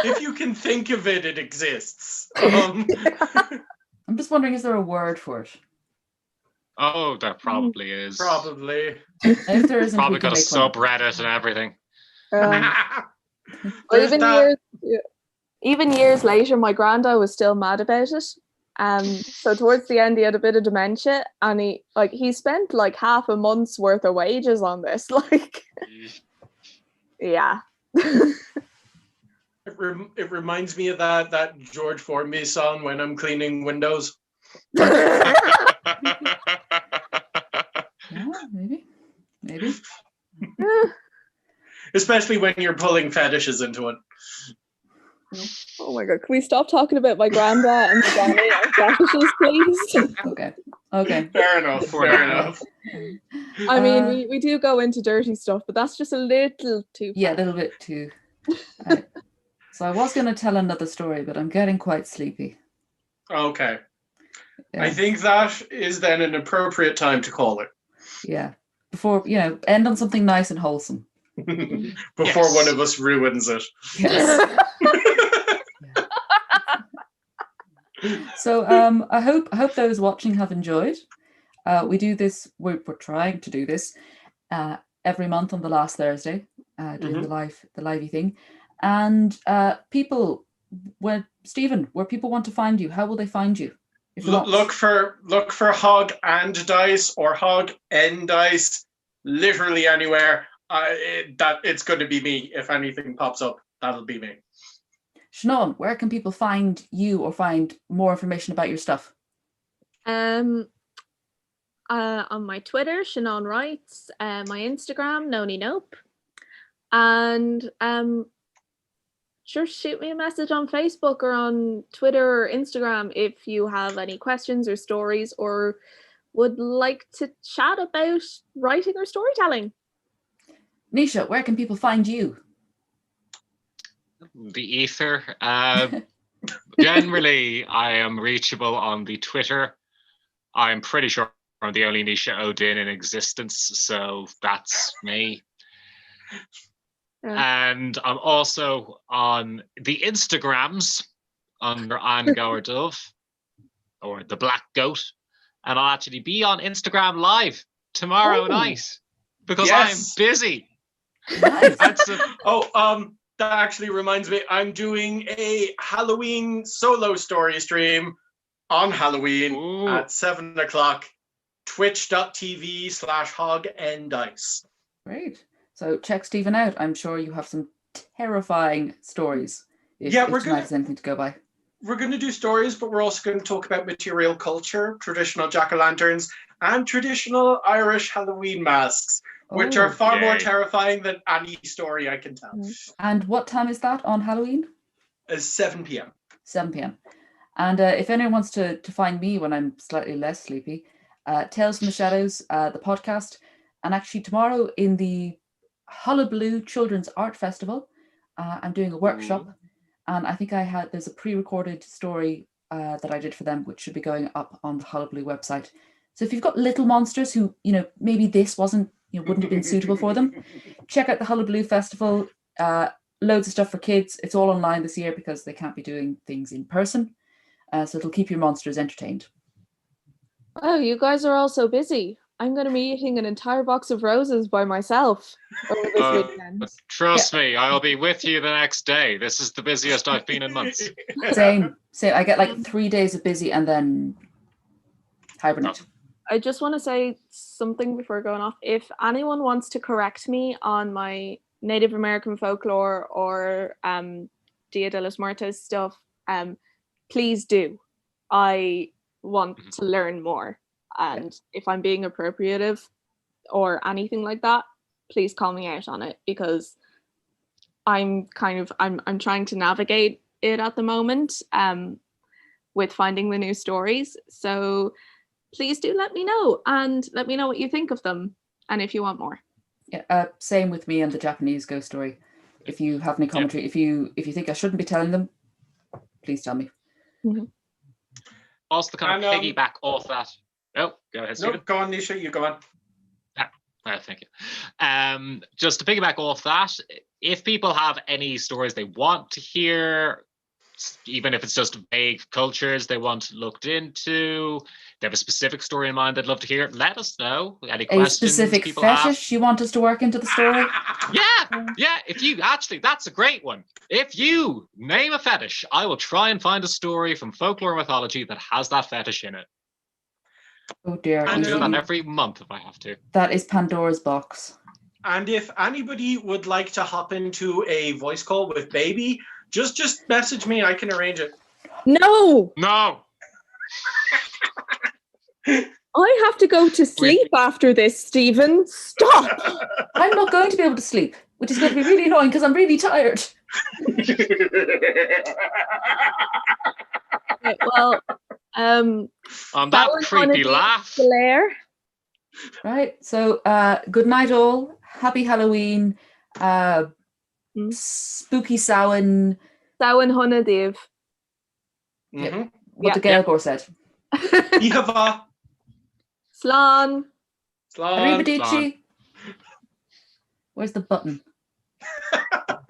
if you can think of it, it exists. I'm just wondering, is there a word for it? Oh, there probably is. Probably. If there isn't, Probably we can got a make one up. subreddit and everything. There's that. Even years later, my granddad was still mad about it. So towards the end, he had a bit of dementia, and he spent like half a month's worth of wages on this. Like, yeah. It reminds me of that George Formby song, When I'm Cleaning Windows. Yeah, maybe. Especially when you're pulling fetishes into it. Oh my god, can we stop talking about my granddad and Johnny and fetishes, please? Okay. Fair enough. Fair enough. I mean, we do go into dirty stuff, but that's just a little too far. Yeah, a little bit too. So I was going to tell another story, but I'm getting quite sleepy. Okay. Yeah. I think that is then an appropriate time to call it. Yeah. Before, end on something nice and wholesome. Before one of us ruins it. Yes. So I hope those watching have enjoyed. We do this. We're trying to do this every month on the last Thursday, doing the livey thing. And people, Stephen, where people want to find you, how will they find you? Look for Hog and Dice or Hog N Dice, literally anywhere. It's going to be me. If anything pops up, that'll be me. Sinead, where can people find you or find more information about your stuff? On my Twitter, Sinead Writes, my Instagram, Noni Nope, and sure, shoot me a message on Facebook or on Twitter or Instagram if you have any questions or stories or would like to chat about writing or storytelling. Nisha, where can people find you? The ether. Generally, I am reachable on the Twitter. I'm pretty sure I'm the only Nisha Odin in existence, so that's me. And I'm also on the Instagrams under Angour Dove or the Black Goat, and I'll actually be on Instagram Live tomorrow night because I'm busy. Nice. That actually reminds me, I'm doing a Halloween solo story stream on Halloween at 7:00, twitch.tv/hogndice. Great. So check Stephen out. I'm sure you have some terrifying stories. If tonight's anything to go by. We're going to do stories, but we're also going to talk about material culture, traditional jack-o'-lanterns, and traditional Irish Halloween masks, which are far more terrifying than any story I can tell. And what time is that on Halloween? It's 7 p.m. 7 p.m. And if anyone wants to find me when I'm slightly less sleepy, Tales from the Shadows, the podcast, and actually tomorrow in the Hullabaloo Children's Art Festival, I'm doing a workshop, and I think there's a pre-recorded story that I did for them, which should be going up on the Hullabaloo website. So if you've got little monsters who, maybe this wouldn't have been suitable for them, check out the Hullabaloo Festival. Loads of stuff for kids. It's all online this year because they can't be doing things in person. So it'll keep your monsters entertained. Oh, you guys are all so busy. I'm going to be eating an entire box of roses by myself over this weekend. Trust me, I'll be with you the next day. This is the busiest I've been in months. Same. I get like 3 days of busy and then hibernate. I just want to say something before going off. If anyone wants to correct me on my Native American folklore or Dia de los Muertos stuff, please do. I want to learn more. And if I'm being appropriative or anything like that, please call me out on it, because I'm trying to navigate it at the moment with finding the new stories. So please do let me know, and let me know what you think of them, and if you want more. Yeah, same with me and the Japanese ghost story. If you have any commentary, if you think I shouldn't be telling them, please tell me. Mm-hmm. Also, to kind of piggyback off that. Oh, go ahead, Stephen. No, go on, Nisha, you go on. Thank you. Just to piggyback off that, if people have any stories they want to hear, even if it's just vague cultures they want looked into, they have a specific story in mind they'd love to hear, let us know. Any questions specific people fetish have. you want us to work into the story? Yeah. If you actually, that's a great one. If you name a fetish, I will try and find a story from folklore mythology that has that fetish in it. Oh dear. I'll do that every month if I have to. That is Pandora's box. And if anybody would like to hop into a voice call with Baby, just message me. I can arrange it. No. I have to go to sleep after this, Stephen. Stop. I'm not going to be able to sleep, which is going to be really annoying because I'm really tired. Okay, well, on that creepy laugh. Blair. Right. So good night all. Happy Halloween. Spooky Samhain. Samhain Hunadiv. What the Gaelgore said. Ihava. Slán. Arrivederci. Where's the button?